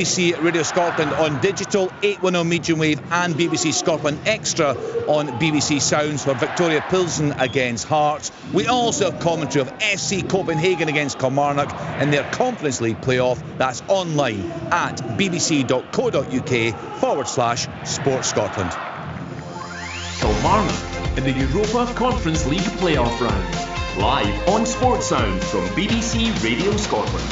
BBC Radio Scotland on digital, 810 medium wave and BBC Scotland Extra on BBC Sounds for Victoria Pilsen against Hearts. We also have commentary of FC Copenhagen against Kilmarnock in their Conference League playoff. That's online at bbc.co.uk/Sports Scotland. Kilmarnock in the Europa Conference League playoff round. Live on Sports Sounds from BBC Radio Scotland.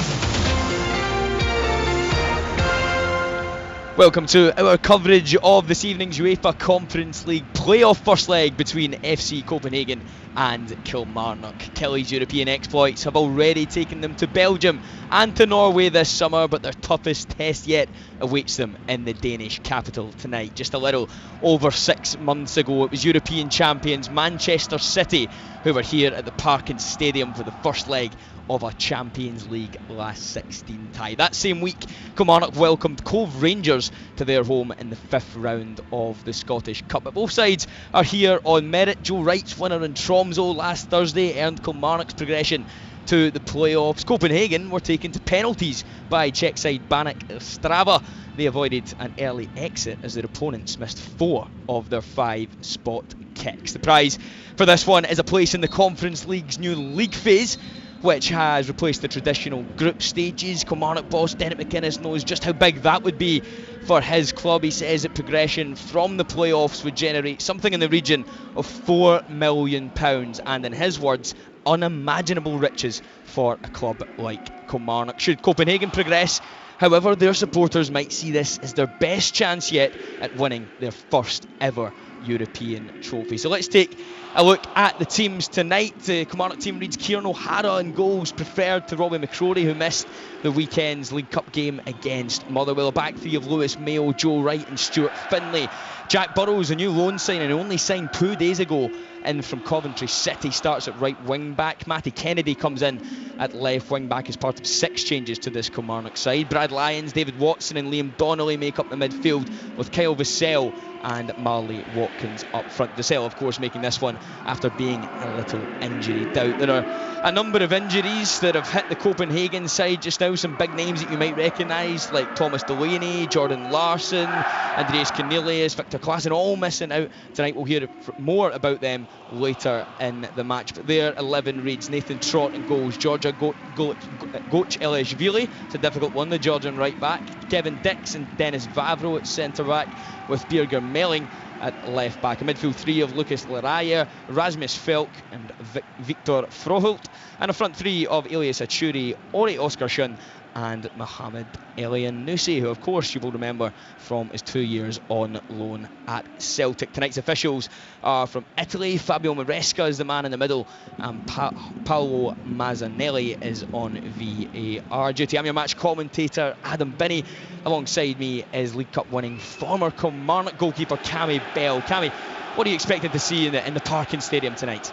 Welcome to our coverage of this evening's UEFA Conference League playoff first leg between FC Copenhagen and Kilmarnock. Killy's European exploits have already taken them to Belgium and to Norway this summer, but their toughest test yet awaits them in the Danish capital tonight. Just a little over 6 months ago, it was European champions Manchester City who were here at the Parken Stadium for the first leg of a Champions League last 16 tie. That same week, Kilmarnock welcomed Cove Rangers to their home in the 5th round of the Scottish Cup. But both sides are here on merit. Joe Wright's winner in Tromsø last Thursday earned Kilmarnock's progression to the playoffs. Copenhagen were taken to penalties by Czech side Banek Strava. They avoided an early exit as their opponents missed 4 of their 5 spot kicks. The prize for this one is a place in the Conference League's new league phase, which has replaced the traditional group stages. Kilmarnock boss Dennis McInnes knows just how big that would be for his club. He says that progression from the playoffs would generate something in the region of £4 million, and in his words, unimaginable riches for a club like Kilmarnock. Should Copenhagen progress, however, their supporters might see this as their best chance yet at winning their first ever European trophy. So let's take a look at the teams tonight. The Kilmarnock team reads Kieran O'Hara in goals, preferred to Robbie McCrory, who missed the weekend's League Cup game against Motherwell. A back three of Lewis Mayo, Joe Wright and Stuart Finlay. Jack Burrows, a new loan signing, only signed 2 days ago, in from Coventry City, starts at right wing back. Matty Kennedy comes in at left wing back as part of 6 changes to this Kilmarnock side. Brad Lyons, David Watson and Liam Donnelly make up the midfield, with Kyle Vassell and Marley Watkins up front. Vassell, of course, making this one after being a little injury out. There are a number of injuries that have hit the Copenhagen side just now. Some big names that you might recognise, like Thomas Delaney, Jordan Larson, Andreas Cornelius, Victor Claassen, all missing out tonight. We'll hear more about them later in the match. But their 11 reads Nathan Trott in goals, Georgia Goch Elishvili, it's a difficult one, the Georgian right back, Kevin Dix and Dennis Vavro at centre back, with Birger Melling at left back. A midfield 3 of Lucas Lerayer, Rasmus Felk and Victor Froholt, and a front 3 of Elias Achuri, Ori Oskarsson and Mohamed Elyounoussi, who of course you will remember from his 2 years on loan at Celtic. Tonight's officials are from Italy. Fabio Maresca is the man in the middle, and Paolo Mazzanelli is on VAR duty. I'm your match commentator, Adam Binney. Alongside me is League Cup winning former Kilmarnock goalkeeper Cammy Bell. Cammy, what are you expecting to see in the Parken Stadium tonight?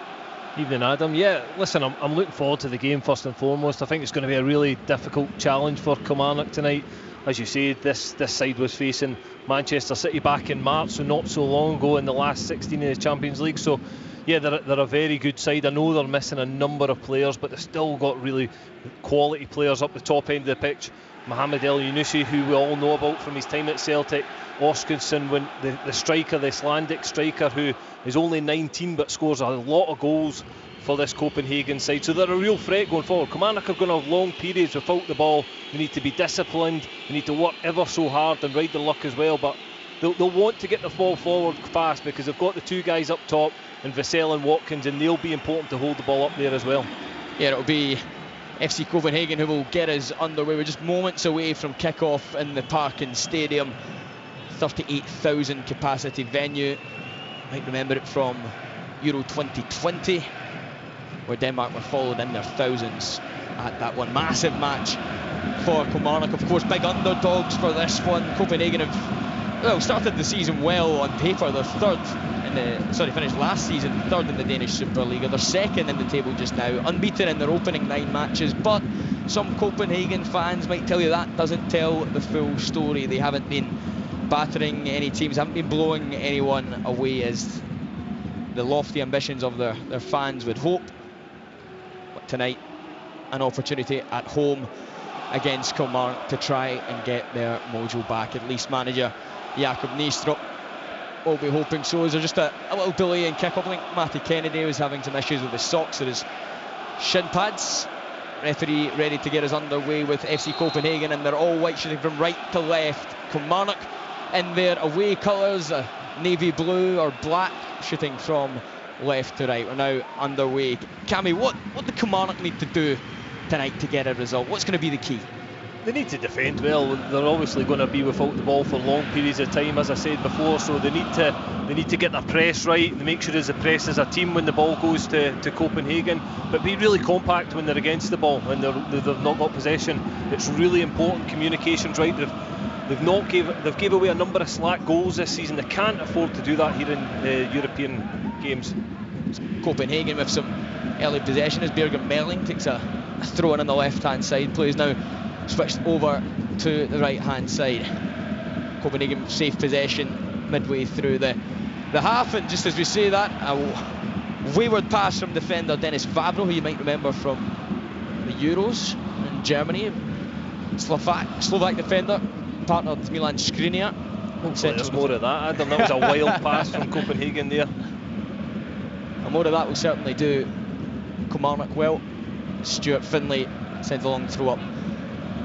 Evening, Adam. Yeah, listen, I'm looking forward to the game first and foremost. I think it's going to be a really difficult challenge for Kilmarnock tonight. As you say, this side was facing Manchester City back in March, so not so long ago, in the last 16 in the Champions League. So yeah, they're a very good side. I know they're missing a number of players, but they've still got really quality players up the top end of the pitch. Mohamed Elyounoussi, who we all know about from his time at Celtic. Oskarsson, when the striker, the Icelandic striker, who is only 19 but scores a lot of goals for this Copenhagen side. So they're a real threat going forward. Kilmarnock are going to have long periods without the ball. They need to be disciplined. They need to work ever so hard and ride the luck as well. But they'll want to get the ball forward fast, because they've got the 2 guys up top, and Vassell and Watkins, and they'll be important to hold the ball up there as well. Yeah, it'll be FC Copenhagen who will get us underway. We're just moments away from kick-off in the Parken Stadium. 38,000 capacity venue. You might remember it from Euro 2020, where Denmark were followed in their thousands at that one. Massive match for Kilmarnock. Of course, big underdogs for this one. Copenhagen have started the season well on paper. They're finished last season third in the Danish Super League. They're second in the table just now, unbeaten in their opening 9 matches. But some Copenhagen fans might tell you that doesn't tell the full story. They haven't been battering any teams, haven't been blowing anyone away as the lofty ambitions of their fans would hope. But tonight, an opportunity at home against Kilmarnock to try and get their mojo back. At least manager Jakob Nystrup will be hoping so. Is there just a little delay in kick-off? I think Matty Kennedy was having some issues with his socks or his shin pads. Referee ready to get us underway with FC Copenhagen, and they're all white, shooting from right to left. Kilmarnock in their away colours, navy blue or black, shooting from left to right. We're now underway. Cammy, what do Kilmarnock need to do tonight to get a result? What's going to be the key? They need to defend well. They're obviously going to be without the ball for long periods of time, as I said before, so they need to get their press right and make sure there's a press as a team when the ball goes to Copenhagen, but be really compact when they're against the ball, when they've not got possession. It's really important. Communication's right. They've gave away a number of slack goals this season. They can't afford to do that here in the European games. Copenhagen with some early possession as Birger Melling takes a throw in on the left hand side. Plays now switched over to the right hand side. Copenhagen safe possession midway through the half, and just as we say that, a wayward pass from defender Dennis Vavro, who you might remember from the Euros in Germany. Slovak defender partnered Milan Skriniar. There's more of that, Adam. That was a wild pass from Copenhagen there. And more of that will certainly do Kilmarnock well. Stuart Finlay sends a long throw up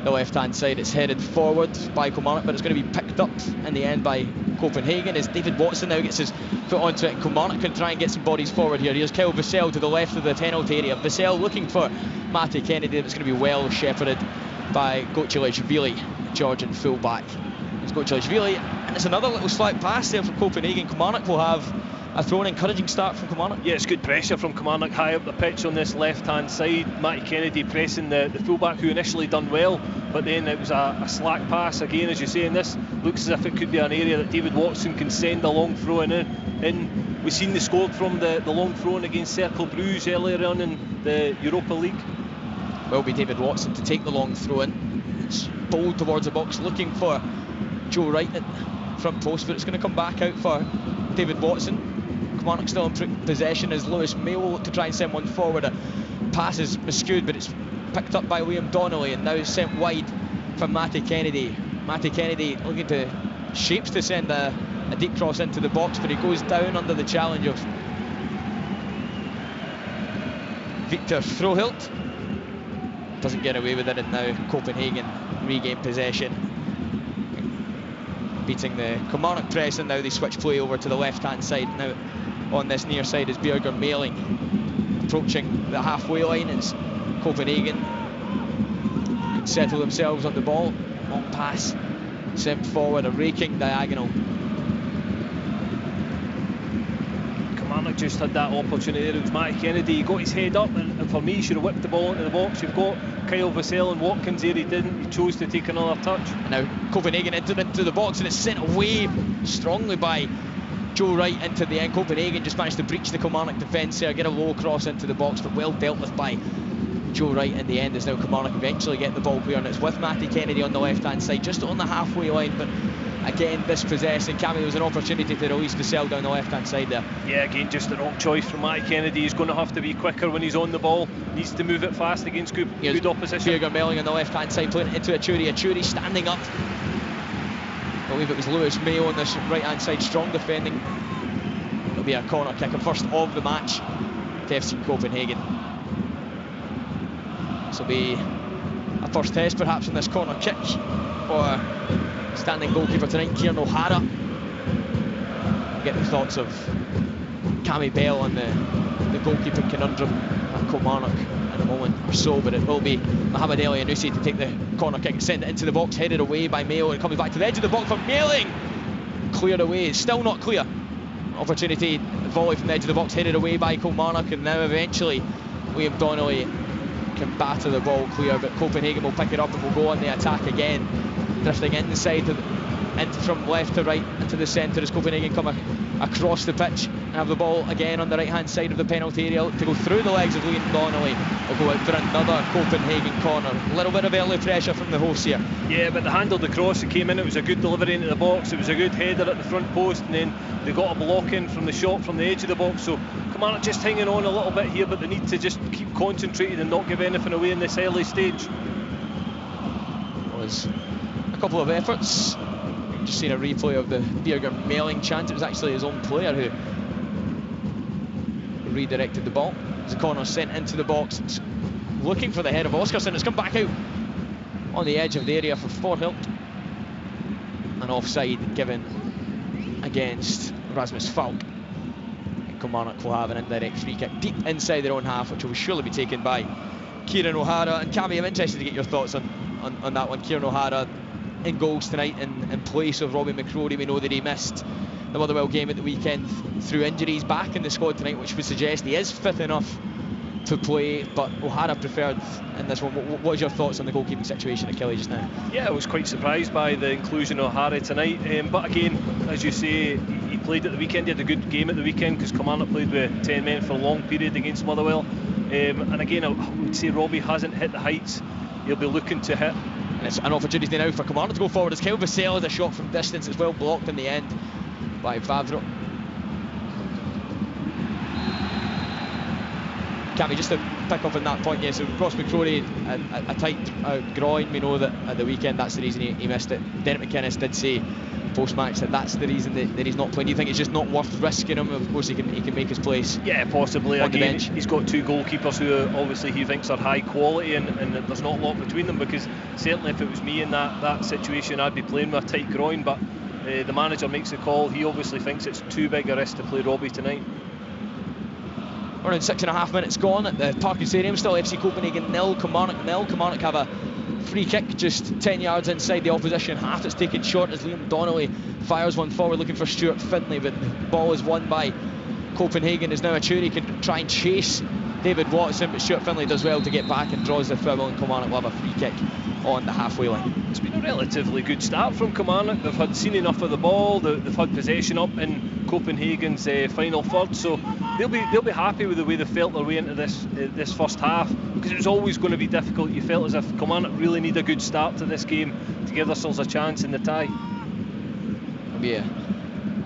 the left hand side. It's headed forward by Kilmarnock, but it's going to be picked up in the end by Copenhagen as David Watson now gets his foot onto it. Kilmarnock can try and get some bodies forward here. Here's Kyle Vassell to the left of the penalty area. Vassell looking for Matty Kennedy. It's going to be well shepherded by Gocilashvili, Georgian fullback. It's Gocilashvili, and it's another little slight pass there from Copenhagen. Kilmarnock will have a throw, an encouraging start from Kilmarnock. Yeah, it's good pressure from Kilmarnock high up the pitch on this left hand side. Matty Kennedy pressing the fullback, who initially done well, but then it was a slack pass again, as you say, and this looks as if it could be an area that David Watson can send a long throw in. We've seen they scored from the long throw in against Cercle Bruges earlier on in the Europa League. Will be David Watson to take the long throw in. It's bowled towards the box looking for Joe Wright at front post, but it's going to come back out for David Watson. Kilmarnock still in possession as Lewis Mayo will look to try and send one forward. A pass is skewed, but it's picked up by Liam Donnelly and now sent wide from Matty Kennedy. Matty Kennedy looking to shapes to send a deep cross into the box, but he goes down under the challenge of Victor Frohilt. Doesn't get away with it, and now Copenhagen regain possession, beating the Kilmarnock press, and now they switch play over to the left hand side. Now on this near side is Birger Melling approaching the halfway line as Copenhagen can settle themselves on the ball. Long pass sent forward, a raking diagonal. Kilmarnock just had that opportunity. It was Matty Kennedy, he got his head up, and for me he should have whipped the ball into the box. You've got Kyle Vassell and Watkins there, he didn't, he chose to take another touch. And now Copenhagen entered into the box, and it's sent away strongly by Joe Wright into the end. Copenhagen just managed to breach the Kilmarnock defence there, get a low cross into the box, but well dealt with by Joe Wright in the end, as now Kilmarnock eventually get the ball clear, and it's with Matty Kennedy on the left hand side, just on the halfway line, but again dispossessing. Cammy, was an opportunity to release Vassell down the left hand side there. Yeah, again just the wrong choice from Matty Kennedy. He's going to have to be quicker when he's on the ball, needs to move it fast against good opposition. Birger Melling on the left hand side playing it into Achuri standing up. I believe it was Lewis Mayo on this right hand side, strong defending. It'll be a corner kick, a first of the match to FC Copenhagen. This will be a first test perhaps in this corner kick for standing goalkeeper tonight, Kieran O'Hara. Get the thoughts of Cammy Bell on the goalkeeping conundrum at Kilmarnock in a moment or so, but it will be Mohamed El Yanusi to take the corner kick, send it into the box, headed away by Mayo, and coming back to the edge of the box for Melling. Cleared away, it's still not clear. Opportunity, volley from the edge of the box, headed away by Kilmarnock, and now eventually Liam Donnelly can batter the ball clear, but Copenhagen will pick it up and will go on the attack again, drifting inside from left to right into the centre as Copenhagen come across the pitch and have the ball again on the right hand side of the penalty area to go through the legs of Liam Donnelly. Will go out for another Copenhagen corner. A little bit of early pressure from the hosts here. Yeah, but they handled the cross, it came in, it was a good delivery into the box, it was a good header at the front post, and then they got a block in from the shot from the edge of the box. So Kilmarnock just hanging on a little bit here, but they need to just keep concentrated and not give anything away in this early stage. there's a couple of efforts. Just seen a replay of the Bjerger Melling chance. It was actually his own player who redirected the ball. As the corner sent into the box, it's looking for the head of Oscarsson. It's come back out on the edge of the area for Forhilt. An offside given against Rasmus Falk. And Kilmarnock will have an indirect free kick deep inside their own half, which will surely be taken by Kieran O'Hara. And Cammy, I'm interested to get your thoughts on that one. Kieran O'Hara in goals tonight in place of Robbie McCrory. We know that he missed the Motherwell game at the weekend through injuries. Back in the squad tonight, which would suggest he is fit enough to play, but O'Hara preferred in this one. What was your thoughts on the goalkeeping situation at Kelly just now? Yeah, I was quite surprised by the inclusion of O'Hara tonight, but again, as you say, he played at the weekend. He had a good game at the weekend because Kilmarnock played with 10 men for a long period against Motherwell, and again, I would say Robbie hasn't hit the heights he'll be looking to hit. And it's an opportunity now for Kilmarnock to go forward as Kyle Vassell has a shot from distance. It's well blocked in the end by Vavro. Cammy, just to pick up on that point, yes, so Ross McCrory, a tight groin. We know that at the weekend that's the reason he missed it. Derek McInnes did say post-match that that's the reason that he's not playing. Do you think it's just not worth risking him? Of course he can make his place. Yeah, possibly. On again, the bench. He's got two goalkeepers who obviously he thinks are high quality, and there's not a lot between them, because certainly if it was me in that situation, I'd be playing with a tight groin, but the manager makes the call. He obviously thinks it's too big a risk to play Robbie tonight. Around 6.5 minutes gone at the Parken Stadium. Still FC Copenhagen 0, Kilmarnock 0. Kilmarnock have a free kick just 10 yards inside the opposition half. It's taken short as Liam Donnelly fires one forward looking for Stuart Findlay, but the ball is won by Copenhagen. As now Achuri can try and chase David Watson, but Stuart Findlay does well to get back and draws the foul, and Kilmarnock will have a free kick on the halfway line. It's been a relatively good start from Kilmarnock. They've seen enough of the ball. They've had possession up in Copenhagen's final third, so they'll be happy with the way they felt their way into this first half, because it was always going to be difficult. You felt as if Kilmarnock really need a good start to this game to give themselves a chance in the tie. Yeah,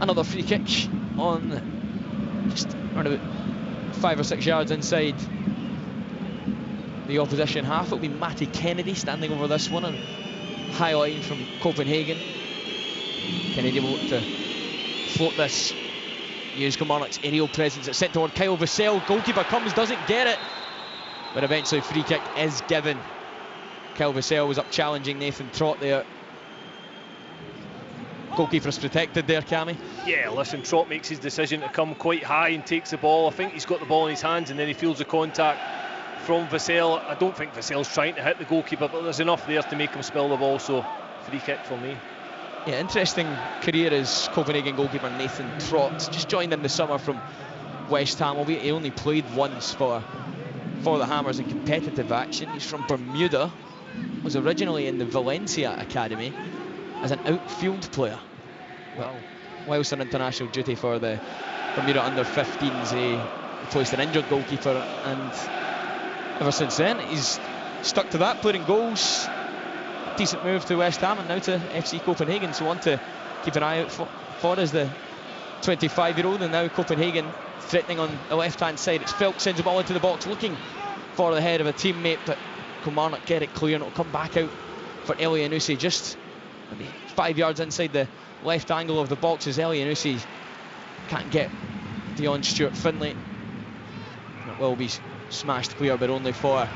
another free kick on just around about 5 or 6 yards inside the opposition half. It'll be Matty Kennedy standing over this one, and high line from Copenhagen. Kennedy will look to float this, use Kilmarnock's aerial presence. It's sent toward Kyle Vassell. Goalkeeper comes, doesn't get it, but eventually free kick is given. Kyle Vassell was up challenging Nathan Trott there. Goalkeeper's protected there, Cammy. Yeah, listen, Trott makes his decision to come quite high and takes the ball. I think he's got the ball in his hands, and then he feels the contact from Vassell. I don't think Vassell's trying to hit the goalkeeper, but there's enough there to make him spill the ball, so free kick for me. Yeah, interesting career as Copenhagen goalkeeper Nathan Trott. Just joined in the summer from West Ham, albeit he only played once for the Hammers in competitive action. He's from Bermuda, was originally in the Valencia Academy as an outfield player. Wow. Whilst on international duty for the Bermuda under-15s, he replaced an injured goalkeeper, and ever since then he's stuck to that, putting goals. Decent move to West Ham and now to FC Copenhagen, so one to keep an eye out for is the 25-year-old. And now Copenhagen threatening on the left-hand side. It's Phelps, sends the ball into the box looking for the head of a teammate, but Kilmarnock get it clear, and it'll come back out for Elianusi just maybe 5 yards inside the left angle of the box, as Elianusi can't get beyond Stuart Findlay. It will be smashed clear, but only for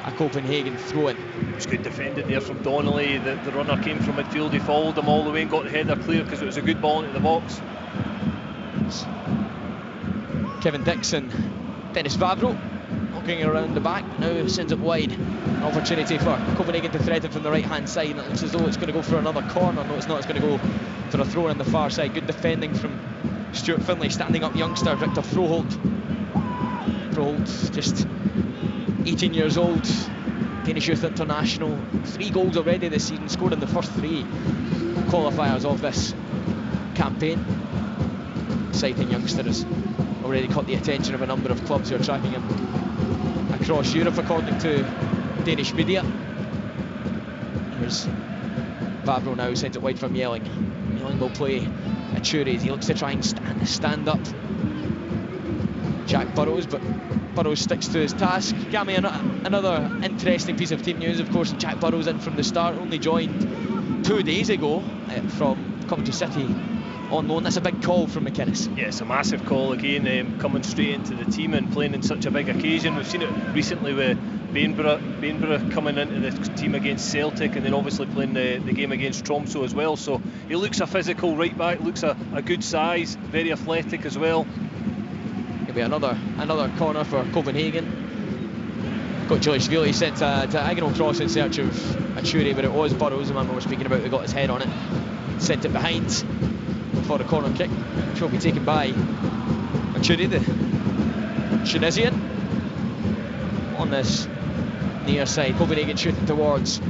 a Copenhagen throw-in. It was good defending there from Donnelly. The runner came from midfield, he followed him all the way and got the header clear because it was a good ball into the box. Kevin Dixon, Dennis Vavro looking around the back, now sends it wide. An opportunity for Copenhagen to thread it from the right hand side, and it looks as though it's going to go for another corner. No, it's not, it's going to go for a throw on the far side. Good defending from Stuart Findlay. Standing up youngster Victor Froholt. Froholt, just 18 years old, Danish Youth International, 3 goals already this season, scored in the first 3 qualifiers of this campaign. Exciting youngster, has already caught the attention of a number of clubs who are tracking him across Europe, according to Danish media. Here's Vavro now, sends it wide from Yelling. Yelling will play Achuri as he looks to try and stand up Jack Burrows, but Burrows sticks to his task. Gammy, another interesting piece of team news, of course. Jack Burrows in from the start, only joined 2 days ago from Coventry City on loan. That's a big call from McInnes. Yeah, it's a massive call again, coming straight into the team and playing in such a big occasion. We've seen it recently with Bainborough coming into the team against Celtic, and then obviously playing the game against Tromsø as well. So he looks a physical right back, looks a good size, very athletic as well. It'll be another corner for Copenhagen. Kochilishvili sent a diagonal cross in search of Achuri, but it was Burrows, the man we were speaking about, who got his head on it. Sent it behind for a corner kick, which will be taken by Achuri, the Tunisian. On this near side, Copenhagen shooting towards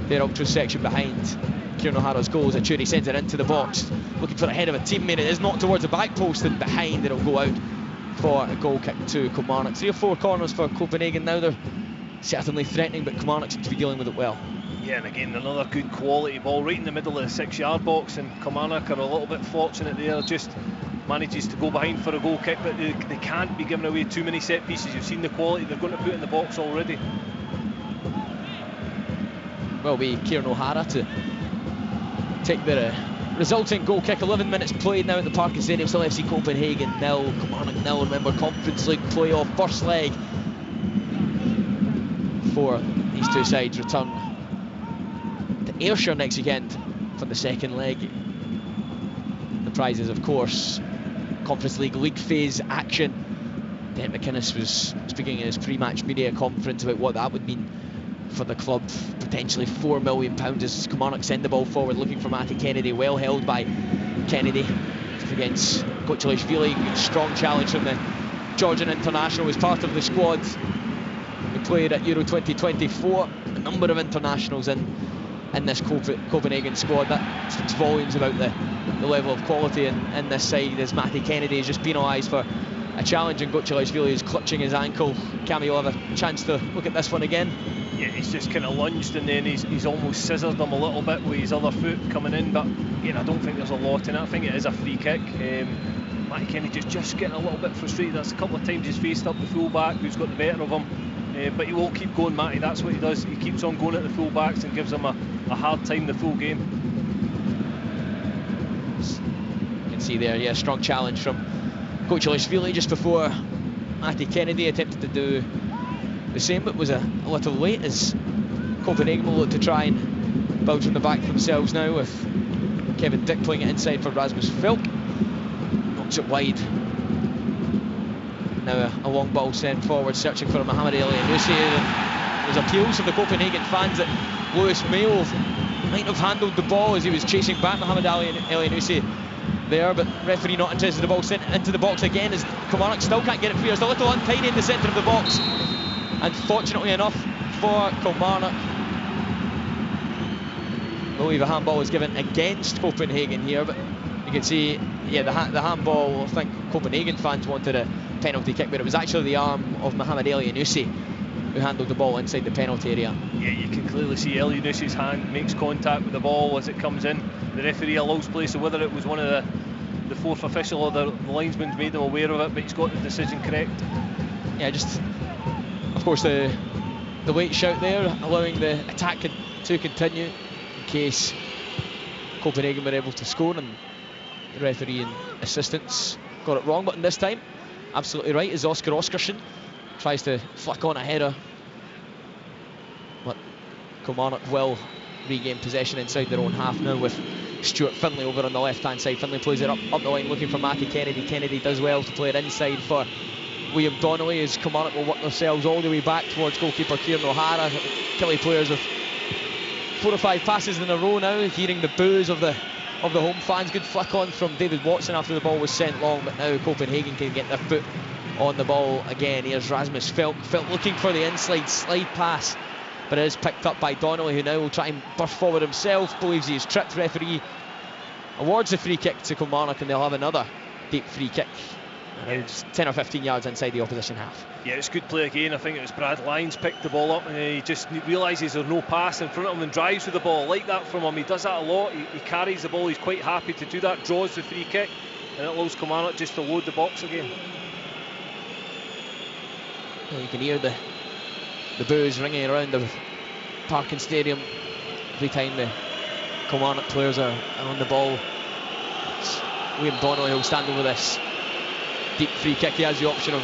their ultra section behind Kieran O'Hara's goals. Achuri sends it into the box, looking for the head of a teammate. It is not towards the back post, and behind it'll go out for a goal kick to Kilmarnock. 3 or 4 corners for Copenhagen now. They're certainly threatening, but Kilmarnock seems to be dealing with it well. Yeah, and again, another good quality ball right in the middle of the 6-yard box, and Kilmarnock are a little bit fortunate there, just manages to go behind for a goal kick, but they can't be giving away too many set pieces. You've seen the quality they're going to put in the box already. Will be Kieran O'Hara to take the resulting goal kick. 11 minutes played now at the Parken Stadium. Still FC Copenhagen 0, Kilmarnock 0. Remember, Conference League playoff first leg for these two sides return to Ayrshire next weekend for the second leg. The prizes, of course, Conference League phase action. Dan McInnes was speaking in his pre-match media conference about what that would mean for the club. Potentially £4 million as Kilmarnock send the ball forward, looking for Matty Kennedy, well held by Kennedy against Kochilishvili. Strong challenge from the Georgian international, was part of the squad who played at Euro 2024. A number of internationals in this Copenhagen squad. That speaks volumes about the level of quality in this side, as Matty Kennedy has just penalised for a challenge, and Kochilishvili is clutching his ankle. Cammy will have a chance to look at this one again. Yeah, he's just kind of lunged, and then he's almost scissored him a little bit with his other foot coming in, but again, I don't think there's a lot in it. I think it is a free kick. Matty Kennedy just getting a little bit frustrated. That's a couple of times he's faced up the full-back who's got the better of him, but he will keep going, Matty. That's what he does. He keeps on going at the full-backs and gives them a hard time the full game. You can see there, yeah, strong challenge from Kochilishvili just before Matty Kennedy attempted to do the same, but was a little late, as Copenhagen will look to try and build from the back themselves now, with Kevin Dick playing it inside for Rasmus Filk. Knocks it wide. Now a long ball sent forward, searching for Mohamed Elyounoussi. There's appeals from the Copenhagen fans that Lewis Mayo might have handled the ball as he was chasing back Mohamed Elyounoussi there, but referee not interested. The ball sent into the box again, as Kilmarnock still can't get it free. There's a little untidy in the centre of the box, and fortunately enough for Kilmarnock, I believe a handball was given against Copenhagen here, but you can see, yeah, the handball, I think Copenhagen fans wanted a penalty kick, but it was actually the arm of Mohamed Elyounoussi who handled the ball inside the penalty area. Yeah, you can clearly see Elyounoussi hand makes contact with the ball as it comes in. The referee allows play, so whether it was one of the fourth official or the linesman's made them aware of it, but he's got the decision correct. Yeah, just, of course, the late shout there, allowing the attack to continue in case Copenhagen were able to score, and the referee and assistants got it wrong. But in this time, absolutely right, as Oscar Oskarsson tries to flick on a header, but Kilmarnock will regain possession inside their own half now, with Stuart Finlay over on the left hand side. Finlay plays it up the line, looking for Matty Kennedy. Kennedy does well to play it inside for Liam Donnelly, as Kilmarnock will work themselves all the way back towards goalkeeper Kieran O'Hara. Killie players with 4 or 5 passes in a row now, hearing the boos of the home fans. Good flick on from David Watson after the ball was sent long, but now Copenhagen can get their foot on the ball again. Here's Rasmus Filk looking for the inside slide pass, but it is picked up by Donnelly, who now will try and burst forward himself. Believes he is tripped. Referee awards the free kick to Kilmarnock, and they'll have another deep free kick around 10 or 15 yards inside the opposition half. Yeah, it's good play again. I think it was Brad Lyons picked the ball up, and he just realises there's no pass in front of him and drives with the ball. I like that from him. He does that a lot. He carries the ball. He's quite happy to do that. Draws the free kick, and it allows Kilmarnock just to load the box again. Well, you can hear the boos ringing around the Parkin Stadium every time the Kilmarnock players are on the ball. It's William Donnelly who'll stand over this deep free kick. He has the option of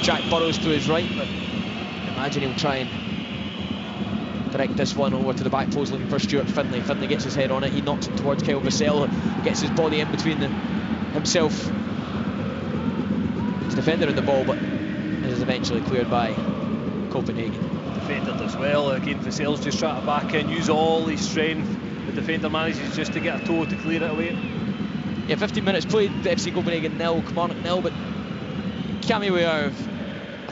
Jack Burrows to his right, but I imagine he'll try and direct this one over to the back post looking for Stuart Finlay. Finlay gets his head on it, he knocks it towards Kyle Vassell, gets his body in between himself and the defender in the ball, but it is eventually cleared by Copenhagen. Defended as well. Again, Vassell's just trying to back in, use all his strength. The defender manages just to get a toe to clear it away. Yeah, 15 minutes played, FC Copenhagen 0, Kilmarnock 0, but Cammy, we are a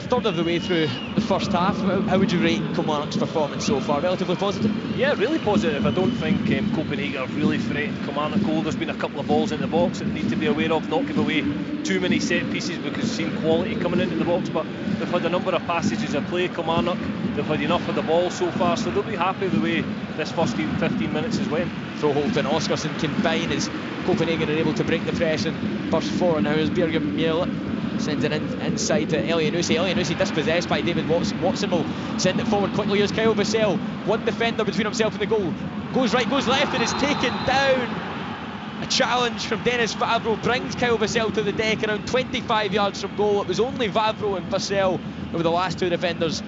third of the way through the first half. How would you rate Kilmarnock's performance so far? Relatively positive? Yeah, really positive. I don't think Copenhagen have really threatened Kilmarnock goal. There's been a couple of balls in the box that they need to be aware of, not give away too many set pieces because we've seen quality coming into the box, but they've had a number of passages of play. Kilmarnock, they've had enough of the ball so far, so they'll be happy the way this first 15 minutes has went. Froholt and Oscarsson combine as Copenhagen are able to break the press and burst forward. Now as Birger Mjell sends it inside to Elianusi. Elianusi dispossessed by David Watson. Watson will send it forward quickly. Here's Kyle Vassell, one defender between himself and the goal. Goes right, goes left, and is taken down. A challenge from Dennis Vavro brings Kyle Vassell to the deck around 25 yards from goal. It was only Vavro and Vassell who were the last two defenders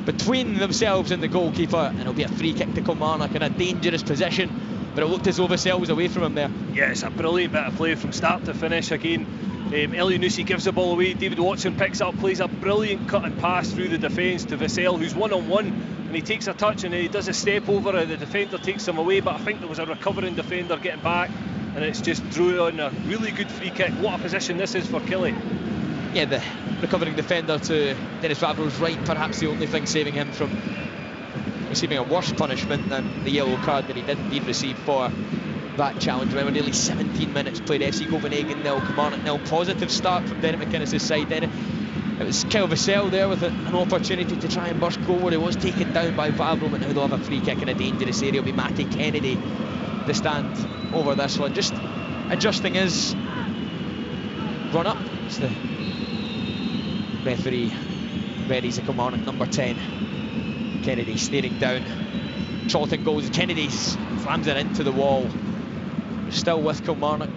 between themselves and the goalkeeper, and it'll be a free kick to Kilmarnock in a dangerous position, but it looked as though Vassell was away from him there. Yeah, it's a brilliant bit of play from start to finish. Again, Elianusi gives the ball away, David Watson picks up, plays a brilliant cut and pass through the defence to Vassell, who's one-on-one, and he takes a touch and he does a step over, the defender takes him away, but I think there was a recovering defender getting back, and it's just drew on a really good free kick. What a position this is for Killie. Yeah, the recovering defender to Dennis Vavro's right, perhaps the only thing saving him from receiving a worse punishment than the yellow card that he did indeed receive for that challenge. Remember, nearly 17 minutes played, FC Copenhagen 0, Kilmarnock 0. Positive start from Derek McInnes' side. Then it was Kyle Vassell there with an opportunity to try and burst forward. He was taken down by Vavro, but now they'll have a free kick in a dangerous area. It'll be Matty Kennedy to stand over this one. Just adjusting his run up. It's the referee readies a Kilmarnock number 10. Kennedy staring down. Charlton goes, Kennedy slams it into the wall. Still with Kilmarnock.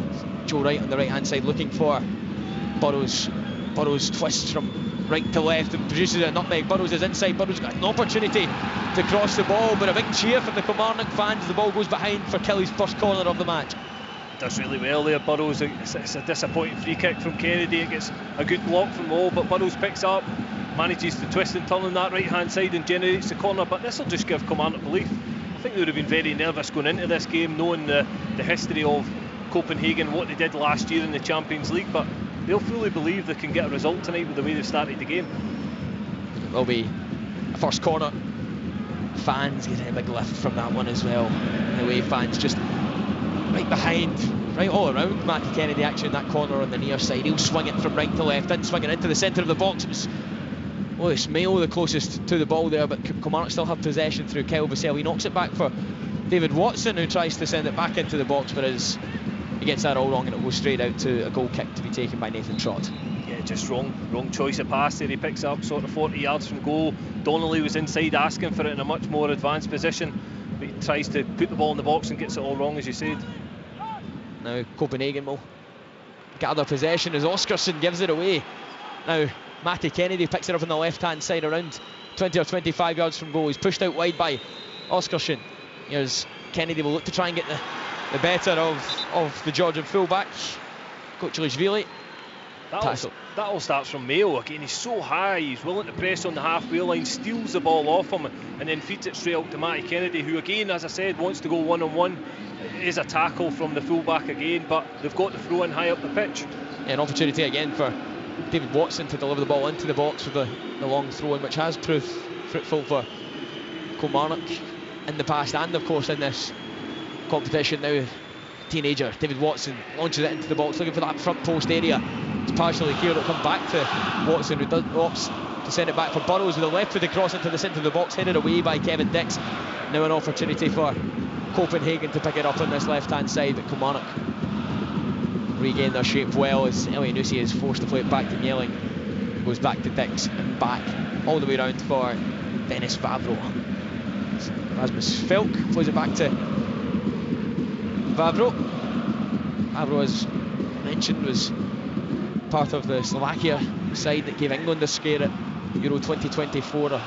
Joe Wright on the right hand side looking for Burrows. Burrows twists from right to left and produces a nutmeg. Burrows is inside. Burrows got an opportunity to cross the ball, but a big cheer from the Kilmarnock fans. The ball goes behind for Kelly's first corner of the match. Does really well there, Burrows. It's a disappointing free kick from Kennedy. It gets a good block from all, but Burrows picks up, manages to twist and turn on that right hand side and generates the corner, but this will just give Kilmarnock belief. I think they would have been very nervous going into this game, knowing the history of Copenhagen, what they did last year in the Champions League, but they'll fully believe they can get a result tonight with the way they've started the game. It will be a first corner. Fans getting a big lift from that one as well. The way fans just right behind, right all around Matty Kennedy actually in that corner on the near side. He'll swing it from right to left, then swing it into the centre of the box. It was Lewis Mayo the closest to the ball there, but Kilmarnock still have possession through Kyle Vassell. He knocks it back for David Watson, who tries to send it back into the box, but he gets that all wrong and it goes straight out to a goal kick to be taken by Nathan Trott. Yeah, just wrong choice of pass there. He picks up sort of 40 yards from goal. Donnelly was inside asking for it in a much more advanced position, but he tries to put the ball in the box and gets it all wrong, as you said. Now Copenhagen will gather possession as Oscarsson gives it away. Now Matty Kennedy picks it up on the left hand side around 20 or 25 yards from goal. He's pushed out wide by Oscarsson. Here's Kennedy, will look to try and get the better of the Georgian fullback Kochilishvili. That all starts from Mayo. Again, he's so high, he's willing to press on the halfway line, steals the ball off him and then feeds it straight out to Matty Kennedy, who again, as I said, wants to go one-on-one. It is a tackle from the fullback again, but they've got the throw in high up the pitch. Yeah, an opportunity again for David Watson to deliver the ball into the box with the long throw in, which has proved fruitful for Kilmarnock in the past and of course in this competition. Now teenager David Watson launches it into the box looking for that front post area. It's partially clear. It'll come back to Watson, who opts to send it back for Burrows with a left-footed cross into the centre of the box, headed away by Kevin Dix. Now an opportunity for Copenhagen to pick it up on this left-hand side, but Kilmarnock regain their shape well as Elianusi is forced to play it back to Mieling. Goes back to Dix and back all the way around for Denis Vavro. Rasmus Felk plays it back to Vavro. Vavro, as mentioned, was part of the Slovakia side that gave England a scare at Euro 2024. A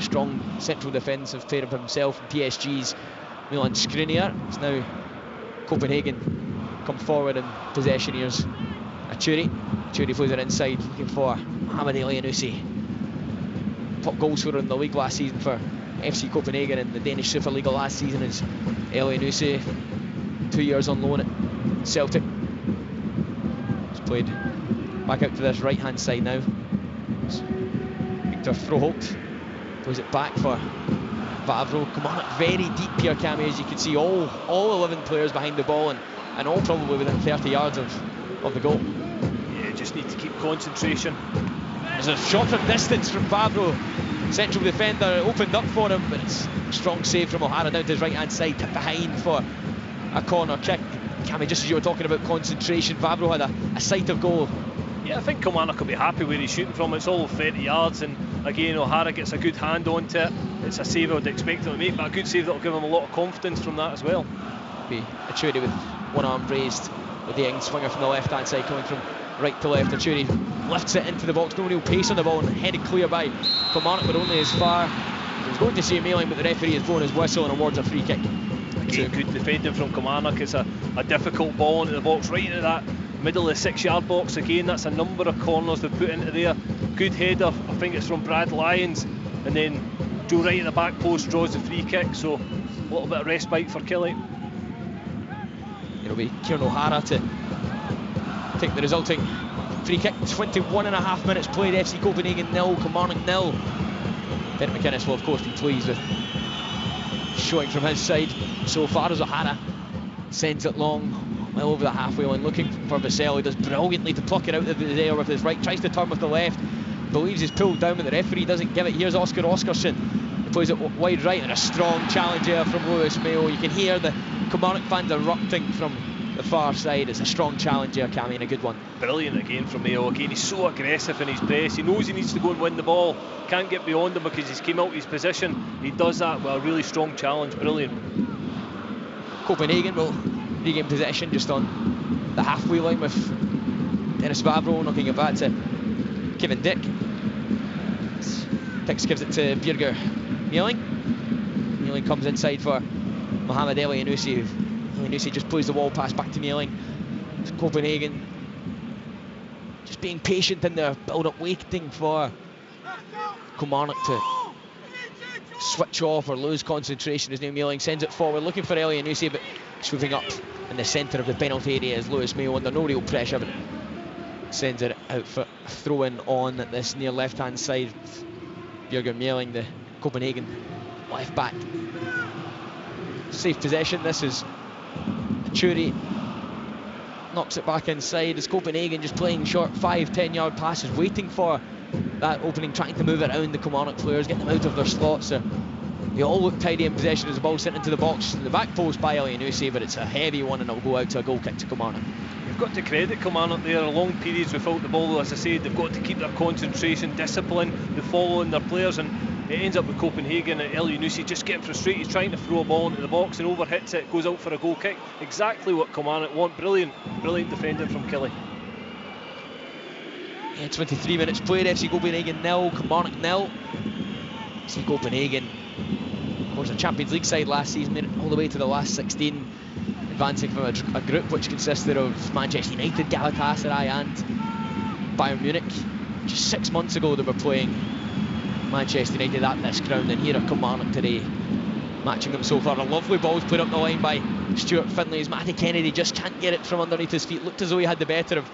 strong central defensive player of himself and PSG's Milan Skriniar. It's now Copenhagen come forward in possession. Here's Achuri plays it inside, looking for Mohamed Elyounoussi. Top goal scorer in the league last season for FC Copenhagen in the Danish Superliga last season is Elyounoussi. 2 years on loan at Celtic. It's played back out to this right hand side now. It's Victor Froholt plays it back for Vavro. Kilmarnock very deep here, Cammy, as you can see, all 11 players behind the ball and all probably within 30 yards of the goal. Yeah, just need to keep concentration. There's a shot from distance from Vavro. Central defender opened up for him, but it's a strong save from O'Hara down to his right hand side, tipped behind for a corner kick. Cammy, just as you were talking about concentration, Vavro had a sight of goal. Yeah, I think Kilmarnock will be happy where he's shooting from. It's all 30 yards, and again O'Hara gets a good hand onto it. It's a save I would expect him to make, but a good save that will give him a lot of confidence from that as well. Achuri with one arm raised with the young swinger from the left hand side coming from right to left. Achuri lifts it into the box, no real pace on the ball, and headed clear by Kilmarnock, but only as far. He was going to see Mailing, but the referee has blown his whistle and awards a free kick. Again, good defending from Kilmarnock. It's a difficult ball into the box, right into that middle of the 6 yard box. Again, that's a number of corners they've put into there. Good header, I think it's from Brad Lyons, and then Joe right at the back post draws the free kick, so a little bit of respite for Killie. It'll be Kieran O'Hara to take the resulting free kick. 21.5 minutes played. FC Copenhagen 0, Kilmarnock 0. Derek McInnes will of course be pleased with showing from his side so far, as O'Hara sends it long, well over the halfway line, looking for Vassell. He does brilliantly to pluck it out of the air with his right, tries to turn with the left, believes he's pulled down, but the referee doesn't give it. Here's Oscar Oscarsson, he plays it wide right, and a strong challenge here from Lewis Mayo. You can hear the Kilmarnock fans erupting from the far side. It's a strong challenge here, Cammy, and a good one. Brilliant again from Mayo. Again, he's so aggressive in his press. He knows he needs to go and win the ball, can't get beyond him because he's came out of his position. He does that with a really strong challenge. Brilliant. Copenhagen will regain possession just on the halfway line with Denis Vavro knocking it back to Kevin Dick. Dix gives it to Birger Mailing. Mailing comes inside for Mohamed Elyounoussi. Elyounoussi just plays the wall pass back to Mailing. Copenhagen just being patient in their build-up, waiting for Kilmarnock to switch off or lose concentration. As now Mailing sends it forward, looking for Elyounoussi, but swooping up in the centre of the penalty area is Lewis Mayo under no real pressure, but sends it out for a throw-in on this near left-hand side. Birger Mailing, the Copenhagen left back. Safe possession. This is Achuri, knocks it back inside. As Copenhagen just playing short 5-10 yard passes, waiting for that opening, trying to move it around the Kilmarnock players, getting them out of their slots. They all look tidy in possession as the ball sent into the box, the back post by Elyounoussi, but it's a heavy one and it'll go out to a goal kick to Kilmarnock. You've got to credit Kilmarnock there. Long periods without the ball, as I said, they've got to keep their concentration, discipline, they follow in their players, and it ends up with Copenhagen and Elyounoussi just getting frustrated. He's trying to throw a ball into the box and overhits it, goes out for a goal kick. Exactly what Kilmarnock want. Brilliant defending from Killie. Yeah, 23 minutes played. FC Copenhagen 0, Kilmarnock 0. FC Copenhagen, of course, a Champions League side last season, made it all the way to the last 16, advancing from a group which consisted of Manchester United, Galatasaray and Bayern Munich. Just 6 months ago they were playing Manchester United at this ground, and here are Kilmarnock today matching them so far. A lovely ball's played up the line by Stuart Finlay as Matty Kennedy just can't get it from underneath his feet. Looked as though he had the better of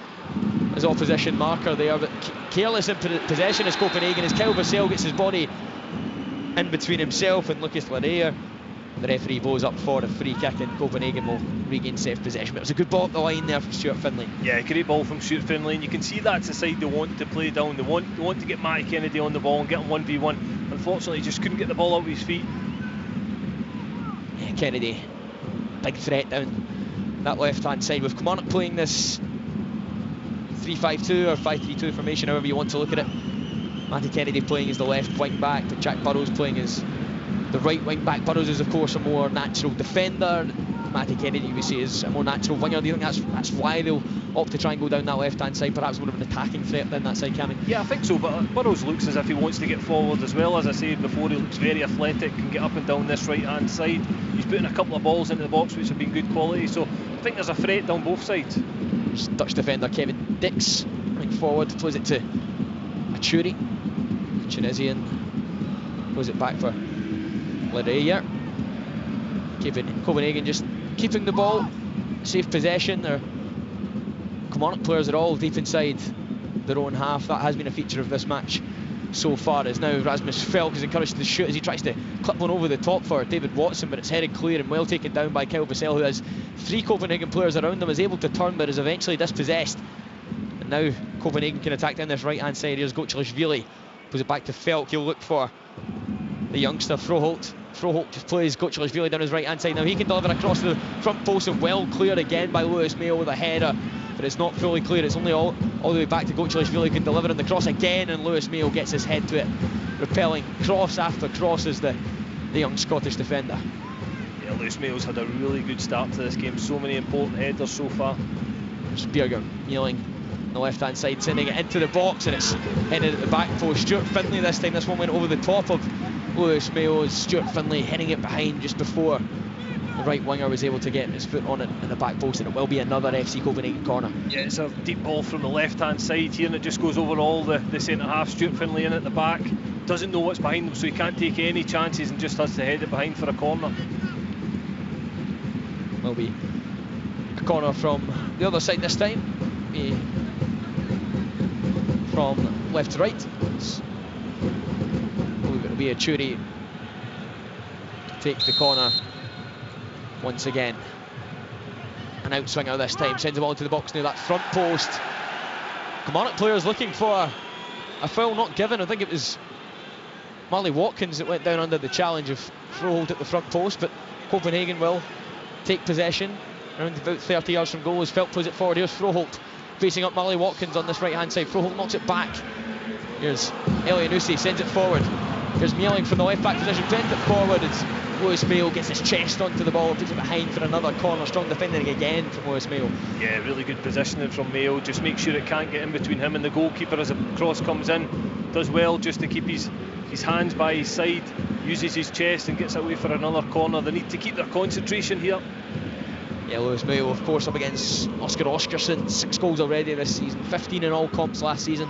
his opposition marker there, but careless in possession as Copenhagen, as Kyle Vassell gets his body in between himself and Lucas Laraire. The referee blows up for a free kick and Copenhagen will regain safe possession. But it was a good ball up the line there from Stuart Finlay. Yeah, great ball from Stuart Finlay, and you can see that's the side they want to play down. They want to get Matty Kennedy on the ball and get him 1v1. Unfortunately, he just couldn't get the ball out of his feet. Yeah, Kennedy, big threat down that left-hand side. With Kilmarnock playing this 3-5-2 or 5-3-2 formation, however you want to look at it, Matty Kennedy playing as the left wing back, but Jack Burrows playing as the right wing back. Burrows is of course a more natural defender. Matty Kennedy, we see, is a more natural winger. Do you think that's why they'll opt to try and go down that left-hand side, perhaps more of an attacking threat down that side, Cammy? Yeah, I think so, but Burrows looks as if he wants to get forward as well. As I said before, he looks very athletic, can get up and down this right-hand side. He's putting a couple of balls into the box which have been good quality, so I think there's a threat down both sides. Dutch defender Kevin Dix running forward, throws it to Achuri. Tunisian throws it back for Lereyer. Copenhagen just keeping the ball, safe possession. Their Kilmarnock players are all deep inside their own half. That has been a feature of this match so far, as now Rasmus Felk is encouraged to shoot as he tries to clip one over the top for David Watson, but it's headed clear and well taken down by Kyle Vassell, who has 3 Copenhagen players around him, is able to turn but is eventually dispossessed. And now Copenhagen can attack down this right hand side. Here's Gocilashvili, puts it back to Felk. He'll look for the youngster Froholt. Froholt just plays Gocilashvili down his right hand side. Now he can deliver across the front post and well cleared again by Lewis Mayo with a header, but it's not fully clear. It's only all the way back to Gocilashvili, who can deliver in the cross again, and Lewis Mayo gets his head to it, repelling cross after cross as the young Scottish defender. Yeah, Lewis Mayo's had a really good start to this game, so many important headers so far. There's Birger Mealing on the left hand side, sending it into the box, and it's headed at the back post. Stuart Findlay this time. This one went over the top of Lewis Mayo. Stuart Findlay hitting it behind just before the right winger was able to get his foot on it in the back post, and it will be another FC Copenhagen corner. Yeah, it's a deep ball from the left hand side here, and it just goes over all the centre half. Stuart Findlay in at the back, doesn't know what's behind him, so he can't take any chances and just has to head it behind for a corner. Will be a corner from the other side this time, from left to right. It'll be Achuri take the corner once again. An outswinger this time, sends the ball to the box near that front post. Kilmarnock players looking for a foul not given. I think it was Marley Watkins that went down under the challenge of Froholt at the front post, but Copenhagen will take possession around about 30 yards from goal as Felk plays it forward. Here's Froholt facing up Marley Watkins on this right hand side. Froholt knocks it back. Here's Elianusi, sends it forward. Here's Mealing from the left back position, sends it forward as Lewis Mayo gets his chest onto the ball, puts it behind for another corner. Strong defending again from Lewis Mayo. Yeah, really good positioning from Mayo. Just make sure it can't get in between him and the goalkeeper as a cross comes in. Does well just to keep his hands by his side, uses his chest and gets away for another corner. They need to keep their concentration here. Yeah, Lewis Mayo, of course, up against Oscar Oscarsson. 6 goals already this season, 15 in all comps last season.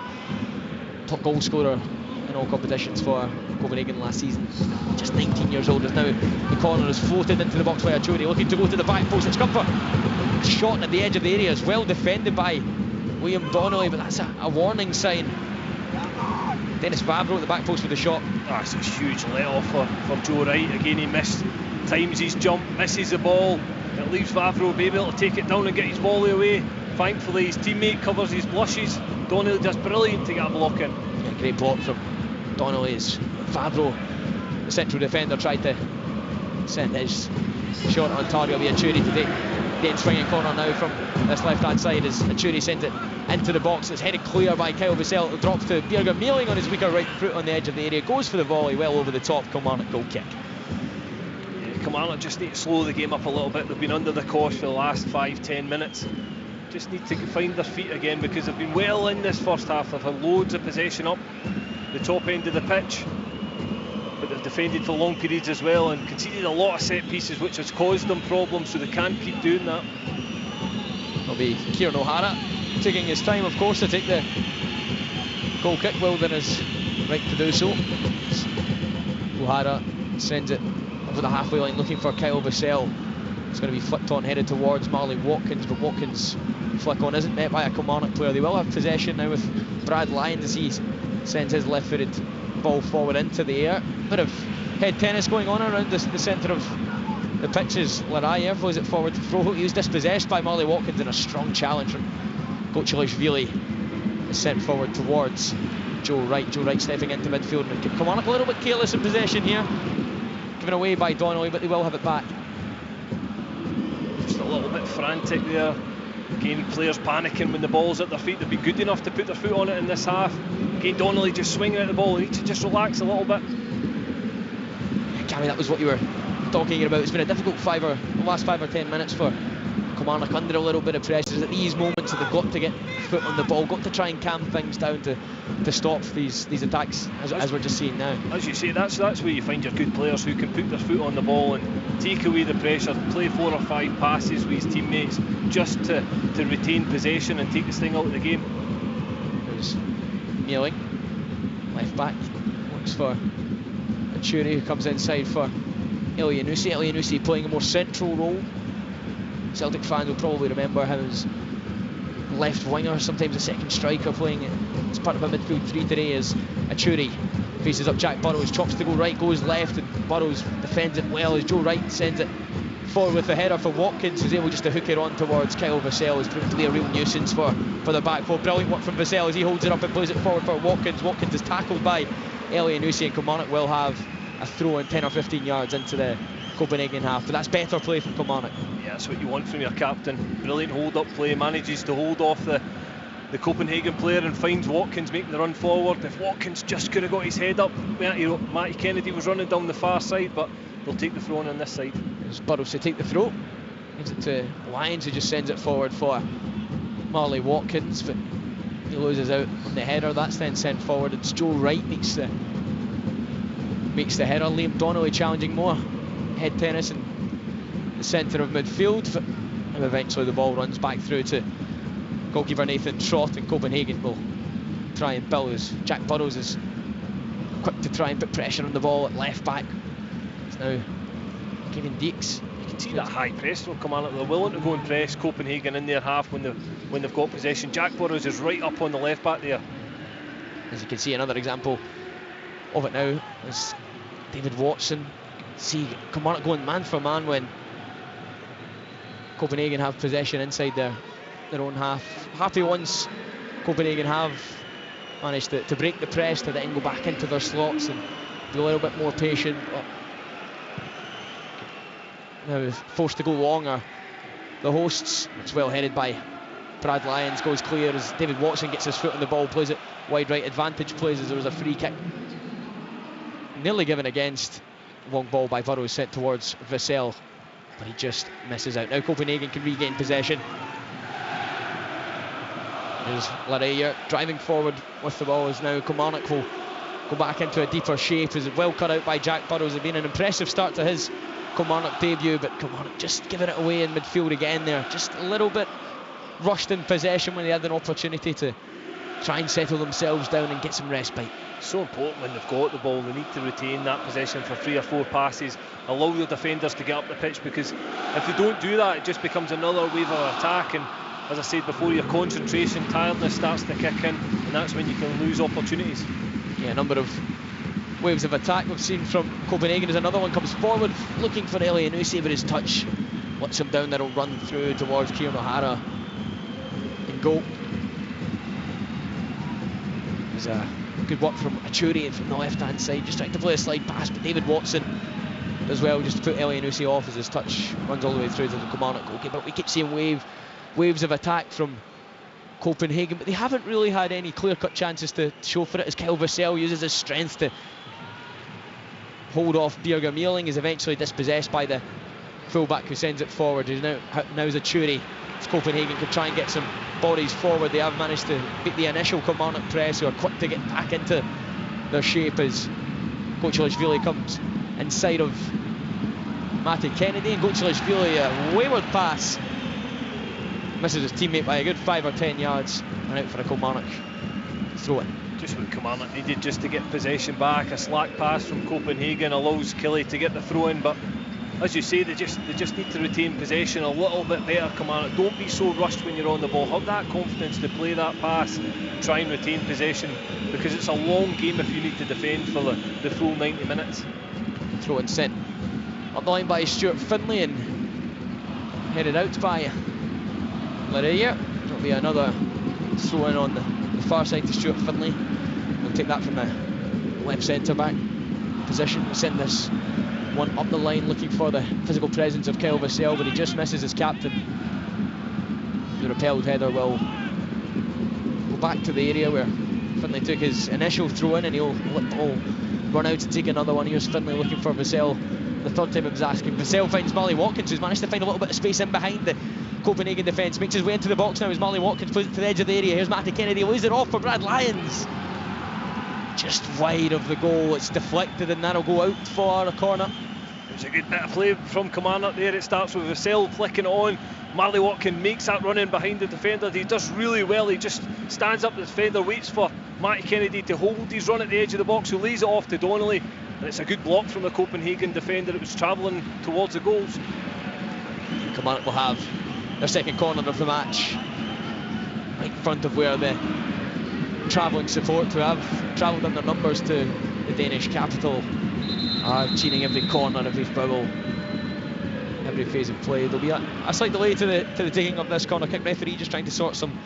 Top goal scorer in all competitions for Copenhagen last season. Just 19 years old. As now the corner is floated into the box by Achuri, looking to go to the back post. It's come for a shot at the edge of the area, as well defended by Liam Donnelly, but that's a warning sign. Dennis Vavro at the back post with the shot. That's a huge let off for Joe Wright. Again, he times his jump, misses the ball. It leaves Vavro be able to take it down and get his volley away. Thankfully his teammate covers his blushes. Donnelly does brilliant to get a block in. Yeah, great block from Donnelly as Vavro, the central defender, tried to send his shot on target. It'll be Achuri to take the swinging corner now from this left hand side as Achuri sends it into the box. It's headed clear by Kyle Vassell. It drops to Birger Mealing on his weaker right foot on the edge of the area, goes for the volley well over the top. Kilmarnock goal kick. Kilmarnock just need to slow the game up a little bit. They've been under the cosh for the last 5-10 minutes. Just need to find their feet again, because they've been well in this first half. They've had loads of possession up the top end of the pitch, but they've defended for long periods as well and conceded a lot of set pieces, which has caused them problems, so they can't keep doing that. It'll be Kieran O'Hara taking his time, of course, to take the goal kick. Wilden is right to do so. O'Hara sends it over the halfway line looking for Kyle Vassell. It's going to be flicked on, headed towards Marley Watkins, but Watkins' flick on isn't met by a Kilmarnock player. They will have possession now with Brad Lyons as he sends his left-footed ball forward into the air. Bit of head tennis going on around the centre of the pitch as Lereyer flows it forward to Froholt. He was dispossessed by Marley Watkins, and a strong challenge from Gocilashvili is sent forward towards Joe Wright. Joe Wright stepping into midfield, and Kilmarnock a little bit careless in possession here, given away by Donnelly, but they will have it back. Just a little bit frantic there. Again, players panicking when the ball's at their feet. They've been good enough to put their foot on it in this half. Again, Donnelly just swinging at the ball. They need to just relax a little bit. Gary, that was what you were talking about. It's been a difficult the last 5 or 10 minutes for Kilmarnock, under a little bit of pressure. It's at these moments that they've got to get foot on the ball, got to try and calm things down to stop these attacks as we're just seeing now. As you say, that's where you find your good players who can put their foot on the ball and take away the pressure, play 4 or 5 passes with his teammates just to retain possession and take this thing out of the game. There's Mealing, left back, looks for Achuri, who comes inside for Elyounoussi. Elyounoussi playing a more central role. Celtic fans will probably remember him as left winger, sometimes a second striker, playing as part of a midfield 3 today as Achuri faces up Jack Burrows, chops to go right, goes left, and Burrows defends it well as Joe Wright sends it forward with the header for Watkins, who's able just to hook it on towards Kyle Vassell. Has proved to be a real nuisance for the back four. Brilliant work from Vassell as he holds it up and plays it forward for Watkins. Watkins is tackled by Elyounoussi, and Kilmarnock will have a throw in 10 or 15 yards into the Copenhagen half, but that's better play from Kilmarnock. Yeah, that's what you want from your captain. Brilliant hold-up play, manages to hold off the Copenhagen player and finds Watkins making the run forward. If Watkins just could have got his head up, Matty Kennedy was running down the far side, but they'll take the throw on this side. There's Burrows to take the throw, gives it to Lyons, who just sends it forward for Marley Watkins, but he loses out on the header. That's then sent forward. It's Joe Wright makes the header. Liam Donnelly challenging more head tennis in the centre of midfield, but eventually the ball runs back through to goalkeeper Nathan Trott, and Copenhagen will try and build as Jack Burrows is quick to try and put pressure on the ball at left back. It's now Kevin Deeks. You can see that high press will come on. They're willing to go and press Copenhagen in their half when they've got possession. Jack Burrows is right up on the left back there. As you can see, another example of it now is David Watson. See Kilmarnock going man for man when Copenhagen have possession inside their own half. Happy once Copenhagen have managed to break the press, to then go back into their slots and be a little bit more patient. Now forced to go longer. The hosts, it's well headed by Brad Lyons, goes clear as David Watson gets his foot on the ball, plays it wide right. Advantage plays as there was a free kick nearly given against. Long ball by Burrows sent towards Vassell, but he just misses out. Now Copenhagen can regain possession. There's Lareya driving forward with the ball as now Kilmarnock will go back into a deeper shape. Is well cut out by Jack Burrows. It's been an impressive start to his Kilmarnock debut, but Kilmarnock just giving it away in midfield again there. Just a little bit rushed in possession when they had an opportunity to try and settle themselves down and get some respite. So important when they've got the ball. They need to retain that possession for 3 or 4 passes, allow the defenders to get up the pitch, because if they don't do that, it just becomes another wave of attack, and as I said before, your concentration, tiredness starts to kick in, and that's when you can lose opportunities. Yeah, a number of waves of attack we've seen from Copenhagen as another one comes forward looking for Elyounoussi, but his touch lets him down. That'll run through towards Kieran O'Hara in goal. There's a good work from Achuri from the left hand side, just trying to play a slide pass, but David Watson as well just to put Elyounoussi off as his touch runs all the way through to the Kilmarnock goalkeeper. But we keep seeing waves of attack from Copenhagen, but they haven't really had any clear-cut chances to show for it, as Kyle Vassell uses his strength to hold off Birger Mealing, is eventually dispossessed by the full-back who sends it forward. Now's Achuri. If Copenhagen could try and get some bodies forward, they have managed to beat the initial Kilmarnock press, who are quick to get back into their shape as Gocilashvili comes inside of Matty Kennedy, and Gocilashvili, a wayward pass, misses his teammate by a good 5 or 10 yards and out for a Kilmarnock throw in. Just what Kilmarnock needed, just to get possession back. A slack pass from Copenhagen allows Killie to get the throw in, but as you say, they just need to retain possession a little bit better. Kilmarnock, don't be so rushed when you're on the ball. Have that confidence to play that pass, try and retain possession, because it's a long game if you need to defend for the full 90 minutes. Throw in sent up the line by Stuart Finlay and headed out by Lareya. There'll be another throw in on the far side to Stuart Finlay. We'll take that from the left centre back position. We'll send this one up the line looking for the physical presence of Kyle Vassell, but he just misses his captain. The repelled header will go back to the area where Finlay took his initial throw in, and he'll run out to take another one. Here's Finlay looking for Vassell. The third time he was asking. Vassell finds Marley Watkins, who's managed to find a little bit of space in behind the Copenhagen defence. Makes his way into the box now as Marley Watkins plays it to the edge of the area. Here's Matty Kennedy, lays it off for Brad Lyons. Just wide of the goal. It's deflected, and that'll go out for a corner. It's a good bit of play from Kilmarnock there. It starts with Vassell flicking it on. Marley Watkins makes that run in behind the defender. He does really well. He just stands up the defender, waits for Matty Kennedy to hold his run at the edge of the box, who lays it off to Donnelly. And it's a good block from the Copenhagen defender. It was travelling towards the goals. Kilmarnock will have their second corner of the match, right in front of where the travelling support who have travelled in their numbers to the Danish capital are cheating every corner, every foul, every phase of play. There'll be a slight delay to the taking of this corner kick. Referee just trying to sort some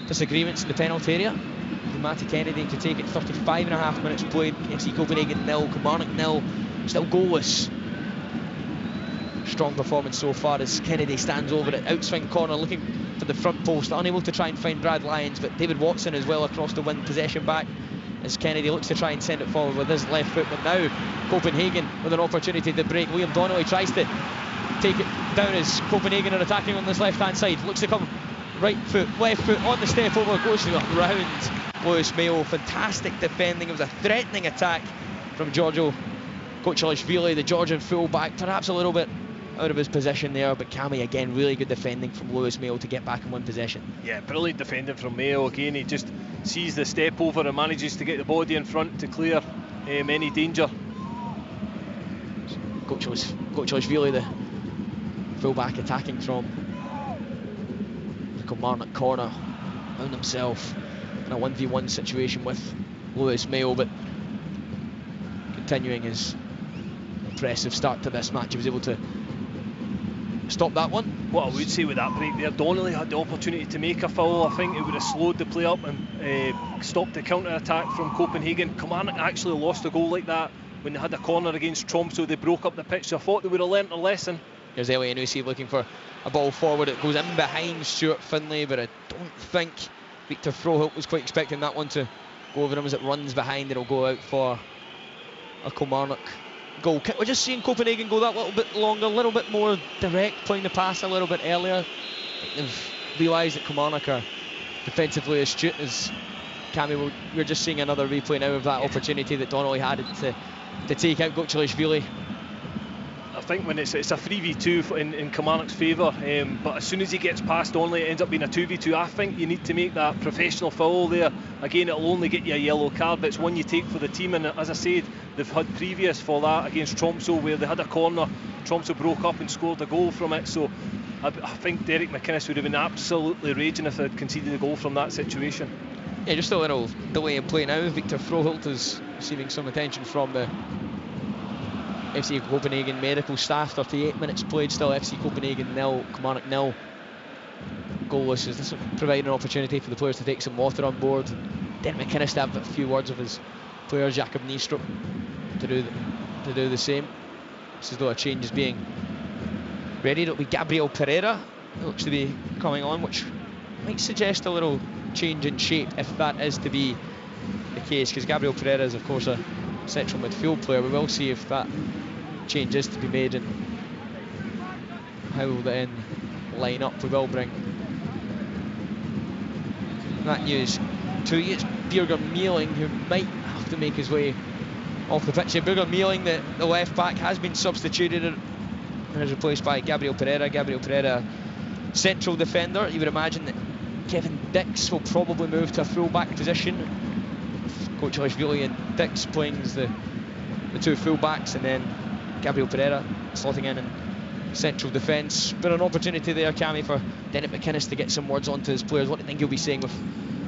disagreements in the penalty area. Matty Kennedy to take it. 35.5 minutes played. FC Copenhagen 0, Kilmarnock 0, still goalless. Strong performance so far as Kennedy stands over it, outswing corner looking for the front post, unable to try and find Brad Lyons, but David Watson as well across to win possession back as Kennedy looks to try and send it forward with his left foot. But now Copenhagen with an opportunity to break. Liam Donnelly tries to take it down as Copenhagen are attacking on this left hand side, looks to come right foot, left foot on the step over, goes around Lewis Mayo. Fantastic defending. It was a threatening attack from Giorgio Kochilishvili, the Georgian full-back, perhaps a little bit out of his position there, but Cammy again, really good defending from Lewis Mayo to get back and win possession. Yeah, brilliant defending from Mayo. Again, he just sees the step over and manages to get the body in front to clear any danger. Kochilishvili, the full-back, attacking from the Kilmarnock corner, found himself in a 1v1 situation with Lewis Mayo, but continuing his impressive start to this match, he was able to stop that one. What I would say with that break there, Donnelly had the opportunity to make a foul. I think it would have slowed the play up and stopped the counter-attack from Copenhagen. Kilmarnock actually lost a goal like that when they had a corner against Tromsø. They broke up the pitch, so I thought they would have learnt a lesson. Here's Elianusi looking for a ball forward. It goes in behind Stuart Finlay, but I don't think Victor Froholt was quite expecting that one to go over him as it runs behind. It'll go out for a Kilmarnock goal kick. We're just seeing Copenhagen go that little bit longer, a little bit more direct, playing the pass a little bit earlier. They've realised that Kilmarnock are defensively astute. As Cammy, we're just seeing another replay now of that opportunity that Donnelly had to take out Kochilishvili. I think when it's a 3v2 in Kilmarnock's favour, but as soon as he gets past Donnelly, it ends up being a 2v2. I think you need to make that professional foul there. Again, it'll only get you a yellow card, but it's one you take for the team. And as I said, they've had previous for that against Tromsø, where they had a corner, Tromsø broke up and scored a goal from it. So I think Derek McInnes would have been absolutely raging if they'd conceded a goal from that situation. Yeah, just a little delay in play now. Victor Froholt is receiving some attention from the FC Copenhagen medical staff. 38 minutes played, still FC Copenhagen 0, Kilmarnock 0. Goalless. Is this providing an opportunity for the players to take some water on board? Derek McInnes to have a few words of his player Jakob Nystrup to do the same. It's as though a change is being ready. It'll be Gabriel Pereira who looks to be coming on, which might suggest a little change in shape if that is to be the case, because Gabriel Pereira is of course a central midfield player. We will see if that change is to be made and how will then line up. We will bring that news to you. It's Birger Mealing who might have to make his way off the pitch here. Birger Mealing, the left back, has been substituted and is replaced by Gabriel Pereira. Gabriel Pereira, central defender. You would imagine that Kevin Dix will probably move to a full back position. Kochilishvili and Dix playing as the two full backs, and then Gabriel Pereira slotting in central defence. But an opportunity there, Cammy, for Derek McInnes to get some words onto his players. What do you think he'll be saying with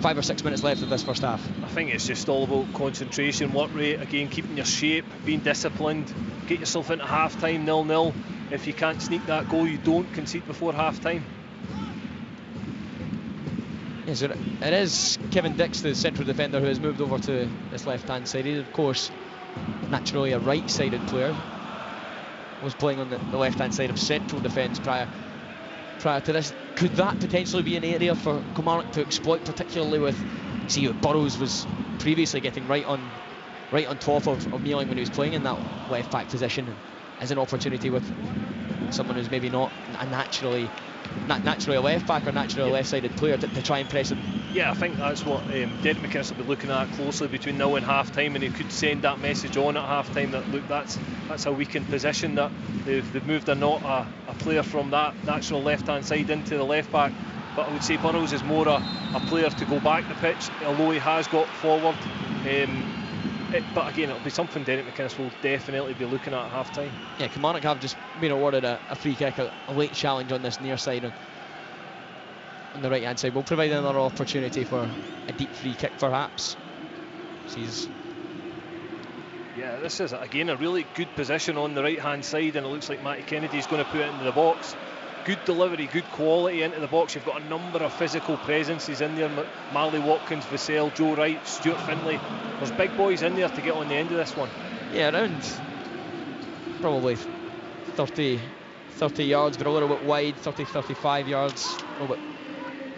5 or 6 minutes left of this first half? I think it's just all about concentration, work rate, again keeping your shape, being disciplined, get yourself into half time 0-0. If you can't sneak that goal, you don't concede before half time. Yes, it is Kevin Dix, the central defender, who has moved over to this left hand side. He's of course naturally a right sided player, was playing on the left hand side of central defence prior to this. could that potentially be an area for Kilmarnock to exploit, particularly with, see, Burrows was previously getting right on top of Mealing when he was playing in that left back position, and as an opportunity with someone who's maybe not naturally a left back or naturally a left-sided player to try and press him. Yeah, I think that's what Derek McInnes will be looking at closely between now and half time, and he could send that message on at half time that, look, that's a weakened position, that they've moved a player from that natural left hand side into the left back. But I would say Burrows is more a player to go back the pitch, although he has got forward. But again, it'll be something Derek McInnes will definitely be looking at half time. Yeah, Kilmarnock have just been awarded a free kick, a late challenge on this near side on the right hand side. We'll provide another opportunity for a deep free kick perhaps. Yeah, this is again a really good position on the right hand side, and it looks like Matty Kennedy's going to put it into the box. Good delivery, good quality into the box. You've got a number of physical presences in there. Marley Watkins, Vassell, Joe Wright, Stuart Findlay. There's big boys in there to get on the end of this one. Yeah, around probably 30 yards, but a little bit wide, 35 yards, a little bit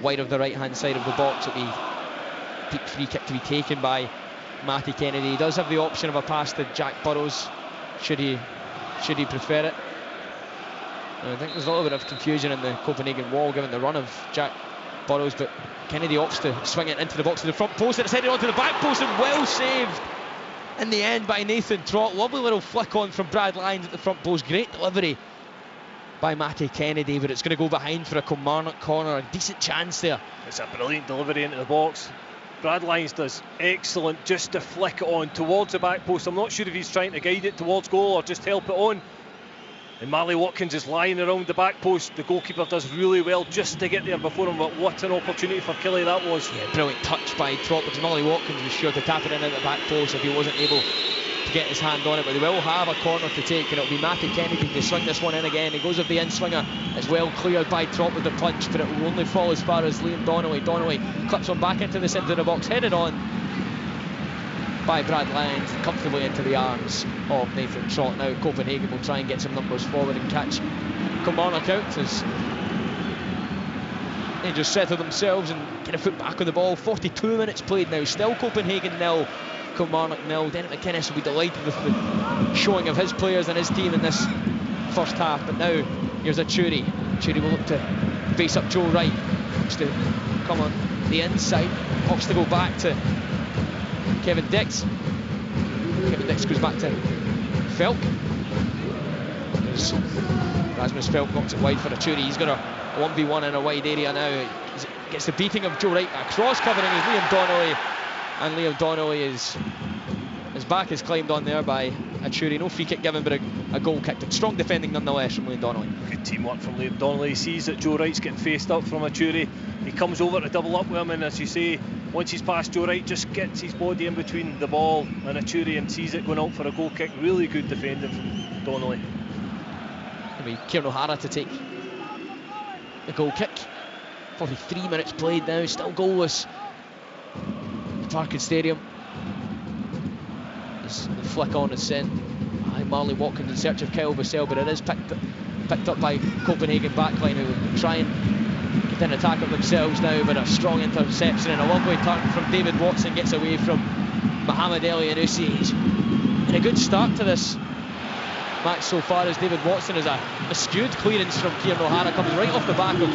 wide of the right hand side of the box. It'll be a deep free kick to be taken by Matty Kennedy. He does have the option of a pass to Jack Burrows, should he prefer it. I think there's a little bit of confusion in the Copenhagen wall given the run of Jack Burrows, but Kennedy opts to swing it into the box to the front post, and it's headed onto the back post, and well saved in the end by Nathan Trott. Lovely little flick on from Brad Lyons at the front post. Great delivery by Matty Kennedy, but it's going to go behind for a Kilmarnock corner. A decent chance there. It's a brilliant delivery into the box. Brad Lyons does excellent just to flick it on towards the back post. I'm not sure if he's trying to guide it towards goal or just help it on. And Marley Watkins is lying around the back post. The goalkeeper does really well just to get there before him, but what an opportunity for Killie that was. Yeah, brilliant touch by Trott, because Marley Watkins was sure to tap it in at the back post if he wasn't able to get his hand on it. But they will have a corner to take, and it'll be Matty Kennedy to swing this one in again. He goes with the in-swinger, as well cleared by Trott with the punch, but it will only fall as far as Liam Donnelly. Donnelly clips one back into the centre of the box, headed on by Brad Lyons, comfortably into the arms of Nathan Trott. Now Copenhagen will try and get some numbers forward and catch Kilmarnock out as they just settle themselves and get a foot back on the ball. 42 minutes played now, still Copenhagen 0, Kilmarnock 0. Derek McInnes will be delighted with the showing of his players and his team in this first half, but now here's a Churi. Churi will look to face up Joe Wright, wants to come on the inside, opts to go back to Kevin Dix. Kevin Dix goes back to Felk. As Rasmus Felk knocks it wide for a Churi. He's got a 1v1 in a wide area now. He gets the beating of Joe Wright. A cross covering is Liam Donnelly, and Liam Donnelly his back is climbed on there by a Churi. No free kick given, but a goal kick. But strong defending nonetheless from Liam Donnelly. Good teamwork from Liam Donnelly. He sees that Joe Wright's getting faced up from a Churi. He comes over to double up with him, and as you say, once he's past Joe Wright, just gets his body in between the ball and a Churi and sees it going out for a goal kick. Really good defending from Donnelly. I mean, Kieran O'Hara to take the goal kick. 43 minutes played now, still goalless at Parkin Stadium. The flick on is sent by Marley Watkins in search of Kyle Vassell, but it is picked up by Copenhagen backline, who will try and get an attack of themselves now, but a strong interception and a lovely turn from David Watson gets away from Mohamed El Yanusi. He's in a good start to this match so far, as David Watson is a skewed clearance from Kieran O'Hara, comes right off the back of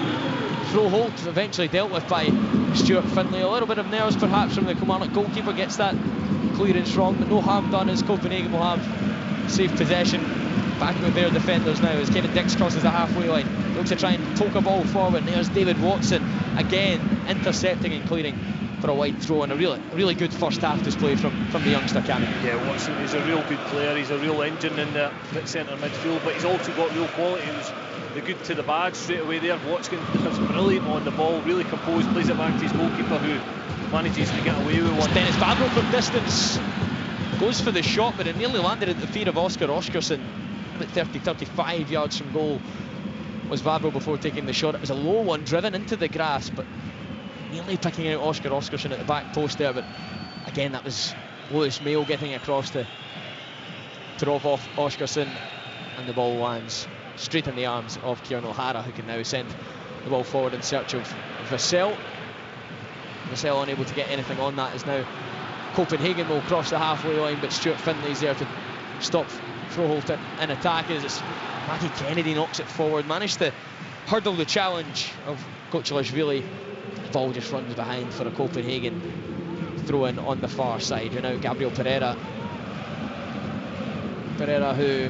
Fro Holt, eventually dealt with by Stuart Findlay. A little bit of nerves perhaps from the Kilmarnock goalkeeper, gets that clearance wrong, but no harm done as Copenhagen will have safe possession back with their defenders now as Kevin Dix crosses the halfway line, looks to try and poke a ball forward. There's David Watson again intercepting and clearing for a wide throw, and a really good first half display from the youngster Cammy. Yeah, Watson is a real good player. He's a real engine in the centre midfield, but he's also got real quality. He was the good to the bad straight away there. Watkins is brilliant on the ball, really composed, plays it back to his goalkeeper, who manages to get away with one. Dennis Babro from distance goes for the shot, but it nearly landed at the feet of Oscar Oscarsson. About 35 yards from goal was Vavro before taking the shot. It was a low one driven into the grass, but nearly picking out Oscar Oscarsson at the back post there. But again, that was Lewis Mayo getting across to drop off Oscarsson, and the ball lands straight in the arms of Kieran O'Hara, who can now send the ball forward in search of Vassell. Vassell unable to get anything on that, as now Copenhagen will cross the halfway line, but Stuart Findlay's there to stop Froholt in attack as it's Maggie Kennedy knocks it forward, managed to hurdle the challenge of Kochilashvili. Ball just runs behind for a Copenhagen throw in on the far side. And now Gabriel Pereira, who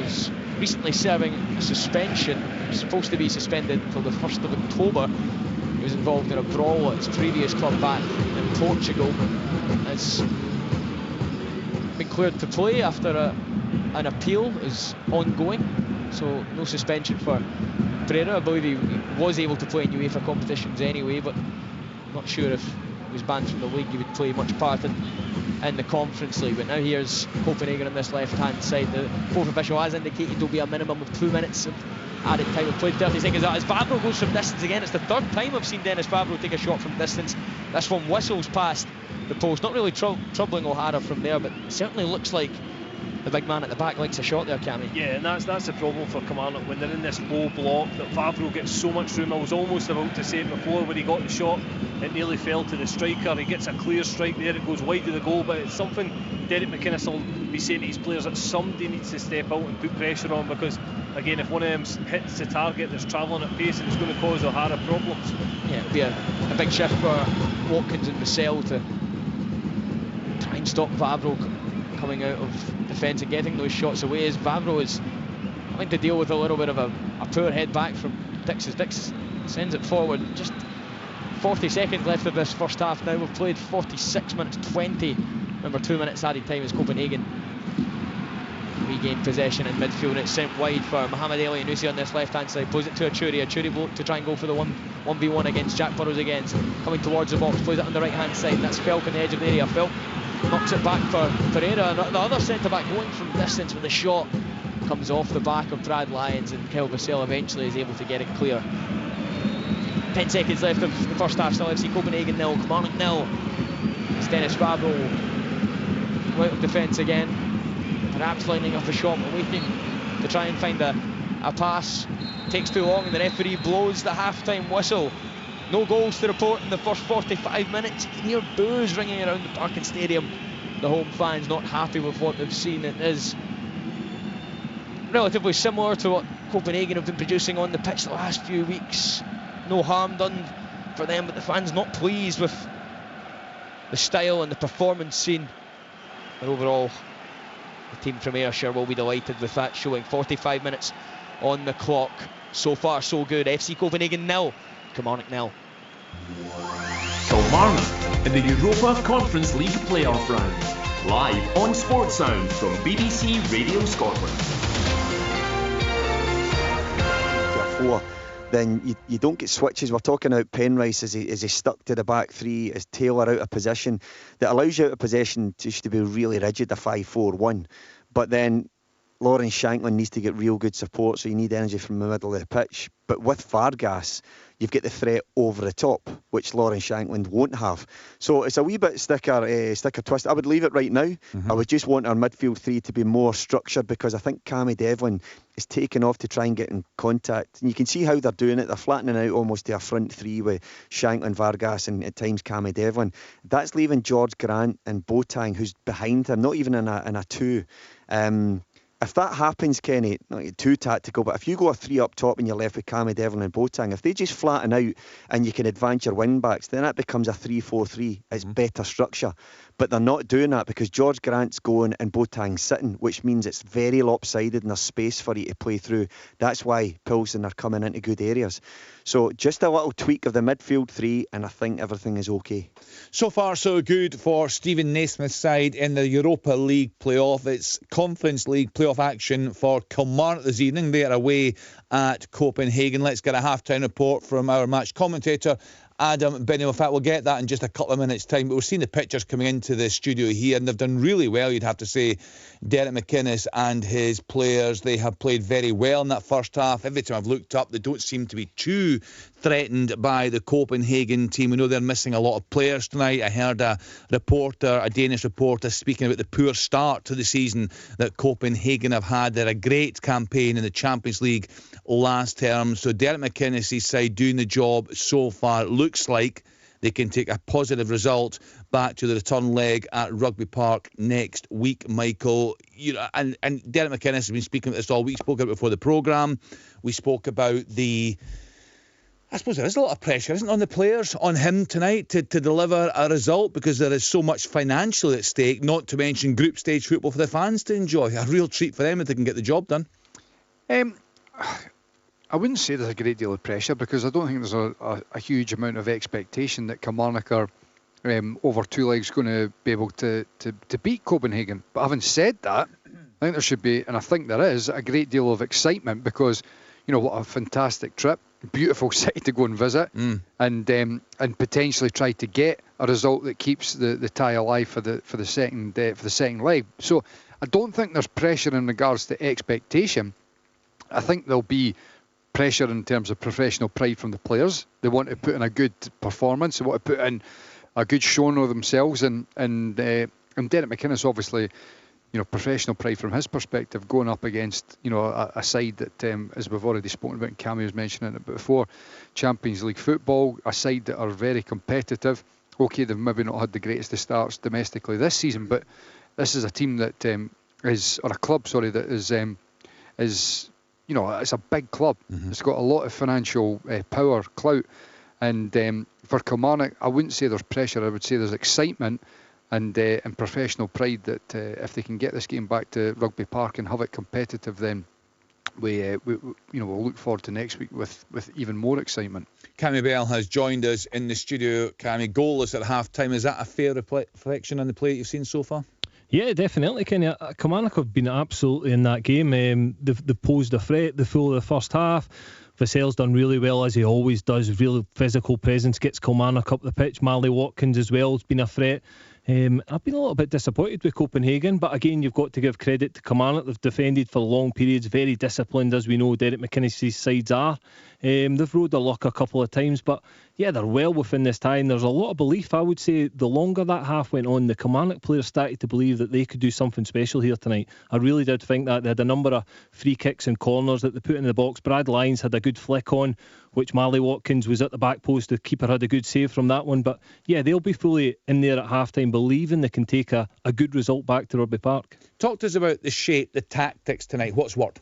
was recently serving a suspension, supposed to be suspended until the 1st of October. He was involved in a brawl at his previous club back in Portugal. Has been cleared to play after an appeal is ongoing, so no suspension for Pereira. I believe he was able to play in UEFA competitions anyway, but I'm not sure if he was banned from the league he would play much part in the Conference League. But now here's Copenhagen on this left-hand side. The fourth official has indicated there'll be a minimum of 2 minutes of added time. We've played 30 seconds out as Vavro goes from distance again. It's the third time I've seen Dennis Vavro take a shot from distance. This one whistles past the post. Not really troubling O'Hara from there, but certainly looks like the big man at the back likes a shot there, Cammy. Yeah, and that's the problem for Kilmarnock when they're in this low block, that Vavro gets so much room. I was almost about to say it before when he got the shot, it nearly fell to the striker. He gets a clear strike there, it goes wide of the goal, but it's something Derek McInnes will be saying to his players, that somebody needs to step out and put pressure on, because again, if one of them hits the target that's travelling at pace, and it's going to cause O'Hara problems. Yeah, it'll be a big shift for Watkins and Vassell to try and stop Vavro coming out of defence and getting those shots away, as Vavro is having to deal with a little bit of a poor head back from Dix, as Dix sends it forward. Just 40 seconds left of this first half now. We've played 46 minutes 20. Remember, 2 minutes added time as Copenhagen regain possession in midfield, and it's sent wide for Mohamed Ali and Nusi on this left hand side. Plays it to Achuri to try and go for the 1v1 against Jack Burrows again. So coming towards the box, plays it on the right hand side. That's Felk on the edge of the area. Felk knocks it back for Pereira, and the other centre back going from distance with a shot comes off the back of Brad Lyons, and Kyle Vassell eventually is able to get it clear. 10 seconds left of the first half. Still FC Copenhagen 0, Kilmarnock 0. It's Dennis Vavro out of defence again, perhaps lining up a shot, but waiting to try and find a pass. Takes too long, and the referee blows the half-time whistle. No goals to report in the first 45 minutes. You can hear boos ringing around the Parkin Stadium. The home fans not happy with what they've seen. It is relatively similar to what Copenhagen have been producing on the pitch the last few weeks. No harm done for them, but the fans not pleased with the style and the performance seen. But overall, the team from Ayrshire will be delighted with that showing. 45 minutes on the clock. So far, so good. FC Copenhagen 0, Kilmarnock 0. Kilmarnock in the Europa Conference League playoff round. Live on Sports Sound from BBC Radio Scotland. Then you don't get switches. We're talking about Penrice as he stuck to the back three, as Taylor out of position. That allows you out of possession just to be really rigid, a 5-4-1. But then Lawrence Shanklin needs to get real good support, so you need energy from the middle of the pitch. But with Vargas, you've got the threat over the top, which Lawrence Shanklin won't have. So it's a wee bit sticker twist. I would leave it right now. I would just want our midfield three to be more structured, because I think Cammy Devlin is taking off to try and get in contact. And you can see how they're doing it. They're flattening out almost to a front three with Shanklin, Vargas and at times Cammy Devlin. That's leaving George Grant and Boateng, who's behind him, not even in a two. If that happens, Kenny, not too tactical, but if you go a three up top and you're left with Cammy Devlin and Boateng, if they just flatten out and you can advance your wing backs, then that becomes a 3-4-3. It's better structure. But they're not doing that because George Grant's going and Boateng's sitting, which means it's very lopsided and there's space for you to play through. That's why Pilsen are coming into good areas. So just a little tweak of the midfield three, and I think everything is okay. So far, so good for Stephen Naismith's side in the Europa League playoff. It's Conference League playoff action for Kilmarnock this evening. They are away at Copenhagen. Let's get a half-time report from our match commentator Adam Benio. In fact, we'll get that in just a couple of minutes' time. But we've seen the pictures coming into the studio here, and they've done really well, you'd have to say. Derek McInnes and his players, they have played very well in that first half. Every time I've looked up, they don't seem to be too threatened by the Copenhagen team. We know they're missing a lot of players tonight. I heard a Danish reporter, speaking about the poor start to the season that Copenhagen have had. They're a great campaign in the Champions League last term. So Derek McInnes' side doing the job so far. It looks like they can take a positive result back to the return leg at Rugby Park next week, Michael. And Derek McInnes has been speaking about this all week. We spoke about it before the programme. We spoke about I suppose there is a lot of pressure, isn't it, on the players, on him tonight to deliver a result, because there is so much financially at stake, not to mention group stage football for the fans to enjoy. A real treat for them if they can get the job done. I wouldn't say there's a great deal of pressure, because I don't think there's a huge amount of expectation that Kilmarnock are over two legs going to be able to beat Copenhagen. But having said that, I think there should be, and I think there is, a great deal of excitement, because what a fantastic trip, beautiful site to go and visit, and potentially try to get a result that keeps the tie alive for the second leg. So I don't think there's pressure in regards to expectation. I think there'll be pressure in terms of professional pride from the players. They want to put in a good performance. They want to put in a good showing of themselves, and Derek McInnes, obviously, professional pride from his perspective, going up against a side that, as we've already spoken about, and Cammy was mentioning it before, Champions League football, a side that are very competitive. Okay, they've maybe not had the greatest of starts domestically this season, but this is a team that or a club, sorry, that is it's a big club. Mm-hmm. It's got a lot of financial power, clout, and for Kilmarnock, I wouldn't say there's pressure. I would say there's excitement and professional pride that if they can get this game back to Rugby Park and have it competitive, then we'll look forward to next week with even more excitement. Cammy Bell has joined us in the studio. Cammy, goalless at half-time. Is that a fair reflection on the play you've seen so far? Yeah, definitely, Kenny. Kilmarnock have been absolutely in that game. They've posed a threat the full of the first half. Vassell's done really well, as he always does. Really physical presence, gets Kilmarnock up the pitch. Marley Watkins as well has been a threat. I've been a little bit disappointed with Copenhagen, but again, you've got to give credit to Kilmarnock. They've defended for long periods, very disciplined, as we know Derek McInnes' sides are. They've rode their luck a couple of times, but yeah, they're well within this tie, and there's a lot of belief. I would say the longer that half went on, the Kilmarnock players started to believe that they could do something special here tonight. I really did think that. They had a number of free kicks and corners that they put in the box. Brad Lyons had a good flick on, which Marley Watkins was at the back post. The keeper had a good save from that one. But yeah, they'll be fully in there at half-time, believing they can take a good result back to Rugby Park. Talk to us about the shape, the tactics tonight. What's worked?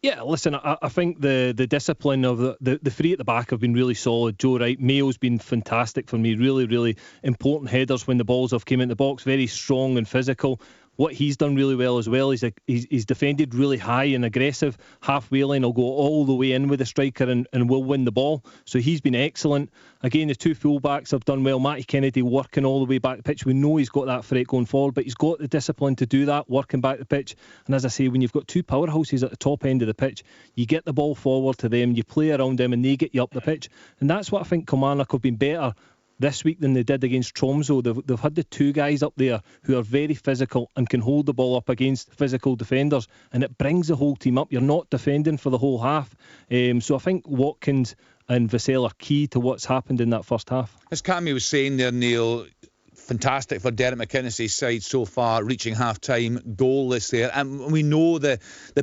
Yeah, listen, I think the discipline of the three at the back have been really solid. Joe Wright, Mayo's been fantastic for me. Really, really important headers when the balls have came in the box. Very strong and physical. What he's done really well as well is he's defended really high and aggressive. Halfway line will go all the way in with the striker and will win the ball. So he's been excellent. Again, the two fullbacks have done well. Matty Kennedy working all the way back the pitch. We know he's got that threat going forward, but he's got the discipline to do that, working back the pitch. And as I say, when you've got two powerhouses at the top end of the pitch, you get the ball forward to them, you play around them, and they get you up the pitch. And that's what I think Kilmarnock have been better this week than they did against Tromsø. They've had the two guys up there who are very physical and can hold the ball up against physical defenders, and it brings the whole team up. You're not defending for the whole half. So I think Watkins and Vassell are key to what's happened in that first half. As Cammy was saying there, Neil, fantastic for Derek McInnes' side so far, reaching half-time goalless there. And we know the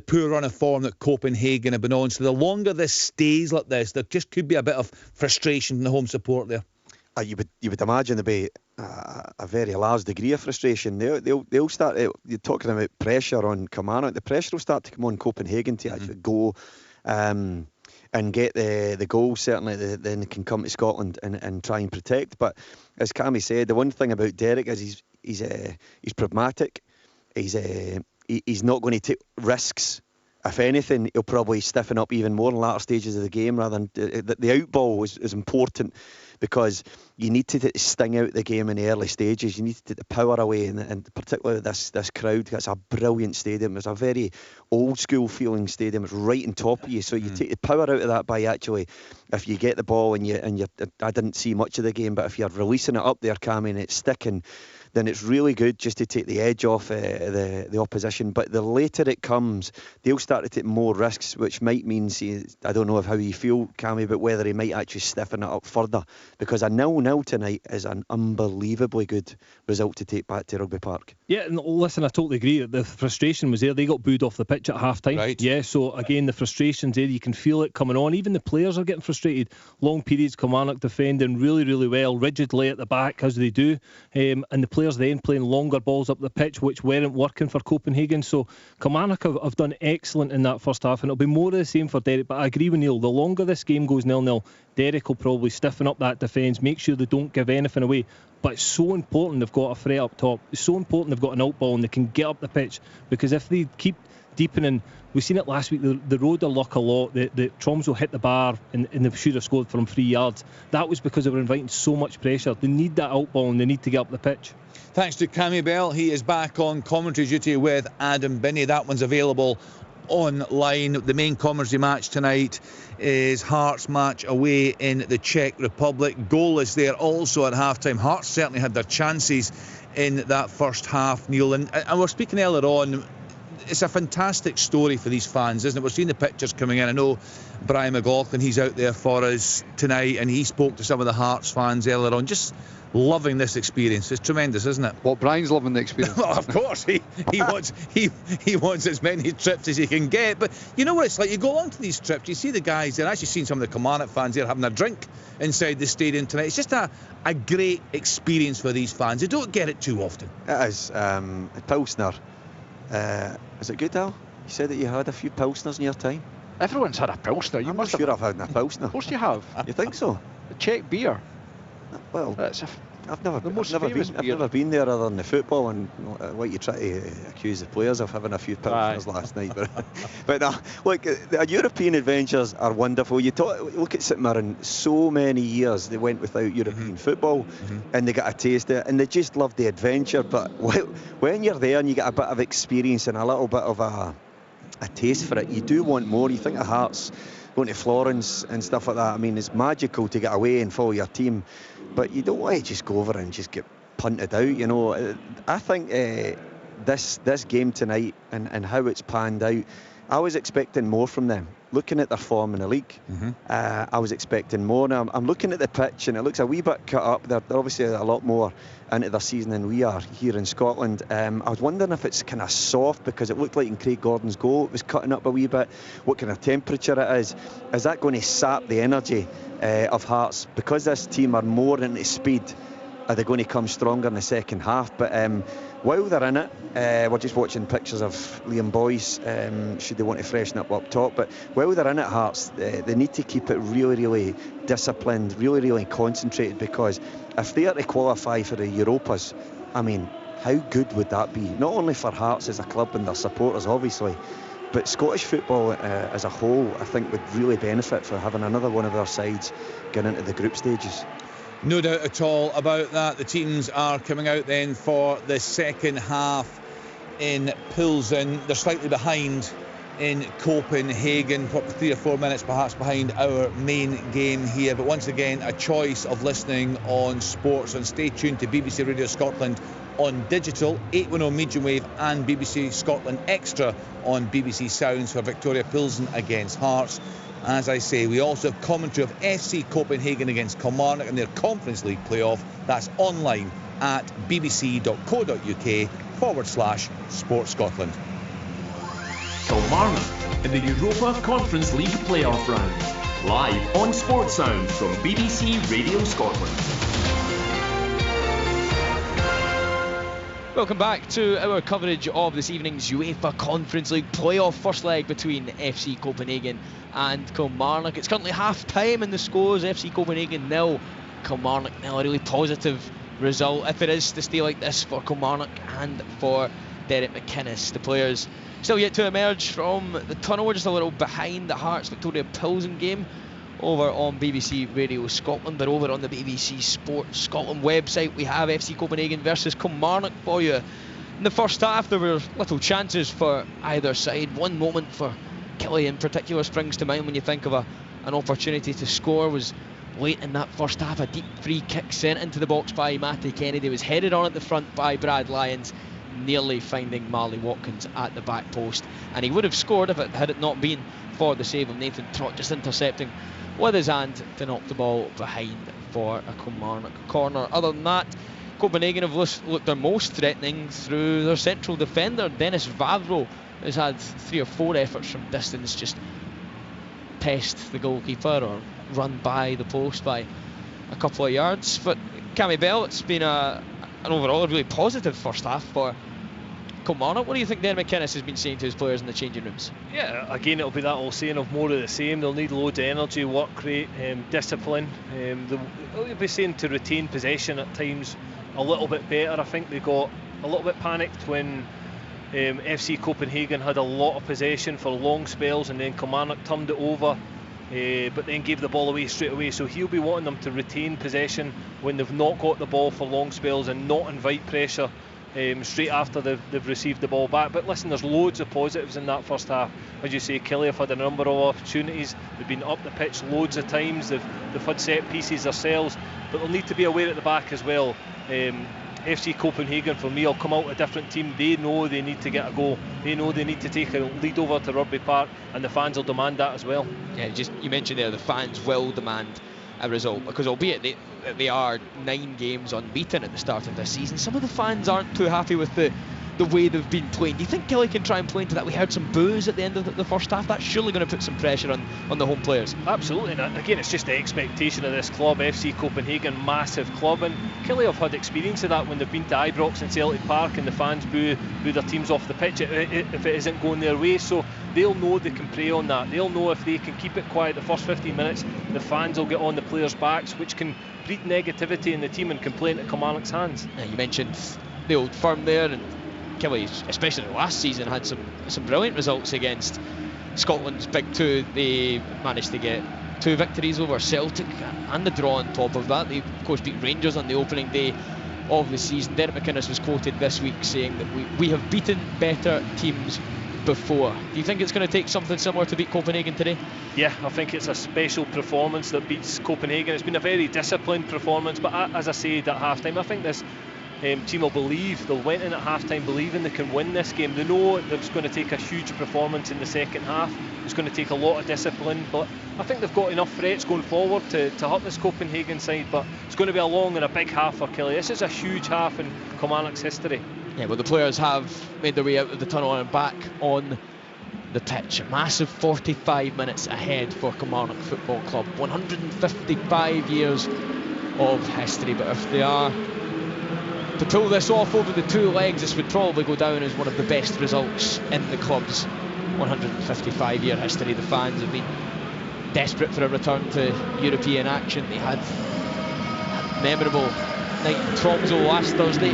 poor run of form that Copenhagen have been on. So the longer this stays like this, there just could be a bit of frustration from the home support there. You would imagine there'd be a very large degree of frustration. They'll start. You're talking about pressure on Kilmarnock. The pressure will start to come on Copenhagen to actually go and get the goal. Certainly, then they can come to Scotland and try and protect. But as Cammy said, the one thing about Derek is he's pragmatic. He's not going to take risks if anything, he'll probably stiffen up even more in latter stages of the game, rather than the out ball is important, because you need to sting out the game in the early stages. You need to take the power away, and particularly this crowd. That's a brilliant stadium. It's a very old school feeling stadium. It's right on top of you, so you take the power out of that by actually, if you get the ball and you I didn't see much of the game, but if you're releasing it up there, Cammy, and it's sticking, then it's really good just to take the edge off the opposition. But the later it comes, they'll start to take more risks, which might mean, I don't know how you feel, Cammy, but whether he might actually stiffen it up further, because a 0-0 tonight is an unbelievably good result to take back to Rugby Park. Yeah, and listen, I totally agree. The frustration was there. They got booed off the pitch at half-time. Right. Yeah, so again, the frustration's there. You can feel it coming on. Even the players are getting frustrated. Long periods, Kilmarnock defending really, really well, rigidly at the back, as they do. And the players then playing longer balls up the pitch, which weren't working for Copenhagen. So Kilmarnock have done excellent in that first half, and it'll be more of the same for Derek. But I agree with Neil, the longer this game goes 0-0, Derek will probably stiffen up that defence, make sure they don't give anything away. But it's so important they've got a threat up top. It's so important they've got an out ball and they can get up the pitch, because if they keep deepening, we've seen it last week, they rode their luck a lot. The Tromsø hit the bar and they should have scored from 3 yards. That was because they were inviting so much pressure. They need that out ball and they need to get up the pitch. Thanks to Cammy Bell. He is back on commentary duty with Adam Binney. That one's available online. The main commentary match tonight is Hearts match away in the Czech Republic. Goalless there also at half-time. Hearts certainly had their chances in that first half, Neil. And we're speaking earlier on, it's a fantastic story for these fans, isn't it? We're seeing the pictures coming in. I know Brian McLaughlin, he's out there for us tonight, and he spoke to some of the Hearts fans earlier on, just loving this experience. It's tremendous, isn't it? Well, Brian's loving the experience. Well, of course, he wants as many trips as he can get. But you know what it's like? You go along to these trips, you see the guys there. I've actually seen some of the Kilmarnock fans there having a drink inside the stadium tonight. It's just a great experience for these fans. They don't get it too often. It is. Pilsner. Is it good, Al? You said that you had a few Pilsners in your time. Everyone's had a Pilsner. I'm not sure I've had a Pilsner. Of course you have. You think so? A Czech beer. Well, I've never been there other than the football, and what you try to accuse the players of having a few Pilsners last night. But no, look, the European adventures are wonderful. Look at St Mirren, so many years they went without European football, and they got a taste of it, and they just loved the adventure. But when you're there and you get a bit of experience and a little bit of a taste for it, you do want more. You think of Hearts going to Florence and stuff like that. I mean, it's magical to get away and follow your team, but you don't want to just go over and just get punted out, you know. I think this game tonight and how it's panned out, I was expecting more from them. Looking at their form in the league, I was expecting more. Now, I'm looking at the pitch and it looks a wee bit cut up. They're obviously a lot more into their season than we are here in Scotland. I was wondering if it's kind of soft, because it looked like in Craig Gordon's goal it was cutting up a wee bit. What kind of temperature it is. Is that going to sap the energy of Hearts? Because this team are more into speed, are they going to come stronger in the second half? But while they're in it, we're just watching pictures of Liam Boyce, should they want to freshen up top. But while they're in it, Hearts, they need to keep it really, really disciplined, really, really concentrated, because if they are to qualify for the Europas, I mean, how good would that be? Not only for Hearts as a club and their supporters, obviously, but Scottish football as a whole, I think, would really benefit for having another one of their sides get into the group stages. No doubt at all about that. The teams are coming out then for the second half in Pilsen. They're slightly behind in Copenhagen, probably 3 or 4 minutes perhaps behind our main game here. But once again, a choice of listening on sports. And stay tuned to BBC Radio Scotland on digital, 810 medium wave, and BBC Scotland Extra on BBC Sounds for Victoria Pilsen against Hearts. As I say, we also have commentary of FC Copenhagen against Kilmarnock in their Conference League playoff. That's online at bbc.co.uk/Sports Scotland. Kilmarnock in the Europa Conference League playoff round. Live on Sports Sounds from BBC Radio Scotland. Welcome back to our coverage of this evening's UEFA Conference League playoff first leg between FC Copenhagen and Kilmarnock. It's currently half-time in the scores. FC Copenhagen 0, Kilmarnock 0. A really positive result if it is to stay like this for Kilmarnock and for Derek McInnes. The players still yet to emerge from the tunnel. We're just a little behind the Hearts Victoria Pilsen game over on BBC Radio Scotland, but over on the BBC Sports Scotland website we have FC Copenhagen versus Kilmarnock for you. In the first half there were little chances for either side. One moment for Killie in particular springs to mind when you think of an opportunity to score was late in that first half. A deep free kick sent into the box by Matty Kennedy was headed on at the front by Brad Lyons, nearly finding Marley Watkins at the back post, and he would have scored had it not been for the save of Nathan Trott, just intercepting with his hand to knock the ball behind for a Kilmarnock corner. Other than that, Copenhagen have looked their most threatening through their central defender Dennis Vavro, who's had 3 or 4 efforts from distance just pest the goalkeeper or run by the post by a couple of yards. But Cammy Bell, it's been an overall really positive first half for Kilmarnock. What do you think Derek McInnes has been saying to his players in the changing rooms? Yeah, again, it'll be that old saying of more of the same. They'll need loads of energy, work rate, discipline. They'll be saying to retain possession at times a little bit better. I think they got a little bit panicked when FC Copenhagen had a lot of possession for long spells, and then Kilmarnock turned it over, but then gave the ball away straight away. So he'll be wanting them to retain possession when they've not got the ball for long spells and not invite pressure straight after they've received the ball back. But listen, there's loads of positives in that first half. As you say, Killie have had a number of opportunities. They've been up the pitch loads of times. They've had set pieces themselves, but they'll need to be aware at the back as well. FC Copenhagen, for me, will come out a different team. They know they need to get a goal. They know they need to take a lead over to Rugby Park, and the fans will demand that as well. Yeah, you mentioned there the fans will demand a result, because albeit they are 9 games unbeaten at the start of this season, some of the fans aren't too happy with the way they've been playing. Do you think Killie can try and play into that? We heard some boos at the end of the first half. That's surely going to put some pressure on the home players. Absolutely, and again, it's just the expectation of this club. FC Copenhagen, massive club, and Killie have had experience of that when they've been to Ibrox and Celtic Park and the fans boo their teams off the pitch if it isn't going their way. So they'll know they can prey on that. They'll know if they can keep it quiet the first 15 minutes, the fans will get on the players' backs, which can breed negativity in the team and complaint at Kilmarnock's hands. Yeah, you mentioned the Old Firm there, and Killie, especially last season, had some brilliant results against Scotland's big 2. They managed to get 2 victories over Celtic and the draw on top of that. They of course beat Rangers on the opening day of the season. Derek McInnes was quoted this week saying that we have beaten better teams before. Do you think it's going to take something similar to beat Copenhagen today? Yeah, I think it's a special performance that beats Copenhagen. It's been a very disciplined performance, but as I said at half-time, I think this team will believe. They went in at half-time believing they can win this game. They know it's going to take a huge performance in the second half. It's going to take a lot of discipline, but I think they've got enough threats going forward to hurt this Copenhagen side. But it's going to be a long and a big half for Killie. This is a huge half in Kilmarnock's history. Yeah, well, the players have made their way out of the tunnel and back on the pitch. A massive 45 minutes ahead for Kilmarnock Football Club. 155 years of history, but if they are to pull this off over the 2 legs, this would probably go down as one of the best results in the club's 155-year history. The fans have been desperate for a return to European action. They had a memorable night in Tromsø last Thursday.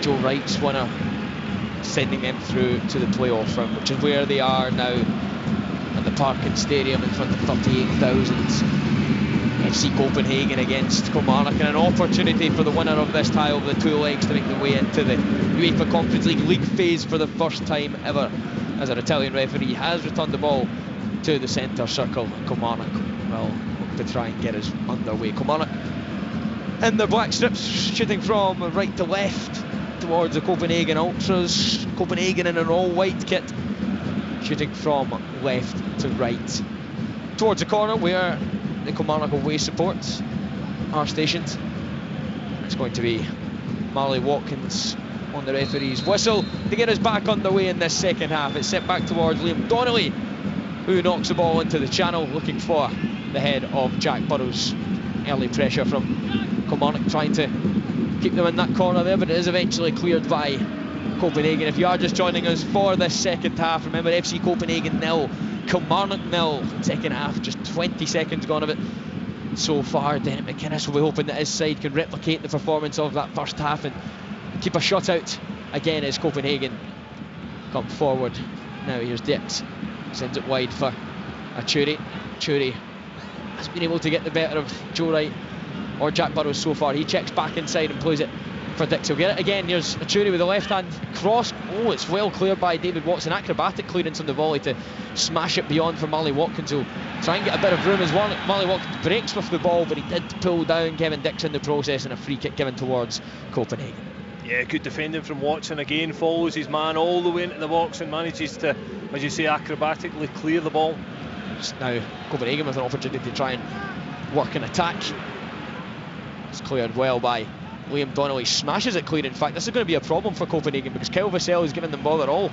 Joe Wright's winner, sending them through to the playoff round, which is where they are now at the Parken Stadium in front of 38,000. FC Copenhagen against Kilmarnock, and an opportunity for the winner of this tie over the 2 legs to make their way into the UEFA Conference League phase for the first time ever, as an Italian referee has returned the ball to the centre circle. Kilmarnock will look to try and get us underway. Kilmarnock in their black strips, shooting from right to left towards the Copenhagen Ultras. Copenhagen in an all-white kit, shooting from left to right towards the corner where the Kilmarnock away supports are stationed. It's going to be Marley Watkins on the referee's whistle to get us back underway in this second half. It's set back towards Liam Donnelly, who knocks the ball into the channel, looking for the head of Jack Burrows. Early pressure from Kilmarnock trying to keep them in that corner there, but it is eventually cleared by Copenhagen. If you are just joining us for this second half, remember FC Copenhagen 0, Kilmarnock 0. Second half, just 20 seconds gone of it so far. Derek McInnes will be hoping that his side can replicate the performance of that first half and keep a shutout again as Copenhagen come forward. Now here's Dix, sends it wide for Achuri. Achuri has been able to get the better of Joe Wright or Jack Burrows so far. He checks back inside and plays it for Dix. He'll get it again. Here's Achuri with the left hand cross. Oh, it's well cleared by David Watson. Acrobatic clearance on the volley to smash it beyond for Marley Watkins. He'll try and get a bit of room as well. Marley Watkins breaks with the ball, but he did pull down Kevin Dix in the process, and a free kick given towards Copenhagen. Yeah, good defending from Watson again. Follows his man all the way into the box and manages to, as you say, acrobatically clear the ball. Just now Copenhagen with an opportunity to try and work an attack. It's cleared well by Liam Donnelly. Smashes it clear. In fact, this is going to be a problem for Copenhagen because Kyle Vassell is giving them bother all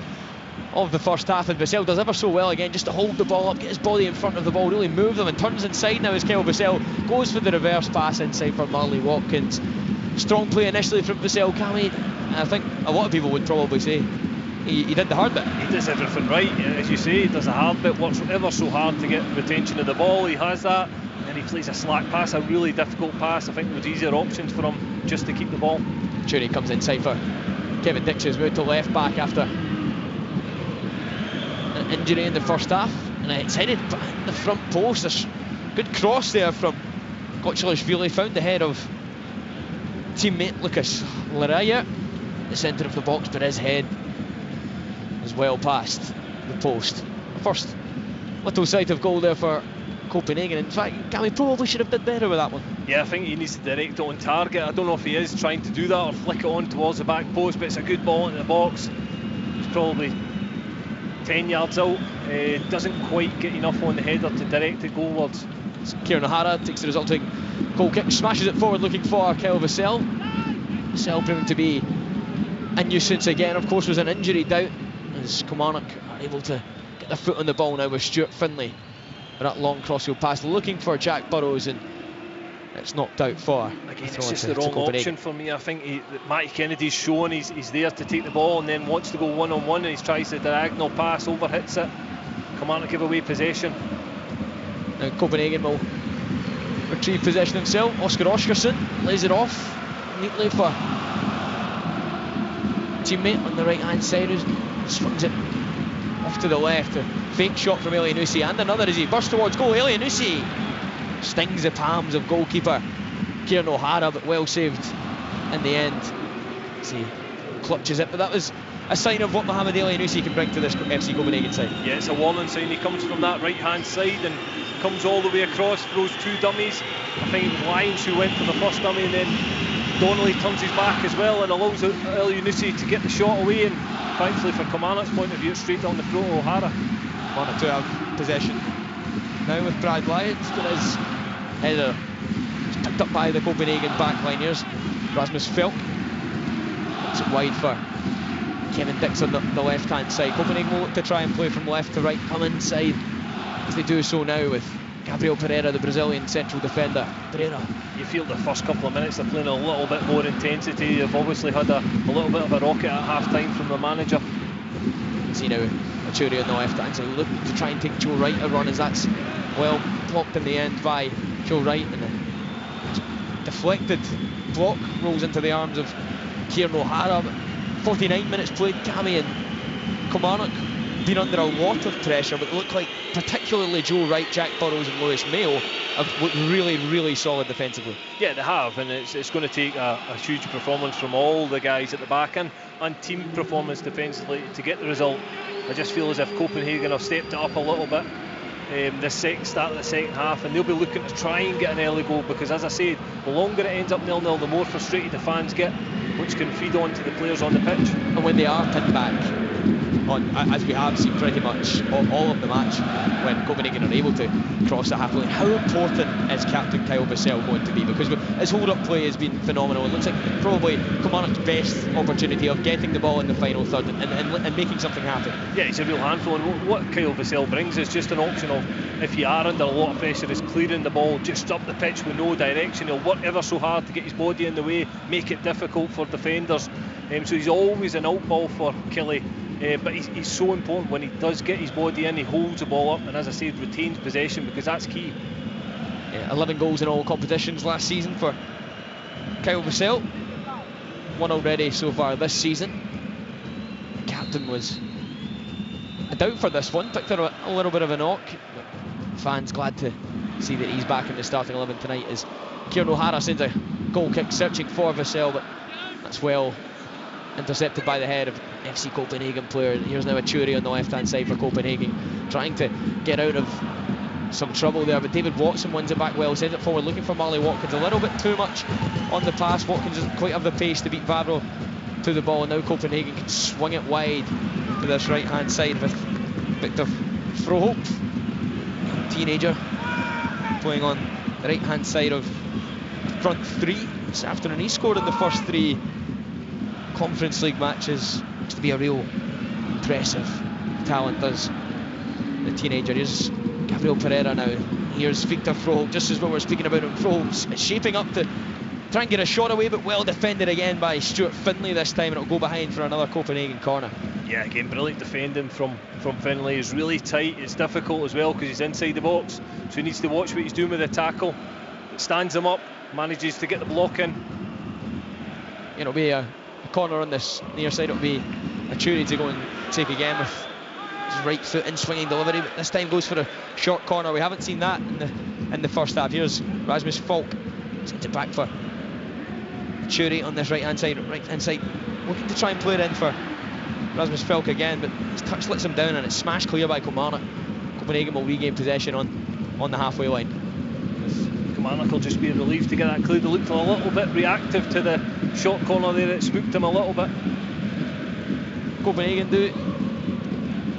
of the first half, and Vassell does ever so well again just to hold the ball up, get his body in front of the ball, really move them, and turns inside now as Kyle Vassell goes for the reverse pass inside for Marley Watkins. Strong play initially from Vassell. Cammy, I think a lot of people would probably say he did the hard bit. He does everything right, as you say. He does the hard bit, works ever so hard to get retention of the ball. He has that, and he plays a slack pass, a really difficult pass. I think there was easier options for him just to keep the ball. Churi comes inside for Kevin Dix, who's moved to left back after an injury in the first half, and it's headed in the front post. There's good cross there from Gotchalashvili, found the head of teammate Lucas Laraya, the centre of the box, but his head is well past the post. First little sight of goal there for Copenhagen. In fact, Cammy probably should have did better with that one. Yeah, I think he needs to direct it on target. I don't know if he is trying to do that or flick it on towards the back post, but it's a good ball into the box. It's probably 10 yards out. Doesn't quite get enough on the header to direct it goalwards. Kieran O'Hara takes the resulting goal kick, smashes it forward looking for Kyle Vassell. Vassell proving to be a nuisance again. Of course, was an injury doubt as Kilmarnock are able to get their foot on the ball now with Stuart Finlay. But that long crossfield pass looking for Jack Burrows, and it's knocked out for. Again, it's just the wrong option for me. I think Matty Kennedy's shown he's there to take the ball and then wants to go one-on-one, and he tries the diagonal pass, overhits it. Kilmarnock give away possession. Now Copenhagen will retrieve possession himself. Oscar Oscarsson lays it off neatly for teammate on the right hand side, who swings it off to the left. A fake shot from Elianusi, and another as he bursts towards goal. Elianusi stings the palms of goalkeeper Kieran O'Hara, but well saved in the end as he clutches it. But that was a sign of what Mohamed Elianusi can bring to this FC Copenhagen side. Yeah, it's a warning sign. He comes from that right hand side and comes all the way across, throws two dummies. I think it was Lyons who went for the first dummy, and then Donnelly turns his back as well and allows Elianusi to get the shot away, and thankfully for Kilmarnock's point of view, it's straight down the throat of O'Hara. Kilmarnock to have possession now with Brad Lyons, but his header is picked up by the Copenhagen backliners. Rasmus Felk puts it wide for Kevin Dix on the left hand side. Copenhagen will look to try and play from left to right, come inside as they do so now with Gabriel Pereira, the Brazilian central defender. Pereira. You feel the first couple of minutes they're playing a little bit more intensity. They've obviously had a little bit of a rocket at half time from the manager. See now Achuri on the left hand side looking to try and take Joe Wright a run, as that's well blocked in the end by Joe Wright, and a deflected block rolls into the arms of Kieran O'Hara. 49 minutes played, Cammy, and Kilmarnock been under a lot of pressure, but look like particularly Joe Wright, Jack Burrows and Lewis Mayo have looked really, really solid defensively. Yeah, they have, and it's going to take a huge performance from all the guys at the back and team performance defensively to get the result. I just feel as if Copenhagen have stepped it up a little bit start of the second half, and they'll be looking to try and get an early goal, because as I said, the longer it ends up 0-0, the more frustrated the fans get, which can feed on to the players on the pitch. And when they are pinned back on, as we have seen pretty much all of the match, when Copenhagen are able to cross the half line, how important is captain Kyle Vassell going to be? Because his hold-up play has been phenomenal. It looks like probably Kilmarnock's best opportunity of getting the ball in the final third and making something happen. Yeah, he's a real handful, and what Kyle Vassell brings is just an option of, if you are under a lot of pressure, is clearing the ball just up the pitch with no direction. He'll work ever so hard to get his body in the way, make it difficult for defenders. So he's always an out ball for Killy. But he's so important when he does get his body in. He holds the ball up, and as I said, retains possession, because that's key. 11 goals in all competitions last season for Kyle Vassell. One already so far this season. captain was a doubt for this one, picked her a little bit of a knock. But fans glad to see that he's back in the starting 11 tonight as Kieran O'Hara sends a goal kick searching for Vassell, but that's well intercepted by the head of FC Copenhagen player. Here's now a Churi on the left hand side for Copenhagen, trying to get out of some trouble there, but David Watson wins it back well, sends it forward looking for Marley Watkins, a little bit too much on the pass. Watkins doesn't quite have the pace to beat Vavro to the ball, and now Copenhagen can swing it wide to this right hand side with Victor Froholt, teenager, playing on the right hand side of front three this afternoon. He scored in the first 3 Conference League matches. Looks to be a real impressive talent, does the teenager. Here's Gabriel Pereira now. Here's Victor Froholt, just as when we're speaking about him. Froholt's shaping up to try and get a shot away, but well defended again by Stuart Finlay this time, and it'll go behind for another Copenhagen corner. Yeah, again, brilliant defending from Finlay. He's really tight. It's difficult as well because he's inside the box, so he needs to watch what he's doing with the tackle. It stands him up, manages to get the block in. It'll be a corner on this near side. It'll be a Churi to go and take again with his right foot in swinging delivery, but this time goes for a short corner. We haven't seen that in the first half. Here's Rasmus Falk, sends it back for Churi on this right hand side, looking to try and play it in for Rasmus Falk again, but his touch lets him down and it's smashed clear by Kilmarnock. Copenhagen will regain possession on the halfway line. Kilmarnock will just be relieved to get that clear. They looked a little bit reactive to the short corner there. It spooked him a little bit. Copenhagen do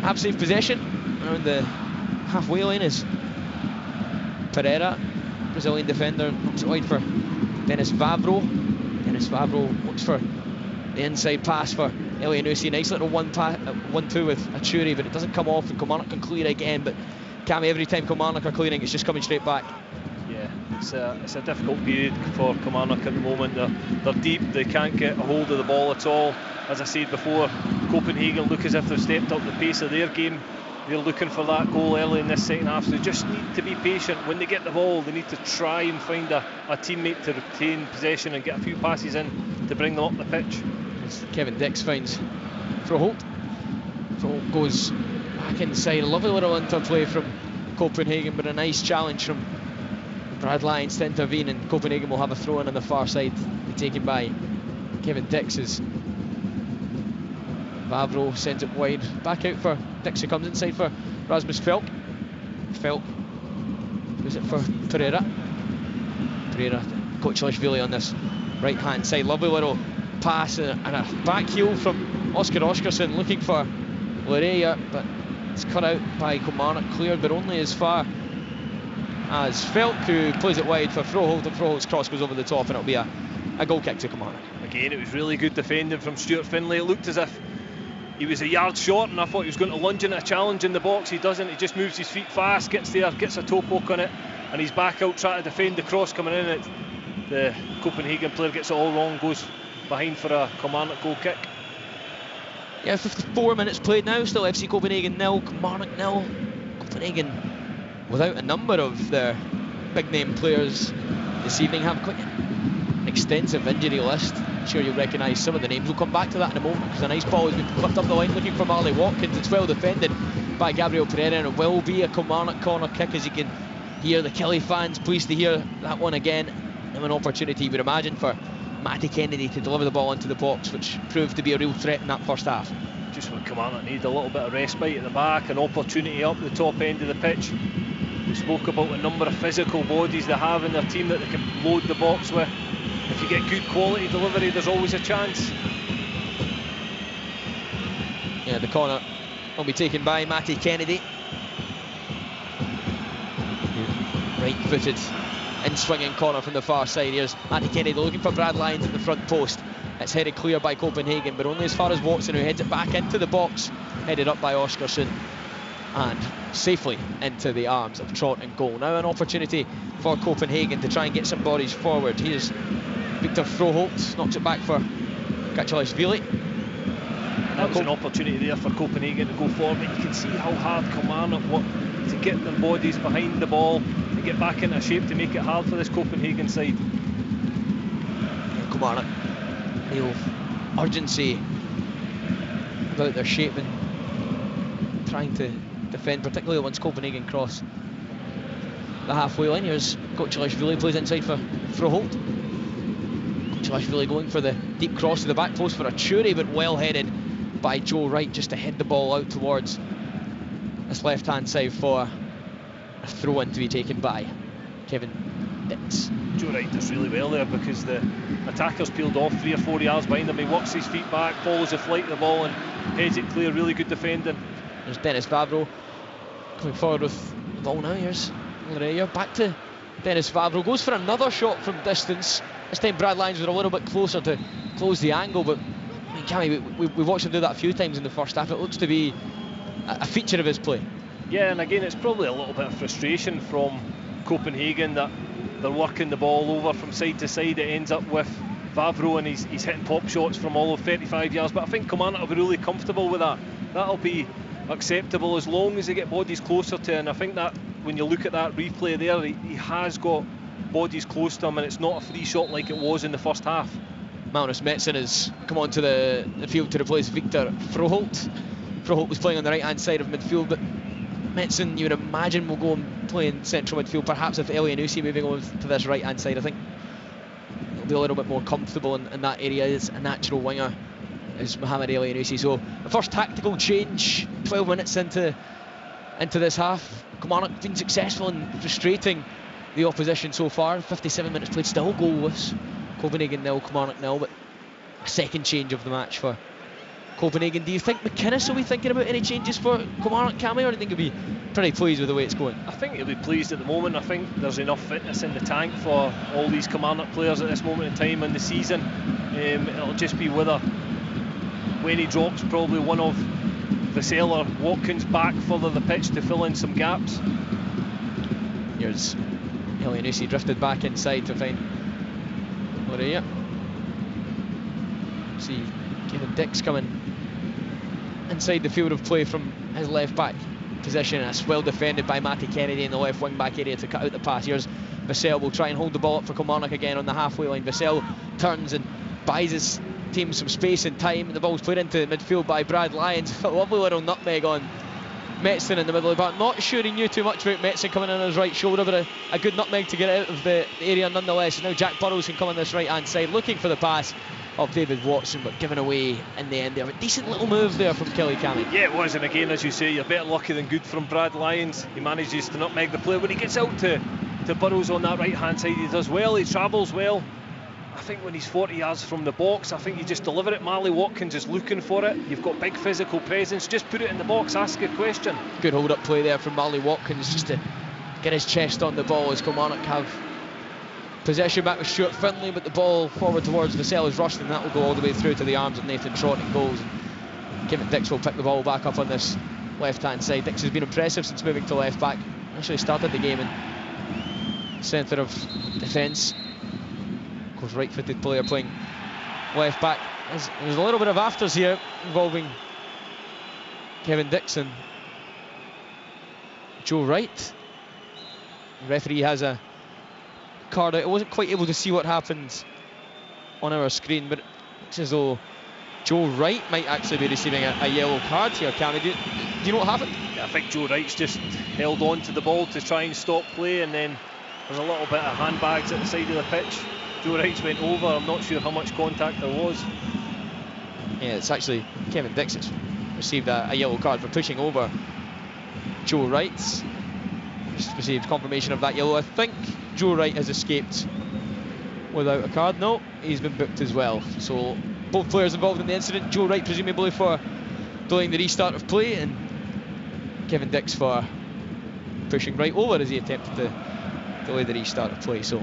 have safe possession around the halfway line as Pereira, Brazilian defender, knocks it wide for Dennis Vavro. Dennis Vavro looks for the inside pass for Elianusi. Nice little 1-2 with a Churi, but it doesn't come off, and Kilmarnock can clear again. But Cammy, every time Kilmarnock are clearing, it's just coming straight back. Yeah, it's a difficult period for Kilmarnock at the moment. They're deep, they can't get a hold of the ball at all. As I said before, Copenhagen look as if they've stepped up the pace of their game. They're looking for that goal early in this second half, so they just need to be patient. When they get the ball, they need to try and find a teammate to retain possession and get a few passes in to bring them up the pitch. As Kevin Dix finds Froholt. Froholt goes back inside. A lovely little interplay from Copenhagen, but a nice challenge from Brad Lyons to intervene, and Copenhagen will have a throw in on the far side, taken by Kevin Dix as Vavro sends it wide back out for Dix, who comes inside for Rasmus Falk. Falk gives it for Pereira. Kochilishvili on this right hand side. Lovely little pass and a back heel from Oscar Oskarsson looking for Loreya, but it's cut out by Kilmarnock, cleared but only as far as Falk, who plays it wide for Froholt, and Froholt's cross goes over the top, and it'll be a goal kick to Kilmarnock. Again, it was really good defending from Stuart Finlay. It looked as if he was a yard short, and I thought he was going to lunge into a challenge in the box. He doesn't. He just moves his feet fast, gets there, gets a toe poke on it, and he's back out trying to defend the cross coming in. The Copenhagen player gets it all wrong, goes behind for a Kilmarnock goal kick. Yeah, 54 minutes played now, still FC Copenhagen 0, Kilmarnock 0. Copenhagen, without a number of their big name players this evening, have quite an extensive injury list. I'm sure you'll recognise some of the names. We'll come back to that in a moment, because a nice ball has been clipped up the line looking for Marley Watkins. It's well defended by Gabriel Pereira, and it will be a Kilmarnock corner kick, as you can hear the Kelly fans pleased to hear that one again. And an opportunity, you would imagine, for Matty Kennedy to deliver the ball into the box, which proved to be a real threat in that first half. Just what Kilmarnock need, a little bit of respite at the back, an opportunity up the top end of the pitch. We spoke about the number of physical bodies they have in their team that they can load the box with. If you get good quality delivery, there's always a chance. Yeah, the corner will be taken by Matty Kennedy. Right-footed in-swinging corner from the far side. Here's Matty Kennedy looking for Brad Lyons at the front post. It's headed clear by Copenhagen, but only as far as Watson, who heads it back into the box, headed up by Oskarsson, and safely into the arms of Trott and goal. Now an opportunity for Copenhagen to try and get some bodies forward. Here's Victor Froholt, knocks it back for Kochilishvili. That was an opportunity there for Copenhagen to go forward. You can see how hard Kilmarnock work to get their bodies behind the ball and get back into shape to make it hard for this Copenhagen side. Kilmarnock, real urgency about their shape and trying to defend, particularly once Copenhagen cross the halfway line. Here's Kochilashvili, plays inside for Froholt. Kochilashvili going for the deep cross to the back post for a Churi, but well headed by Joe Wright just to head the ball out towards this left hand side for a throw in to be taken by Kevin Dix. Joe Wright does really well there because the attacker's peeled off 3 or 4 yards behind him. He works his feet back, follows the flight of the ball and heads it clear. Really good defending. There's Dennis Vavro coming forward with the ball now. Here's Larea, back to Dennis Vavro, goes for another shot from distance. This time Brad Lyons was a little bit closer to close the angle, but I mean, Cammy, we've watched him do that a few times in the first half. It looks to be a feature of his play. Yeah, and again, it's probably a little bit of frustration from Copenhagen that they're working the ball over from side to side. It ends up with Vavro and he's hitting pop shots from all of 35 yards, but I think Kilmarnock will be really comfortable with that. That'll be acceptable as long as they get bodies closer to him. And I think that when you look at that replay there, he has got bodies close to him and it's not a free shot like it was in the first half. Magnus Metson has come onto the field to replace Victor Froholt. Froholt was playing on the right hand side of midfield, but Metson, you would imagine, will go and play in central midfield, perhaps with Elianusi moving over to this right hand side. I think he'll be a little bit more comfortable in that area as a natural winger is Mohamed Elianusi. So the first tactical change 12 minutes into this half. Kilmarnock been successful in frustrating the opposition so far. 57 minutes played, still goalless. Copenhagen 0, Kilmarnock 0, but a second change of the match for Copenhagen. Do you think McInnes will be thinking about any changes for Kilmarnock, Cammy, or do you think he'll be pretty pleased with the way it's going? I think he'll be pleased at the moment. I think there's enough fitness in the tank for all these Kilmarnock players at this moment in time in the season. It'll just be whether when he drops probably one of Vassell or Watkins back further the pitch to fill in some gaps. Here's Elianusi drifted back inside to find Larea. See Kevin Dix coming inside the field of play from his left back position, and it's well defended by Matty Kennedy in the left wing back area to cut out the pass. Here's Vassell, will try and hold the ball up for Kilmarnock again on the halfway line. Vassell turns and buys his team some space and time, and the ball's played into midfield by Brad Lyons. A lovely little nutmeg on Metson in the middle of the park. Not sure he knew too much about Metson coming in on his right shoulder, but a good nutmeg to get out of the area nonetheless. Now Jack Burrows can come on this right hand side looking for the pass of David Watson, but given away in the end there. A decent little move there from Kelly Cammy. Yeah, it was, and again, as you say, you're better lucky than good from Brad Lyons. He manages to nutmeg the play. When he gets out to Burrows on that right hand side, he does well, he travels well. I think when he's 40 yards from the box, I think you just deliver it. Marley Watkins is looking for it. You've got big physical presence, just put it in the box, ask a question. Good hold up play there from Marley Watkins just to get his chest on the ball as Kilmarnock have possession back with Stuart Findlay, but the ball forward towards Vassell is rushed, and that will go all the way through to the arms of Nathan Trott and goals. And Kevin Dix will pick the ball back up on this left hand side. Dix has been impressive since moving to left back. Actually started the game in centre of defence. Of course, right footed player playing left back. There's a little bit of afters here involving Kevin Dix and Joe Wright. The referee has a card out. I wasn't quite able to see what happened on our screen, but it looks as though Joe Wright might actually be receiving a yellow card here. Cammy, do you know what happened? Yeah, I think Joe Wright's just held on to the ball to try and stop play, and then there's a little bit of handbags at the side of the pitch. Joe Wright's went over. I'm not sure how much contact there was. Yeah, it's actually Kevin Dix that's received a yellow card for pushing over Joe Wright. Just received confirmation of that yellow. I think Joe Wright has escaped without a card. No, he's been booked as well. So both players involved in the incident. Joe Wright presumably for delaying the restart of play, and Kevin Dix for pushing right over as he attempted to delay the restart of play. So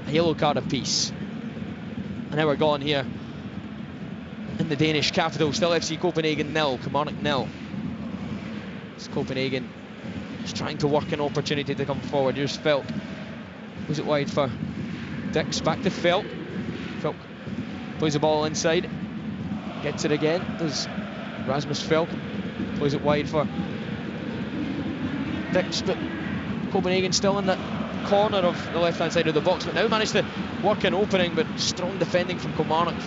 a yellow card apiece. And now we're gone here in the Danish capital. Still FC Copenhagen 0, Kilmarnock 0. It's Copenhagen just trying to work an opportunity to come forward. Here's Felk. Was it wide for Dix? Back to Felk. Felk plays the ball inside. Gets it again. Does Rasmus Felk. Plays it wide for Dix, but Copenhagen still in that corner of the left hand side of the box, but now managed to work an opening, but strong defending from Kilmarnock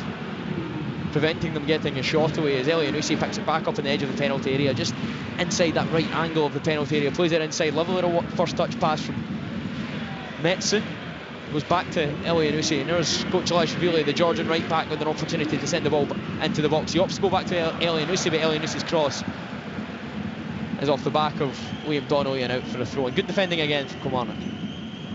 preventing them getting a shot away, as Elyounoussi picks it back up on the edge of the penalty area, just inside that right angle of the penalty area, plays it inside, lovely little first touch pass from Metson, goes back to Elyounoussi, and there's Kochilashvili, the Georgian right back, with an opportunity to send the ball into the box. He opts to go back to Elyounoussi, but Elyounoussis cross is off the back of Liam Donnelly and out for a throw. And good defending again from Kilmarnock.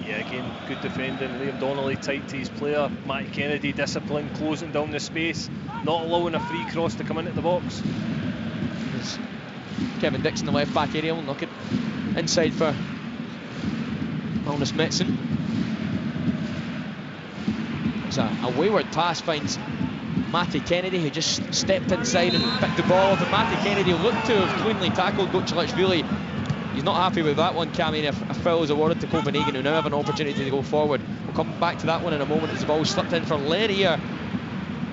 Yeah, again, good defending. Liam Donnelly tight to his player. Matty Kennedy disciplined, closing down the space, not allowing a free cross to come into the box. There's Kevin Dixon, the left back area, will knock it inside for Magnus Metson. It's a wayward pass, finds Matty Kennedy, who just stepped inside and picked the ball up, and Matty Kennedy looked to have cleanly tackled Kochilashvili. He's not happy with that one, Cammy. A foul is awarded to Copenhagen, who now have an opportunity to go forward. We'll come back to that one in a moment as the ball slipped in for Lenier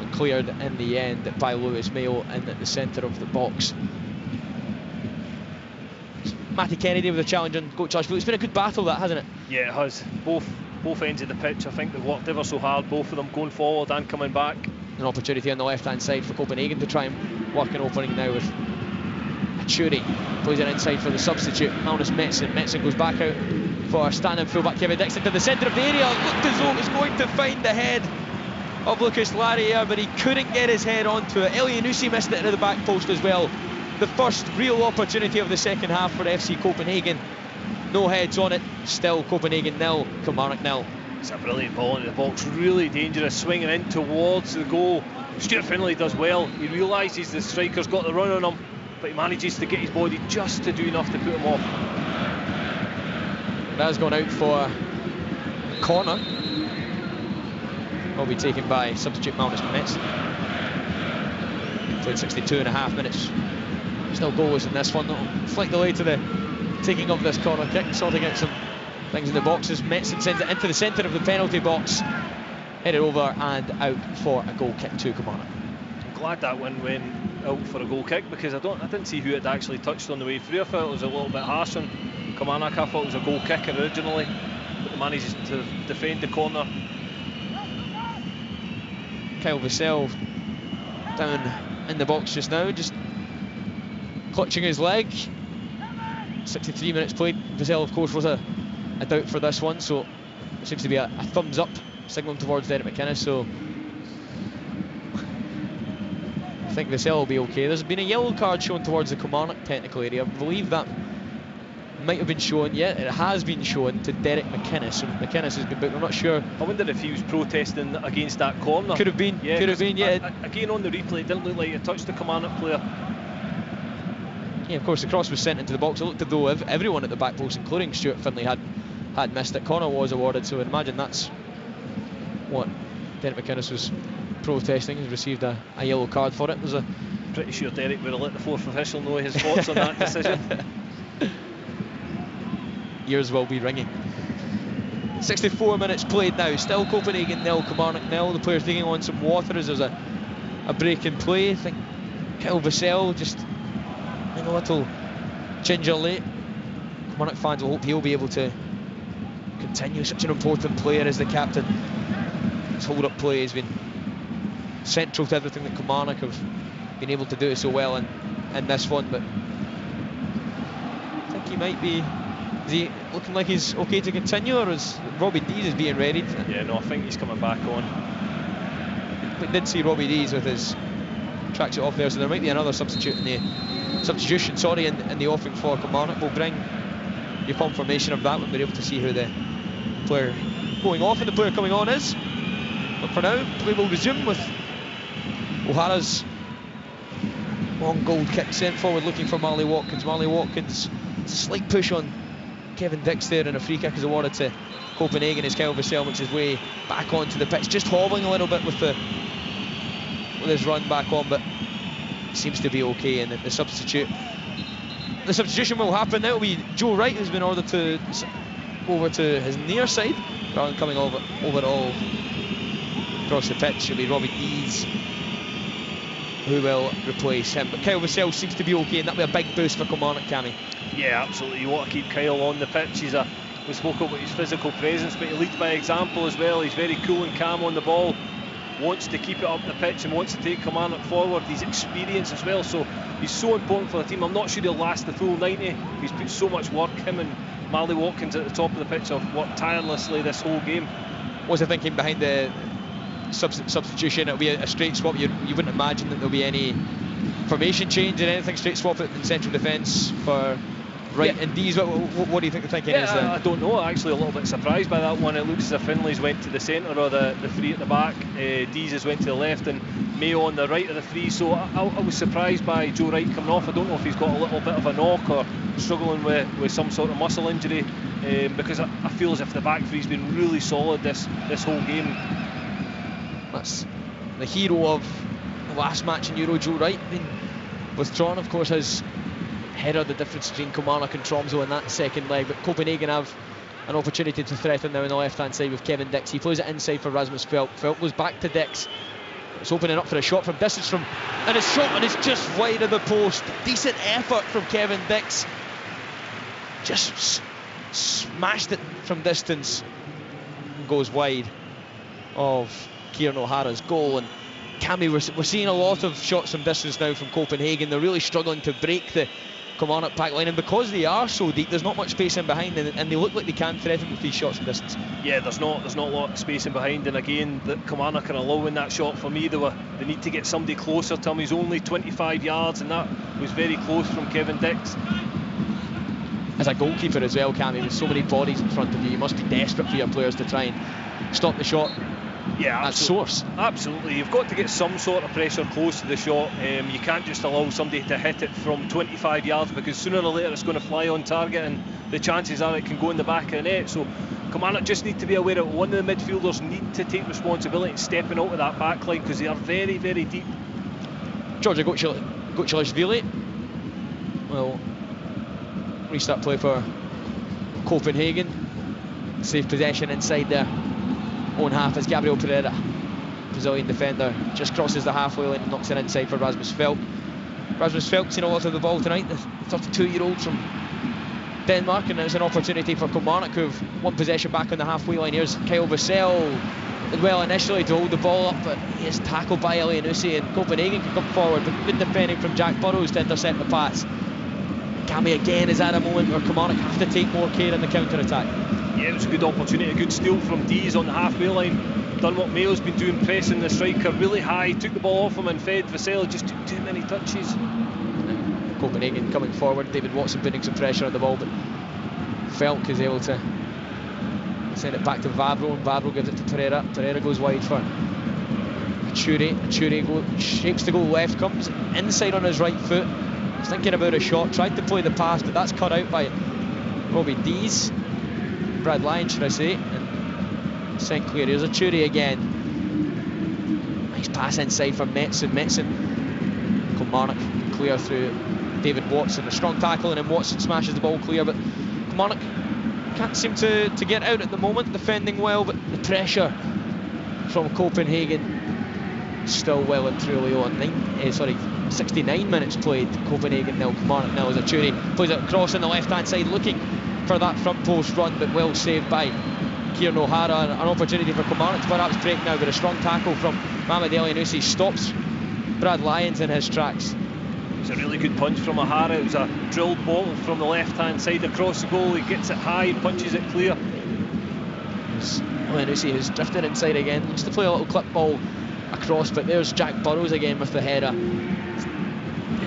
and cleared in the end by Lewis Mayo in at the centre of the box. Matty Kennedy with a challenge on Kochilashvili. It's been a good battle, that, hasn't it? Yeah, it has. Both ends of the pitch, I think they've worked ever so hard, both of them going forward and coming back. An opportunity on the left hand side for Copenhagen to try and work an opening now with Achuri. Plays it inside for the substitute, Magnus Metson. Metson goes back out for standing fullback Kevin Dixon to the centre of the area. Looked as though it was going to find the head of Lucas Larrier, but he couldn't get his head onto it. Elyounoussi missed it into the back post as well. The first real opportunity of the second half for FC Copenhagen. No heads on it, still Copenhagen 0, Kilmarnock 0. It's a brilliant ball into the box, really dangerous, swinging in towards the goal. Stuart Finlay does well. He realises the striker's got the run on him, but he manages to get his body just to do enough to put him off. That has gone out for a corner. Will be taken by substitute Magnus Metson. Played 62.5 minutes. Still goalless in this one. That'll flick the way to the taking of this corner kick, sorting out some things in the boxes. Metson sends it into the centre of the penalty box, headed over and out for a goal kick to Kilmarnock. I'm glad that one went out for a goal kick, because I didn't see who it actually touched on the way through. I felt it was a little bit harsh on Kilmarnock. I thought it was a goal kick originally, but they managed to defend the corner. Kyle Vassell down in the box just now, just clutching his leg. 63 minutes played. Vassell, of course, was a doubt for this one, so it seems to be a thumbs up signalling towards Derek McInnes, so I think Vassell will be okay. There's been a yellow card shown towards the Kilmarnock technical area. I believe that might have been shown, yeah, it has been shown to Derek McInnes, so McInnes has been booked. I'm not sure. I wonder if he was protesting against that corner. Could have been, yeah, could have been, yeah. Again, on the replay, it didn't look like it touched the Kilmarnock player. Yeah, of course, the cross was sent into the box. It looked as though everyone at the back post, including Stuart Finlay, had missed it. Corner was awarded, so I'd imagine that's what Derek McInnes was protesting. He's received a yellow card for it. There's a pretty sure Derek would have let the fourth official know his thoughts on that decision. Ears will be ringing. 64 minutes played now. Still Copenhagen 0, Kilmarnock 0. The players taking on some water as there's a break in play. I think Kyle Vassell just a little ginger late. Kilmarnock fans will hope he'll be able to continue. Such an important player as the captain. His hold-up play has been central to everything that Kilmarnock have been able to do so well in this one, but I think he might be. Is he looking like he's okay to continue, or is Robbie Dees is being readied? Yeah, no, I think he's coming back on. We did see Robbie Dees with his tracksuit off there, so there might be another substitution in the offing for Kilmarnock. We'll bring your confirmation of that when we're able to see who the player going off and the player coming on is. But for now, play will resume with O'Hara's long gold kick sent forward looking for Marley Watkins. Marley Watkins, slight push on Kevin Dix there, and a free kick is awarded to Copenhagen as Kyle Vassell makes his way back onto the pitch, just hobbling a little bit with his run back on, but seems to be okay. And the substitution will happen. That will be Joe Wright, who's been ordered to over to his near side rather than coming over all across the pitch. It'll be Robbie Dees who will replace him, but Kyle Vassell seems to be okay, and that'll be a big boost for Kilmarnock, Cammy. Yeah, absolutely. You want to keep Kyle on the pitch. We spoke about his physical presence, but he leads by example as well. He's very cool and calm on the ball. wants to keep it up the pitch and wants to take Kilmarnock forward. He's experienced as well, so he's so important for the team. I'm not sure he'll last the full 90. He's put so much work. Him and Marley Watkins at the top of the pitch have worked tirelessly this whole game. What's the thinking behind the substitution? It'll be a straight swap. You wouldn't imagine that there'll be any formation change or anything. Straight swap it in central defence for Wright and Dees. What do you think the thinking is there? I don't know. Actually, a little bit surprised by that one. It looks as if Finley's went to the centre or the three at the back. Dees has went to the left and Mayo on the right of the three. So I was surprised by Joe Wright coming off. I don't know if he's got a little bit of a knock or struggling with some sort of muscle injury, because I feel as if the back three's been really solid this whole game. That's the hero of the last match in Euro, Joe Wright. I mean, withdrawn, of course, has headed the difference between Kilmarnock and Tromsø in that second leg, but Copenhagen have an opportunity to threaten now on the left hand side with Kevin Dix. He plays it inside for Rasmus Feldt. Feldt goes back to Dix. It's opening up for a shot from distance and his shot and it's just wide of the post. Decent effort from Kevin Dix. Just smashed it from distance and goes wide of Kieran O'Hara's goal. And Cammy, we're seeing a lot of shots from distance now from Copenhagen. They're really struggling to break the Kilmarnock back line, and because they are so deep, there's not much space in behind, and they look like they can threaten with these shots from distance. Yeah, there's not a lot of space in behind, and again, the Kilmarnock are allowing that shot. For me, they need to get somebody closer to him. He's only 25 yards, and that was very close from Kevin Dix. As a goalkeeper as well, Cammy, with so many bodies in front of you, you must be desperate for your players to try and stop the shot. Yeah, at source. Absolutely, you've got to get some sort of pressure close to the shot. You can't just allow somebody to hit it from 25 yards, because sooner or later it's going to fly on target, and the chances are it can go in the back of the net. So Kilmarnock just need to be aware that one of the midfielders need to take responsibility in stepping out of that back line, because they are very, very deep. Georgia Gocilashvili will restart play for Copenhagen. Safe possession inside their own half as Gabriel Pereira, Brazilian defender, just crosses the halfway line and knocks it inside for Rasmus Feldt. Rasmus Feldt seen a lot of the ball tonight, the 32-year-old from Denmark, and it's an opportunity for Kilmarnock, who've won possession back on the halfway line. Here's Kyle Vassell, did well initially to hold the ball up, but he is tackled by Elianusi, and Copenhagen can come forward, but good defending from Jack Burrows to intercept the pass. Cammy again is at a moment where Kilmarnock have to take more care in the counter-attack. Yeah, it was a good opportunity, a good steal from Dees on the halfway line. Done what Mayo's been doing, pressing the striker really high, took the ball off him and fed Vassell, just took too many touches. Copenhagen coming forward, David Watson putting some pressure on the ball, but Feldt is able to send it back to Vavro, and Vavro gives it to Pereira. Pereira goes wide for Achuri shapes to go left, comes inside on his right foot. He's thinking about a shot, tried to play the pass, but that's cut out by Robbie Dees. Brad Lyon, should I say, and sent clear. Here's Achuri again. Nice pass inside from Metson. Kilmarnock clear through David Watson. A strong tackle, and then Watson smashes the ball clear, but Kilmarnock can't seem to get out at the moment, defending well, but the pressure from Copenhagen still well and truly on. 69 minutes played, Copenhagen nil, Kilmarnock nil, as Achuri plays it across on the left hand side, looking for that front post run, but well saved by Kieran O'Hara. An opportunity for Kilmarnock to perhaps break now, but a strong tackle from Mohamed Elianusi stops Brad Lyons in his tracks. It was a really good punch from O'Hara. It was a drilled ball from the left hand side across the goal. He gets it high and punches it clear. Elianusi has drifted inside again, looks to play a little clip ball across, but there's Jack Burrows again with the header.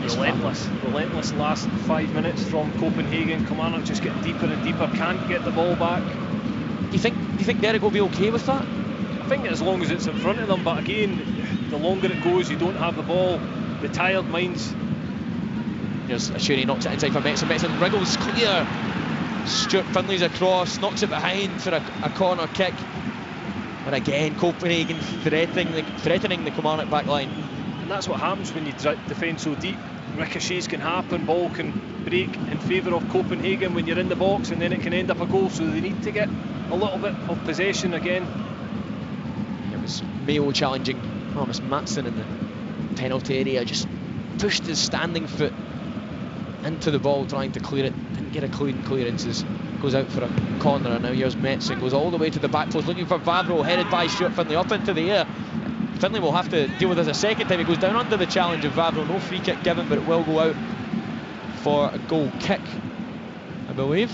Relentless last 5 minutes from Copenhagen. Kilmarnock just getting deeper and deeper, can't get the ball back. Do you think Derek will be okay with that? I think as long as it's in front of them, but again, the longer it goes, you don't have the ball, the tired minds. Here's Achuri, knocks it inside for Metson. Metson wriggles clear. Stuart Finley's across, knocks it behind for a corner kick. And again, Copenhagen threatening the Kilmarnock back line. And that's what happens when you defend so deep. Ricochets can happen, ball can break in favour of Copenhagen when you're in the box, and then it can end up a goal, so they need to get a little bit of possession again. It was Mayo challenging Thomas Matson in the penalty area, just pushed his standing foot into the ball trying to clear it, didn't get a clean clearance, goes out for a corner, and now here's Metson, goes all the way to the back post looking for Vavro, headed by Stuart Finley up into the air. Finlay will have to deal with this a second time. He goes down under the challenge of Vavro. No free kick given, but it will go out for a goal kick, I believe.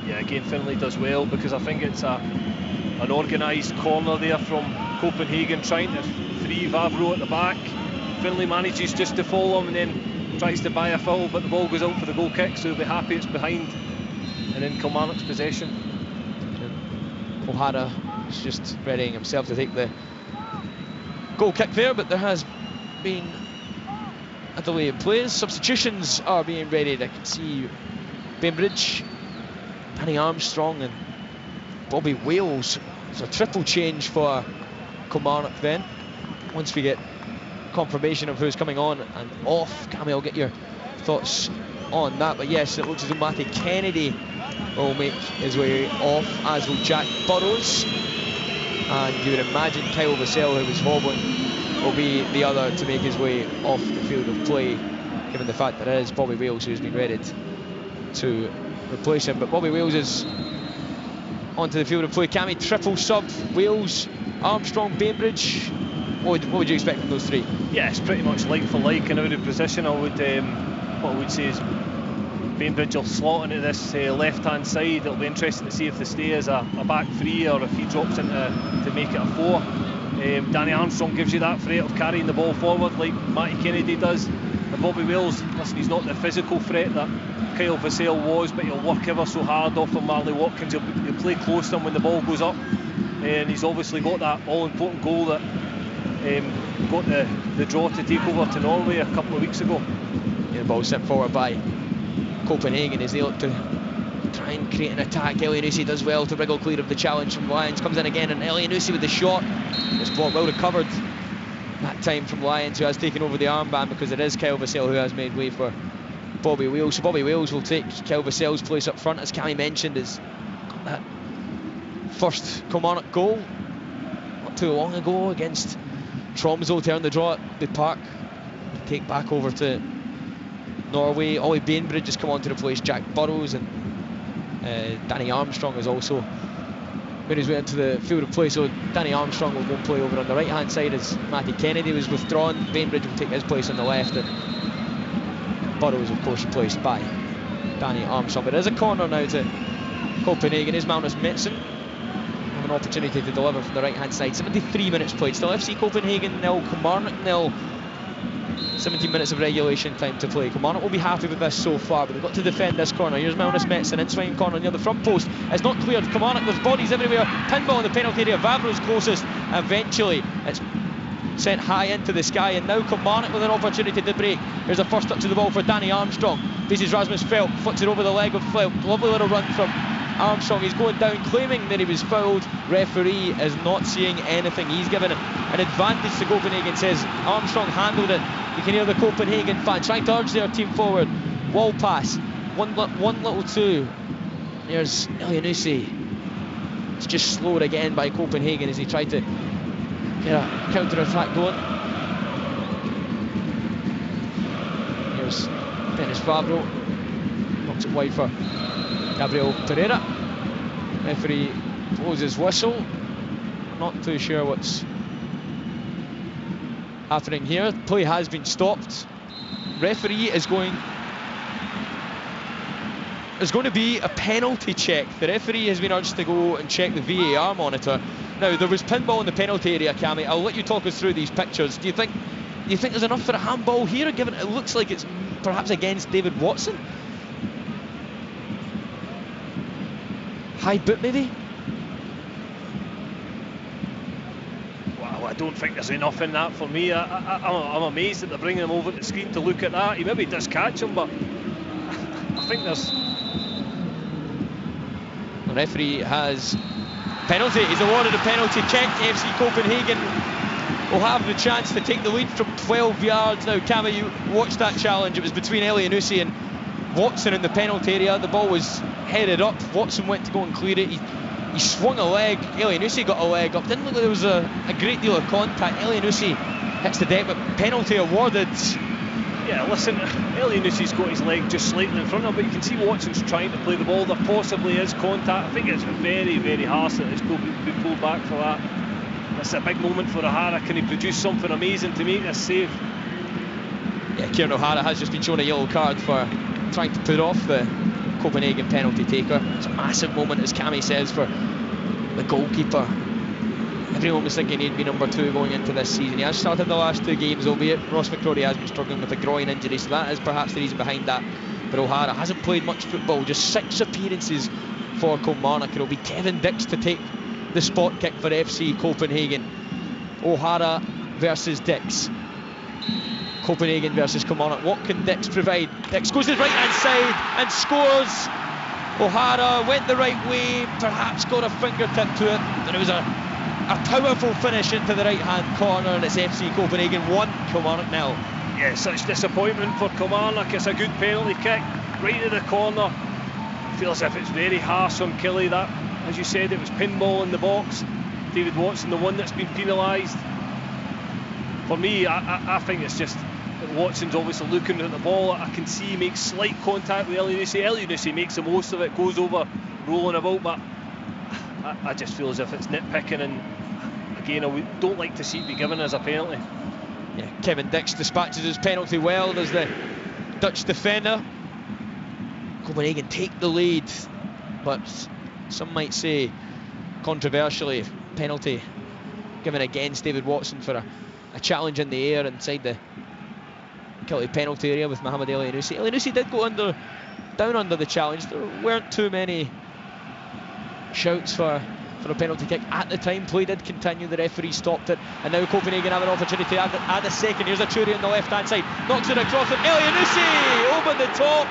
Yeah, again, Finlay does well, because I think it's an organised corner there from Copenhagen, trying to free Vavro at the back. Finlay manages just to follow him and then tries to buy a foul, but the ball goes out for the goal kick, so he'll be happy it's behind and in Kilmarnock's possession. O'Hara is just readying himself to take the goal kick there, but there has been a delay in plays. Substitutions are being readied. I can see Bainbridge, Danny Armstrong and Bobby Wales. It's a triple change for Kilmarnock then, once we get confirmation of who's coming on and off. Cammy, I'll get your thoughts on that, but yes, it looks as though Matty Kennedy will make his way off, as will Jack Burrows, and you would imagine Kyle Vassell, who was hobbling, will be the other to make his way off the field of play, given the fact that it is Bobby Wales who's been readied to replace him. But Bobby Wales is onto the field of play. Cammy, triple sub, Wales, Armstrong, Bainbridge. What would you expect from those three? Yeah, it's pretty much like for like in every position. What I would say is Bainbridge will slot into this left-hand side. It'll be interesting to see if they stay as a back three or if he drops into to make it a four. Danny Armstrong gives you that threat of carrying the ball forward like Matty Kennedy does. And Bobby Wales, listen, he's not the physical threat that Kyle Vassell was, but he'll work ever so hard off of Marley Watkins. He'll play close to him when the ball goes up, and he's obviously got that all-important goal that got the draw to take over to Norway a couple of weeks ago. Yeah, the ball sent forward by Copenhagen as they look to try and create an attack. Elyounoussi does well to wriggle clear of the challenge from Lyons. Comes in again, and Elyounoussi with the shot. It's blocked, well recovered that time from Lyons, who has taken over the armband, because it is Kyle Vassell who has made way for Bobby Wales. So Bobby Wales will take Kyle Vassell's place up front, as Cammy mentioned, is that first Kilmarnock goal not too long ago against Tromsø, turn the draw at the park, take back over to Norway. Ollie Bainbridge has come on to replace Jack Burrows, and Danny Armstrong has also made his way into the field of play. So Danny Armstrong will go and play over on the right hand side as Matty Kennedy was withdrawn. Bainbridge will take his place on the left, and Burrows of course replaced by Danny Armstrong. But it is a corner now to Copenhagen. Is Magnus Metsen have an opportunity to deliver from the right hand side. 73 minutes played still. FC Copenhagen 0, Kilmarnock 0. 17 minutes of regulation time to play. Kilmarnock will be happy with this so far, but they've got to defend this corner. Here's Magnus Metsen in swinging corner near the front post. It's not cleared. Kilmarnock, there's bodies everywhere. Pinball in the penalty area. Vavro's closest. Eventually it's sent high into the sky, and now Kilmarnock with an opportunity to break. Here's a first touch of the ball for Danny Armstrong. Faces Rasmus Feldt, flicks it over the leg of Feldt. Lovely little run from Armstrong. He's going down claiming that he was fouled. Referee is not seeing anything. He's given an advantage to Copenhagen, says Armstrong handled it. You can hear the Copenhagen fan trying to urge their team forward. Wall pass, one little two. There's Elyounoussi. It's just slowed again by Copenhagen as he tried to get a counter-attack going. Here's Dennis Vavro, knocks it wide for Gabriel Pereira. Referee blows his whistle. Not too sure what's happening here. Play has been stopped. Referee is going. There's going to be a penalty check. The referee has been urged to go and check the VAR monitor. Now there was pinball in the penalty area, Cammy. I'll let you talk us through these pictures. Do you think there's enough for a handball here, given it looks like it's perhaps against David Watson? High boot maybe? Well, I don't think there's enough in that for me. I'm amazed that they're bringing him over to the screen to look at that. He maybe does catch him, but I think there's... The referee has penalty. He's awarded a penalty check. FC Copenhagen will have the chance to take the lead from 12 yards. Now, Cammy, you watched that challenge. It was between Elyounoussi and Watson in the penalty area. The ball was headed up. Watson went to go and clear it. He swung a leg. Elyounoussi got a leg up. Didn't look like there was a great deal of contact. Elyounoussi hits the deck, but penalty awarded. Yeah, listen, Elyounoussi got his leg just slightly in front of him, but you can see Watson's trying to play the ball. There possibly is contact. I think it's very, very harsh that it's been pulled back for that. It's a big moment for O'Hara. Can he produce something amazing to make this save? Yeah, Kieran O'Hara has just been shown a yellow card for trying to put off the Copenhagen penalty taker. It's a massive moment, as Cammy says, for the goalkeeper. Everyone was thinking he'd be number 2 going into this season. He has started the last 2 games, albeit Ross McCrory has been struggling with a groin injury, so that is perhaps the reason behind that. But O'Hara hasn't played much football, just 6 appearances for Kilmarnock. It'll be Kevin Dix to take the spot kick for FC Copenhagen. O'Hara versus Dix. Copenhagen versus Kilmarnock. What can Dix provide? Dix goes to the right hand side and scores. O'Hara went the right way, perhaps got a fingertip to it, and it was a powerful finish into the right hand corner, and it's FC Copenhagen 1, Kilmarnock 0. Yeah, such disappointment for Kilmarnock. It's a good penalty kick right to the corner. Feels as if it's very harsh on Killie. That, as you said, it was pinball in the box. David Watson, the one that's been penalised. For me, I think it's just that Watson's obviously looking at the ball. I can see he makes slight contact with Elyounoussi. Elyounoussi makes the most of it, goes over, rolling about, but I just feel as if it's nitpicking, and again, I don't like to see it be given as a penalty. Yeah, Kevin Dix dispatches his penalty well. There's the Dutch defender. Copenhagen take the lead, but some might say controversially, penalty given against David Watson for a challenge in the air inside the Killie penalty area with Mohamed Elyounoussi. Elyounoussi did go down under the challenge. There weren't too many shouts for a penalty kick at the time. Play did continue, the referee stopped it, and now Copenhagen have an opportunity at the second. Here's a Turi on the left hand side, knocks it across, and Elyounoussi over the top.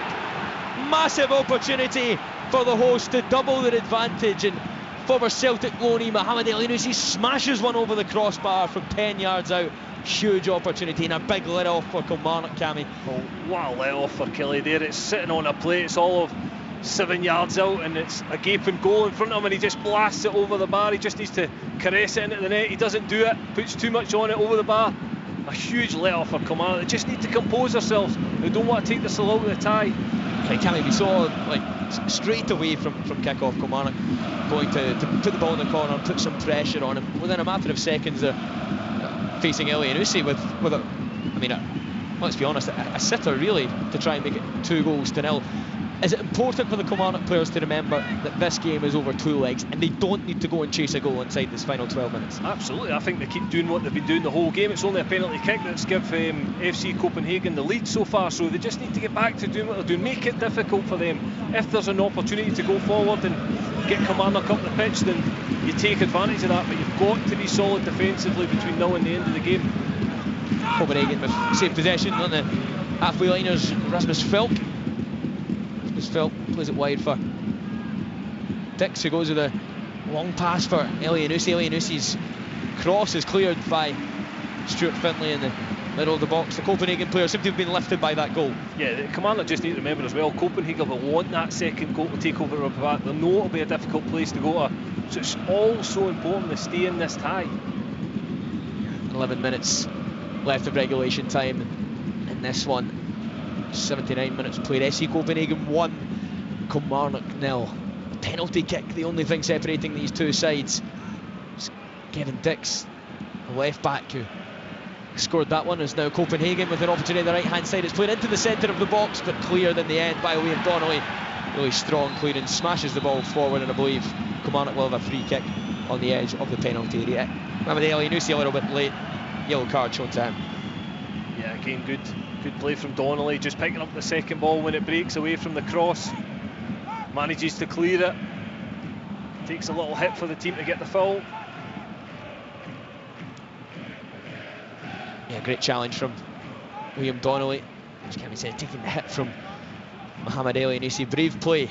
Massive opportunity for the host to double their advantage, and former Celtic loanee Mohamed Elyounoussi smashes one over the crossbar from 10 yards out. Huge opportunity and a big let off for Kilmarnock, Cammy. Well, what a let off for Killie there. It's sitting on a plate, it's all of 7 yards out, and it's a gaping goal in front of him, and he just blasts it over the bar. He just needs to caress it into the net. He doesn't do it, puts too much on it over the bar. A huge let off for Kilmarnock. They just need to compose themselves. They don't want to take the salute of the tie. Like Cammy, we saw straight away from kick-off Kilmarnock going to put the ball in the corner and put some pressure on him. Within a matter of seconds, they're facing Elyounoussi with let's be honest, a sitter really to try and make it 2-0. Is it important for the Kilmarnock players to remember that this game is over 2 legs and they don't need to go and chase a goal inside this final 12 minutes? Absolutely, I think they keep doing what they've been doing the whole game. It's only a penalty kick that's given FC Copenhagen the lead so far, so they just need to get back to doing what they're doing, make it difficult for them. If there's an opportunity to go forward and get Kilmarnock up the pitch, then you take advantage of that, but you've got to be solid defensively between now and the end of the game. Copenhagen with safe possession on the halfway liners, Rasmus Filk. Filk plays it wide for Dix, who goes with a long pass for Elyounoussi. Elyounossi's cross is cleared by Stuart Findlay in the middle of the box. The Copenhagen players seem to have been lifted by that goal. Yeah, the Kilmarnock just need to remember as well, Copenhagen will want that second goal to take over the back. They'll know it'll be a difficult place to go to, so it's all so important to stay in this tie. 11 minutes left of regulation time in this one. 79 minutes played. FC Copenhagen 1, Kilmarnock 0. Penalty kick, the only thing separating these two sides. It's Kevin Dix, the left back, who scored that one. Is now Copenhagen with an opportunity on the right hand side. It's played into the centre of the box, but cleared in the end by Liam Donnelly. Really strong clearance, smashes the ball forward, and I believe Kilmarnock will have a free kick on the edge of the penalty area. Mohamed Elyounoussi a little bit late, yellow card shown to him. Yeah, again, good play from Donnelly, just picking up the second ball when it breaks away from the cross. Manages to clear it. Takes a little hit for the team to get the foul. Yeah, great challenge from Liam Donnelly. As Kevin said, taking the hit from Mohamed Elyounoussi. Brave play.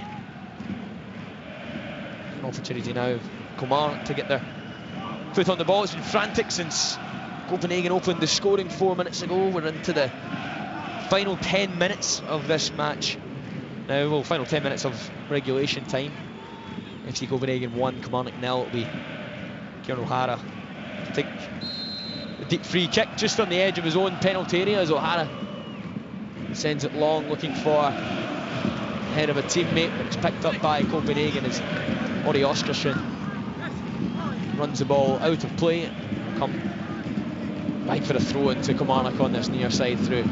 An opportunity now, Kilmarnock to get their foot on the ball. It's been frantic since Copenhagen opened the scoring 4 minutes ago. We're into the final 10 minutes of this match now. Well, final 10 minutes of regulation time. FC Copenhagen 1, Kilmarnock 0. It'll be Kieran O'Hara to take the deep free kick just on the edge of his own penalty area as O'Hara sends it long, looking for head of a teammate, but it's picked up by Copenhagen as Ori Oskarsson runs the ball out of play. Come back for a throw into Kilmarnock on this near side through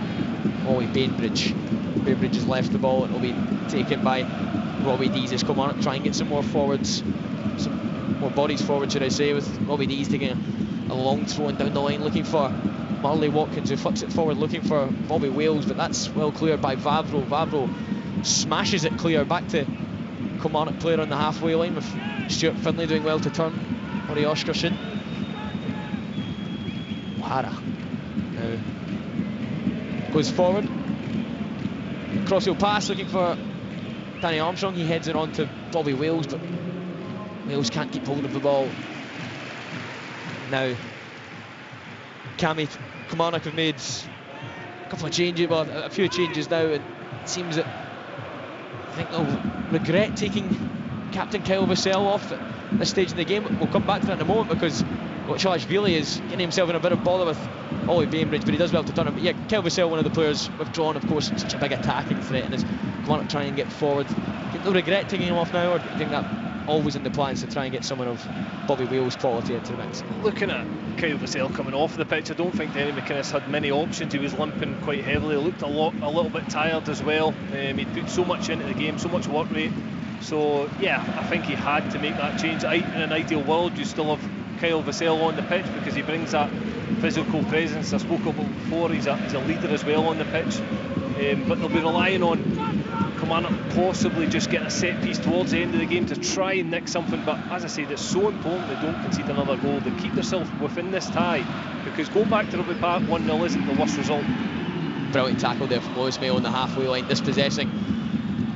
Ollie Bainbridge. Bainbridge has left the ball. It will be taken by Robbie Dees as Kilmarnock try and get some more forwards, some more bodies forward, should I say, with Robbie Dees taking a long throw and down the line looking for Marley Watkins, who flicks it forward looking for Bobby Wales, but that's well cleared by Vavro. Vavro smashes it clear back to Kilmarnock player on the halfway line, with Stuart Finlay doing well to turn Ori Oscarson. O'Hara now goes forward, crossfield pass looking for Danny Armstrong. He heads it on to Bobby Wales, but Wales can't keep hold of the ball. Now Kilmarnock have made a couple of changes, well, a few changes now, and it seems that I think they'll regret taking captain Kyle Vassell off at this stage in the game. We'll come back to that in a moment, because Gotchalashvili is getting himself in a bit of bother with Ollie Bainbridge, but he does well to turn him. But yeah, Kyle Vassell, one of the players withdrawn, of course, such a big attacking threat, and as Kilmarnock try and get forward. Do you think they'll regret taking him off now, or do you think that always in the plans to try and get someone of Bobby Wales' quality into the mix? Looking at Kyle Vassell coming off the pitch, I don't think Danny McInnes had many options. He was limping quite heavily, looked a little bit tired as well. He'd put so much into the game, so much work rate. So yeah, I think he had to make that change. In an ideal world, you still have Kyle Vassell on the pitch, because he brings that physical presence I spoke about before. He's a leader as well on the pitch. But they'll be relying on Kilmarnock possibly just getting a set piece towards the end of the game to try and nick something. But as I said, it's so important they don't concede another goal, they keep themselves within this tie, because going back to Rugby Park 1-0 isn't the worst result. Brilliant tackle there from Lewis Mayo on the halfway line, dispossessing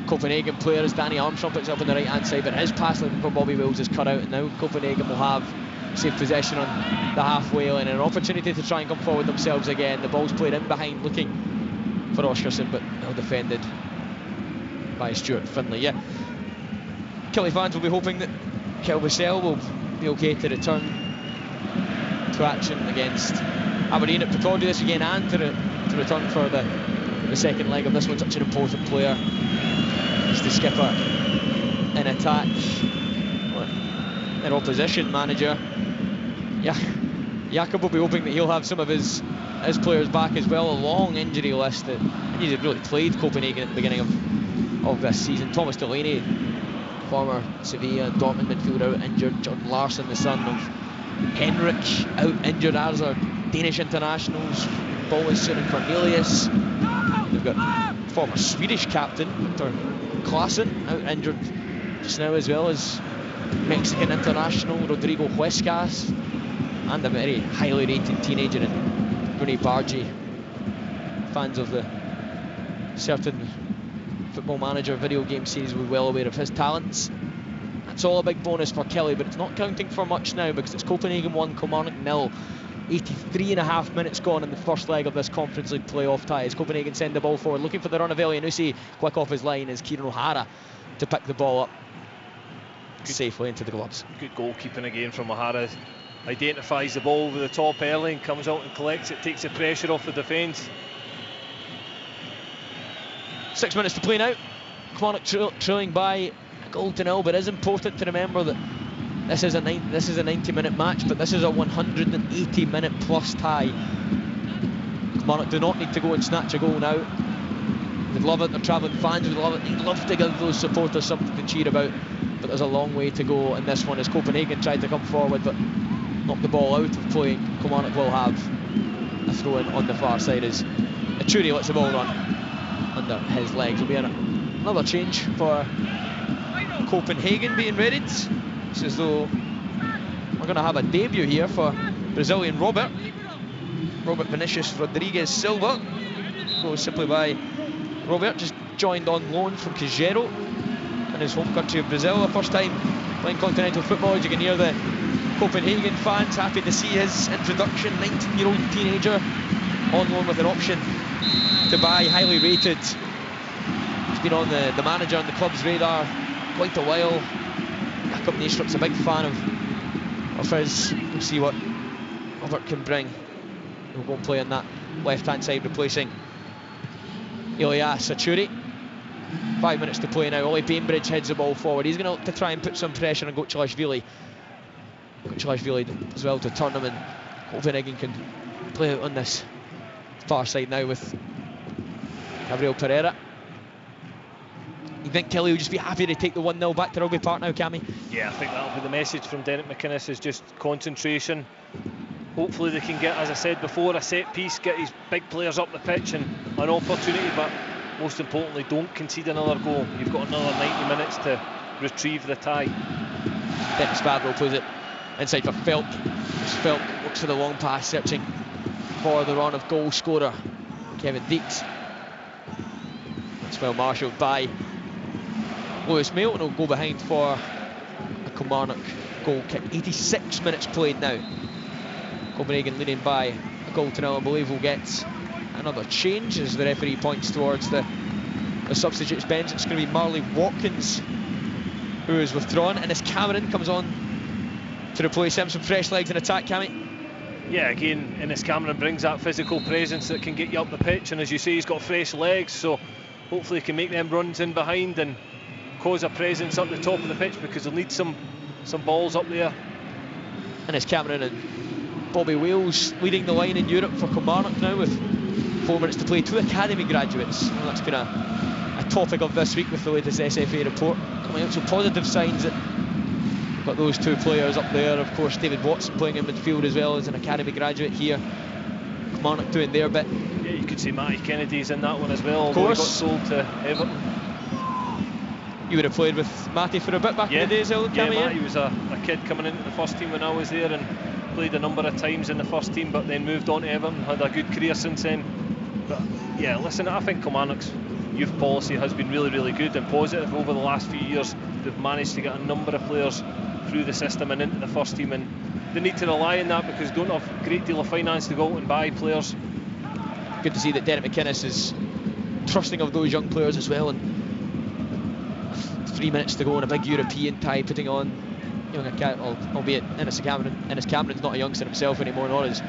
Copenhagen player as Danny Armstrong picks up on the right hand side, but his pass looking for Bobby Wills is cut out, and now Copenhagen will have safe possession on the halfway line and an opportunity to try and come forward themselves again. The ball's played in behind looking for Oscarson, but well defended by Stuart Finlay. Yeah, Killie fans will be hoping that Kyle Vassell will be okay to return to action against Aberdeen at Pittodrie this again, and to return for the second leg of this one. Such an important player. He's the skipper in attack. Their opposition manager, yeah, Jakob will be hoping that he'll have some of his players back as well. A long injury list that he's really played Copenhagen at the beginning of this season. Thomas Delaney, former Sevilla and Dortmund midfielder, out injured. Jordan Larsson, the son of Henrik, out injured, as are Danish internationals, Bollesen and Cornelius. They've got former Swedish captain Victor Claesson out injured just now, as well as Mexican international Rodrigo Huescas, and a very highly rated teenager in Bruni Bargi. Fans of the certain Football Manager video game series will be well aware of his talents. That's all a big bonus for Killie, but it's not counting for much now, because it's Copenhagen 1, Kilmarnock 0. 83.5 minutes gone in the first leg of this Conference League playoff tie as Copenhagen send the ball forward, looking for the run of Elianusi. Quick off his line is Kieran O'Hara to pick the ball up safely into the gloves. Good goalkeeping again from O'Hara. Identifies the ball over the top early and comes out and collects it, takes the pressure off the defence. 6 minutes to play now. Kilmarnock trailing by a goal to nil, but it is important to remember that this is a 90-minute match, but this is a 180-minute plus tie. Kilmarnock do not need to go and snatch a goal now. They'd love it, their travelling fans would love it, they'd love to give those supporters something to cheer about, but there's a long way to go in this one as Copenhagen tried to come forward but knocked the ball out of play. Kilmarnock will have a throw-in on the far side as Achuri lets the ball run under his legs. Will be another change for Copenhagen being readied. It's as though we're going to have a debut here for Brazilian Robert Vinicius Rodrigues Silva. Goes simply by Robert, just joined on loan from Cruzeiro in his home country of Brazil. The first time playing continental football, as you can hear the Copenhagen fans happy to see his introduction. 19-year-old teenager on loan with an option to buy, highly rated. He's been on the manager and the club's radar quite a while. Jakob Nystrup's a big fan of his. We'll see what Robert can bring. He'll go and play on that left-hand side, replacing Elias Achuri. 5 minutes to play now. Ollie Bainbridge heads the ball forward. He's going to look to try and put some pressure on Gotchalashvili. Kuchelashvili as well to turn him, and Copenhagen can play out on this far side now with Gabriel Pereira. You think Kelly will just be happy to take the 1-0 back to Rugby Park now, Cammy? Yeah, I think that'll be the message from Derek McInnes, is just concentration. Hopefully they can get, as I said before, a set piece, get his big players up the pitch and an opportunity, but most importantly, don't concede another goal. You've got another 90 minutes to retrieve the tie. Dennis Spadlow plays it inside for Felk. Felk looks for the long pass, searching for the run of goal scorer Kevin Deeks. It's well marshalled by Lewis Mailton, will go behind for a Kilmarnock goal kick. 86 minutes played now. Copenhagen leading by a goal to nil. I believe we'll get another change as the referee points towards the substitutes bench. It's going to be Marley Watkins who is withdrawn, and as Cameron comes on to replace him. Some fresh legs in attack, Cammy. Yeah, again, Ennis Cameron brings that physical presence that can get you up the pitch, and as you say, he's got fresh legs, so hopefully he can make them runs in behind and cause a presence up the top of the pitch, because they'll need some balls up there. Ennis Cameron and Bobby Wales leading the line in Europe for Kilmarnock now with 4 minutes to play. 2 academy graduates. Well, that's been a topic of this week with the latest SFA report coming out. So positive signs that we've got those 2 players up there. Of course, David Watson playing in midfield as well as an academy graduate here. Kilmarnock doing their bit. Yeah, you could say Matty Kennedy's in that one as well. Of course. He got sold to Everton. You would have played with Matty for a bit back in the days, Cammy? Yeah, Matty was a kid coming into the first team when I was there, and played a number of times in the first team, but then moved on to Everton, had a good career since then. But yeah, listen, I think Kilmarnock's youth policy has been really, really good and positive over the last few years. They've managed to get a number of players through the system and into the first team, and they need to rely on that because they don't have a great deal of finance to go out and buy players. Good to see that Derek McInnes is trusting of those young players as well, and 3 minutes to go in a big European tie, putting on young albeit Ennis Cameron's not a youngster himself anymore, nor is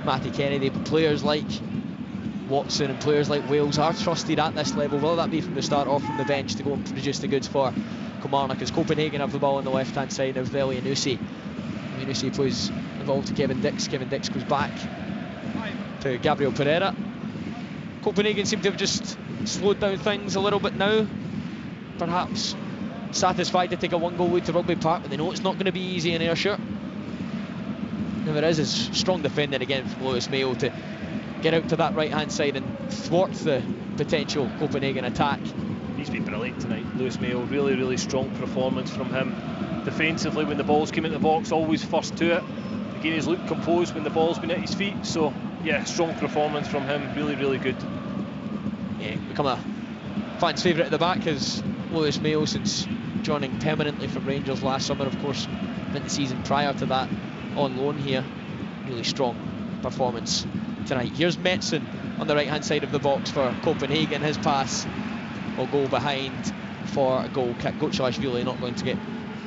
Matty Kennedy, but players like Watson and players like Wales are trusted at this level, whether that be from the start or from the bench, to go and produce the goods for Kilmarnock. As Copenhagen have the ball on the left hand side of Veli Anusi. Anusi plays involved to Kevin Dix. Kevin Dix goes back to Gabriel Pereira. Copenhagen seem to have just slowed down things a little bit now, perhaps satisfied to take a 1-goal lead to Rugby Park, but they know it's not going to be easy in Ayrshire. There is strong defending again from Lewis Mayo to get out to that right hand side and thwart the potential Copenhagen attack. He's been brilliant tonight, Lewis Mayo. Really, really strong performance from him. Defensively, when the balls came into the box, always first to it. Again, he's looked composed when the ball's been at his feet, so yeah, strong performance from him. Really, really good. Yeah, become a fan's favourite at the back as Lewis Mayo, since joining permanently from Rangers last summer. Of course, spent the season prior to that on loan here. Really strong performance tonight. Here's Metzen on the right hand side of the box for Copenhagen. His pass will go behind for a goal kick. Kuchelashvili not going to get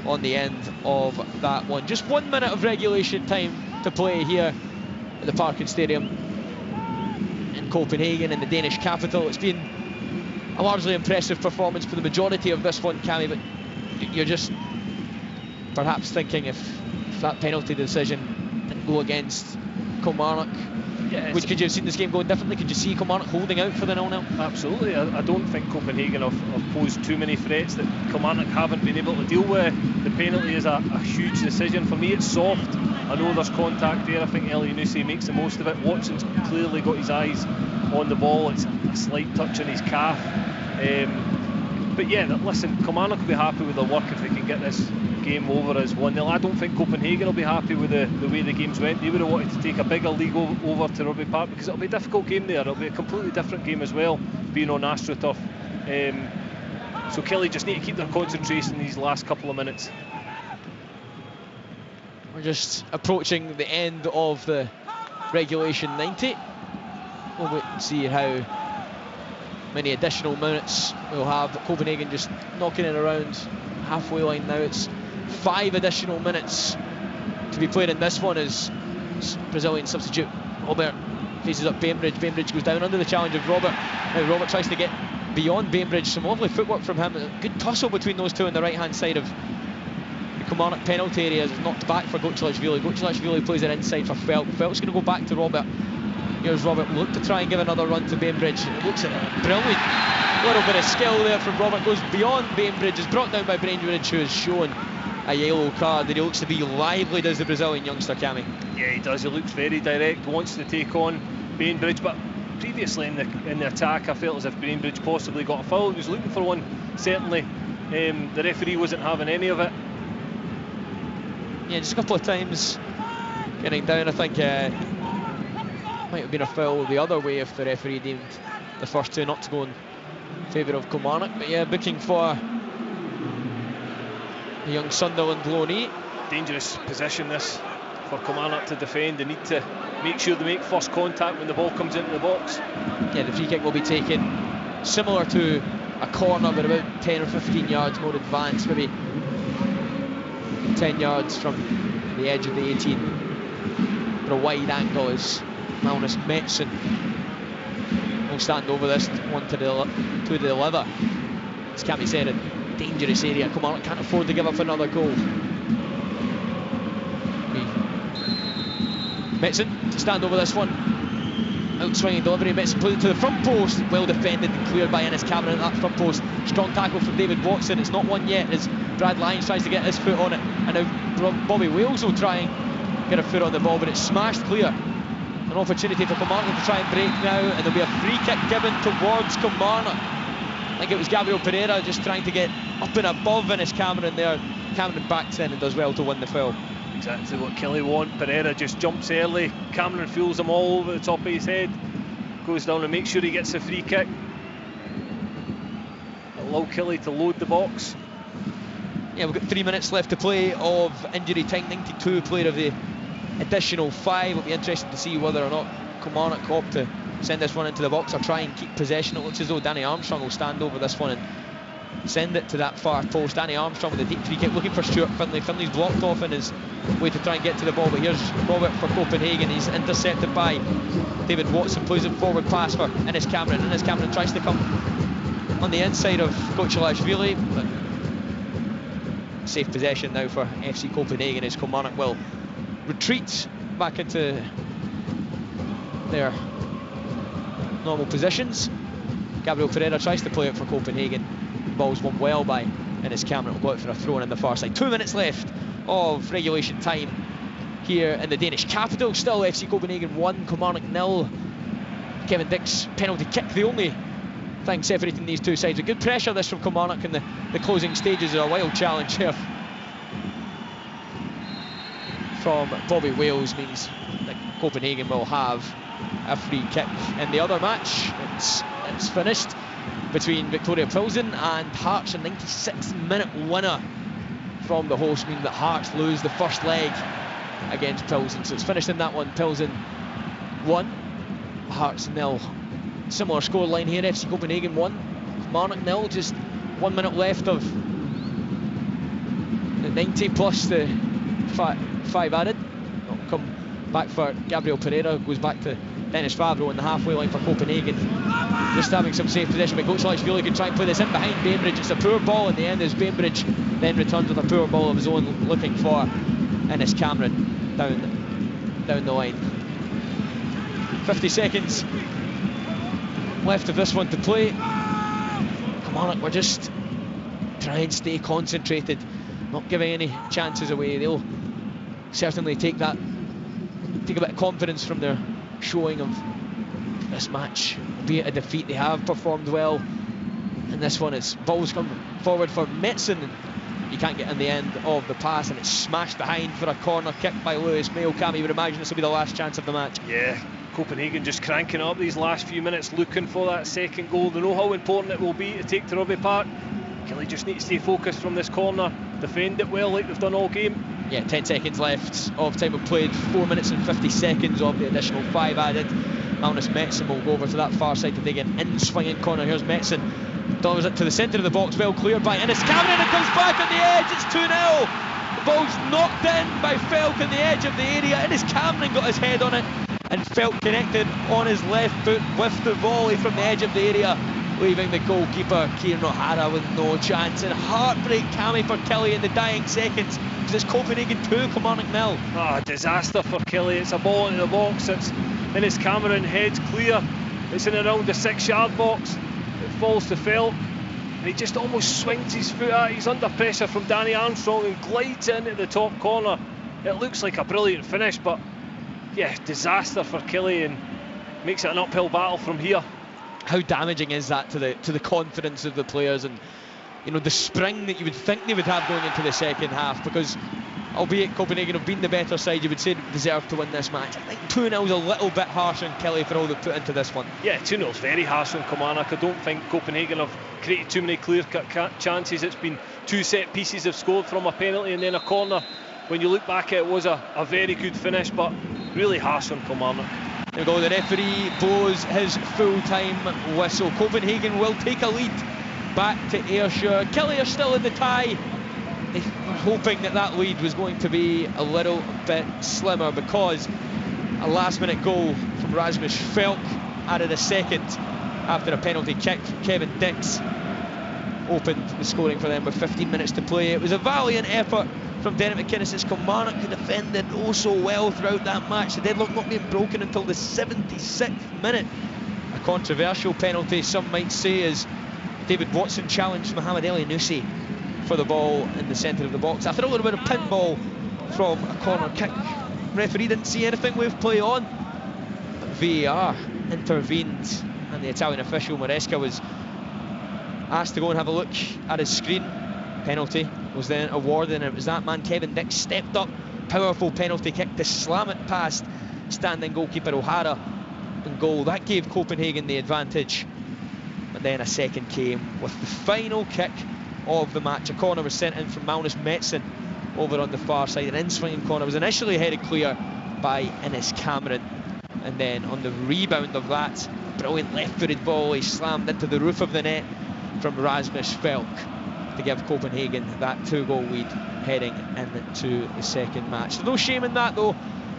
on the end of that one. Just 1 minute of regulation time to play here at the Parken Stadium in Copenhagen, in the Danish capital. It's been a largely impressive performance for the majority of this one, Cammy, but you're just perhaps thinking if that penalty decision didn't go against Kilmarnock, could you have seen this game going differently? Could you see Kilmarnock holding out for the 0-0? Absolutely. I don't think Copenhagen have posed too many threats that Kilmarnock haven't been able to deal with. The penalty is a huge decision. For me, it's soft. I know there's contact there. I think Elyounoussi makes the most of it. Watson's clearly got his eyes on the ball. It's a slight touch on his calf. But yeah, listen, Kilmarnock will be happy with their work if they can get this game over as 1-0. I don't think Copenhagen will be happy with the way the games went. They would have wanted to take a bigger league over to Rugby Park, because it'll be a difficult game there. It'll be a completely different game as well, being on AstroTurf. So Kelly just need to keep their concentration these last couple of minutes. We're just approaching the end of the regulation 90. We'll wait and see how many additional minutes we'll have. But Copenhagen just knocking it around halfway line now. It's 5 additional minutes to be played in this one as Brazilian substitute Robert faces up Bainbridge. Bainbridge goes down under the challenge of Robert. Now Robert tries to get beyond Bainbridge. Some lovely footwork from him. A good tussle between those two on the right hand side of the Kilmarnock penalty area. It's knocked back for Gocilashvili. Gocilashvili plays it inside for Felk. Felk's going to go back to Robert. Here's Robert, look to try and give another run to Bainbridge. It looks like a brilliant little bit of skill there from Robert. Goes beyond Bainbridge, is brought down by Bainbridge, who is shown a yellow card. And he looks to be lively, does the Brazilian youngster, Cammy. Yeah, he does. He looks very direct, wants to take on Bainbridge, but previously in the attack, I felt as if Bainbridge possibly got a foul. He was looking for one, certainly. The referee wasn't having any of it. Yeah, just a couple of times getting down. I think might have been a foul the other way if the referee deemed the first two not to go in favour of Kilmarnock. But yeah, booking for the young Sunderland loanee. Dangerous position this for Kilmarnock to defend. They need to make sure they make first contact when the ball comes into the box. Yeah, the free kick will be taken similar to a corner, but about 10 or 15 yards more advanced, maybe 10 yards from the edge of the 18. But a wide angle is Magnus Metson will stand over this one to deliver. As Cammy said, a dangerous area. Kilmarnock can't afford to give up another goal. Metson to stand over this one. Outswinging delivery, Metson put it to the front post. Well defended and cleared by Ennis Cameron at that front post. Strong tackle from David Watson. It's not one yet as Brad Lyons tries to get his foot on it. And now Bobby Wales will try and get a foot on the ball, but it's smashed clear. An opportunity for Kilmarnock to try and break now, and there'll be a free kick given towards Kilmarnock. I think it was Gabriel Pereira just trying to get up and above Ennis Cameron there. Cameron backs in and does well to win the foul. Exactly what Kelly wants. Pereira just jumps early. Cameron fools him all over the top of his head. Goes down and makes sure he gets the free kick. Allow Kelly to load the box. Yeah, we've got 3 minutes left to play of injury time. 92 player of the additional 5. It'll be interesting to see whether or not Kilmarnock opt to send this one into the box or try and keep possession. It looks as though Danny Armstrong will stand over this one and send it to that far post. Danny Armstrong with a deep free kick looking for Stuart Finlay. Finlay's blocked off in his way to try and get to the ball, but here's Robert for Copenhagen. He's intercepted by David Watson, plays it forward pass for Ennis Cameron. Ennis Cameron tries to come on the inside of Gocilashvili, but safe possession now for FC Copenhagen as Kilmarnock will retreat back into their normal positions. Gabriel Pereira tries to play it for Copenhagen. Ball's won well by Ennis Cameron. Will go out for a throw in the far side. 2 minutes left of regulation time here in the Danish capital. Still FC Copenhagen 1, Kilmarnock 0. Kevin Dick's penalty kick, the only thing separating these two sides. A good pressure this from Kilmarnock in the closing stages. A wild challenge here from Bobby Wales means that Copenhagen will have a free kick in the other match. It's finished between Victoria Pilsen and Hearts. A 96-minute winner from the host, meaning that Hearts lose the first leg against Pilsen. So it's finished in that one. Pilsen 1, Hearts 0. Similar scoreline here. FC Copenhagen 1, Kilmarnock 0. Just 1 minute left of the 90 plus the 5 added. It'll come back for Gabriel Pereira. Goes back to Dennis Favreau on the halfway line for Copenhagen. Just having some safe possession, but Gocilashvili can try and play this in behind Bainbridge. It's a poor ball in the end as Bainbridge then returns with a poor ball of his own, looking for Ennis Cameron down the line. 50 seconds left of this one to play. Kilmarnock, we're just trying to stay concentrated, not giving any chances away. They'll certainly take a bit of confidence from their showing of this match. Be it a defeat, they have performed well. And this one, it's balls come forward for Metson, and he can't get in the end of the pass, and it's smashed behind for a corner kick by Lewis Mayo. Cam, you would imagine this will be the last chance of the match. Yeah, Copenhagen just cranking up these last few minutes, looking for that second goal. They know how important it will be to take to Rugby Park. Kelly just need to stay focused from this corner, defend it well like they've done all game. Yeah, 10 seconds left of time of played, 4 minutes and 50 seconds of the additional 5 added. Magnus Metson will go over to that far side to dig an in-swinging corner. Here's Metson, delivers it to the centre of the box, well cleared by Ennis Cameron. It comes back on the edge, it's 2-0. The ball's knocked in by Felk on the edge of the area. Ennis Cameron got his head on it, and Felk connected on his left foot with the volley from the edge of the area, leaving the goalkeeper Kieran O'Hara with no chance. And heartbreak, Cammy, for Kelly in the dying seconds. because it's Copenhagen 2, Kilmarnock 0. Disaster for Kelly. It's a ball into the box. It's in his camera and heads clear. It's in around the 6-yard box. It falls to Felt. And he just almost swings his foot at it. He's under pressure from Danny Armstrong and glides into the top corner. It looks like a brilliant finish, but yeah, disaster for Kelly, and makes it an uphill battle from here. How damaging is that to the confidence of the players, and the spring that you would think they would have going into the second half? Because albeit Copenhagen have been the better side, you would say they deserve to win this match. I think 2-0 is a little bit harsh on Kelly for all they've put into this one. Yeah, 2-0 is very harsh on Kilmarnock. I don't think Copenhagen have created too many clear-cut chances. It's been 2 set pieces have scored from a penalty and then a corner. When you look back, it was a very good finish, but really harsh on Kilmarnock. There we go, the referee blows his full-time whistle. Copenhagen will take a lead back to Ayrshire. Kelly are still in the tie. They were hoping that lead was going to be a little bit slimmer, because a last-minute goal from Rasmus Felk added a second after a penalty kick. Kevin Dix opened the scoring for them with 15 minutes to play. It was a valiant effort from Derek McInnes' Kilmarnock, who defended oh so well throughout that match. The deadlock not being broken until the 76th minute. A controversial penalty, some might say, as David Watson challenged Mohamed El Enoussi for the ball in the centre of the box after a little bit of pinball from a corner kick. Referee didn't see anything with play on, but VAR intervened, and the Italian official Maresca was asked to go and have a look at his screen. Penalty was then awarded, and it was that man Kevin Dix stepped up, powerful penalty kick to slam it past standing goalkeeper O'Hara in goal. That gave Copenhagen the advantage, but then a second came with the final kick of the match. A corner was sent in from Magnus Metzen over on the far side. An in-swinging corner was initially headed clear by Innes Cameron, and then on the rebound of that, brilliant left-footed volley slammed into the roof of the net from Rasmus Felk to give Copenhagen that 2-goal lead heading into the second match. So no shame in that, though.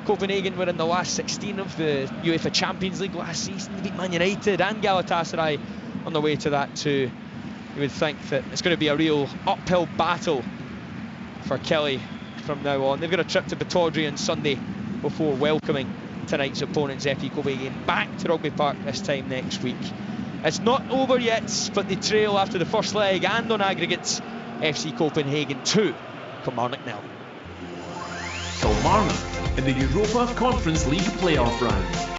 Copenhagen were in the last 16 of the UEFA Champions League last season. They beat Man United and Galatasaray on the way to that too. You would think that it's going to be a real uphill battle for Kelly from now on. They've got a trip to Batodri on Sunday before welcoming tonight's opponents, FE Copenhagen, back to Rugby Park this time next week. It's not over yet, but they trail after the first leg, and on aggregates, FC Copenhagen 2, Kilmarnock 0. Kilmarnock in the Europa Conference League playoff round.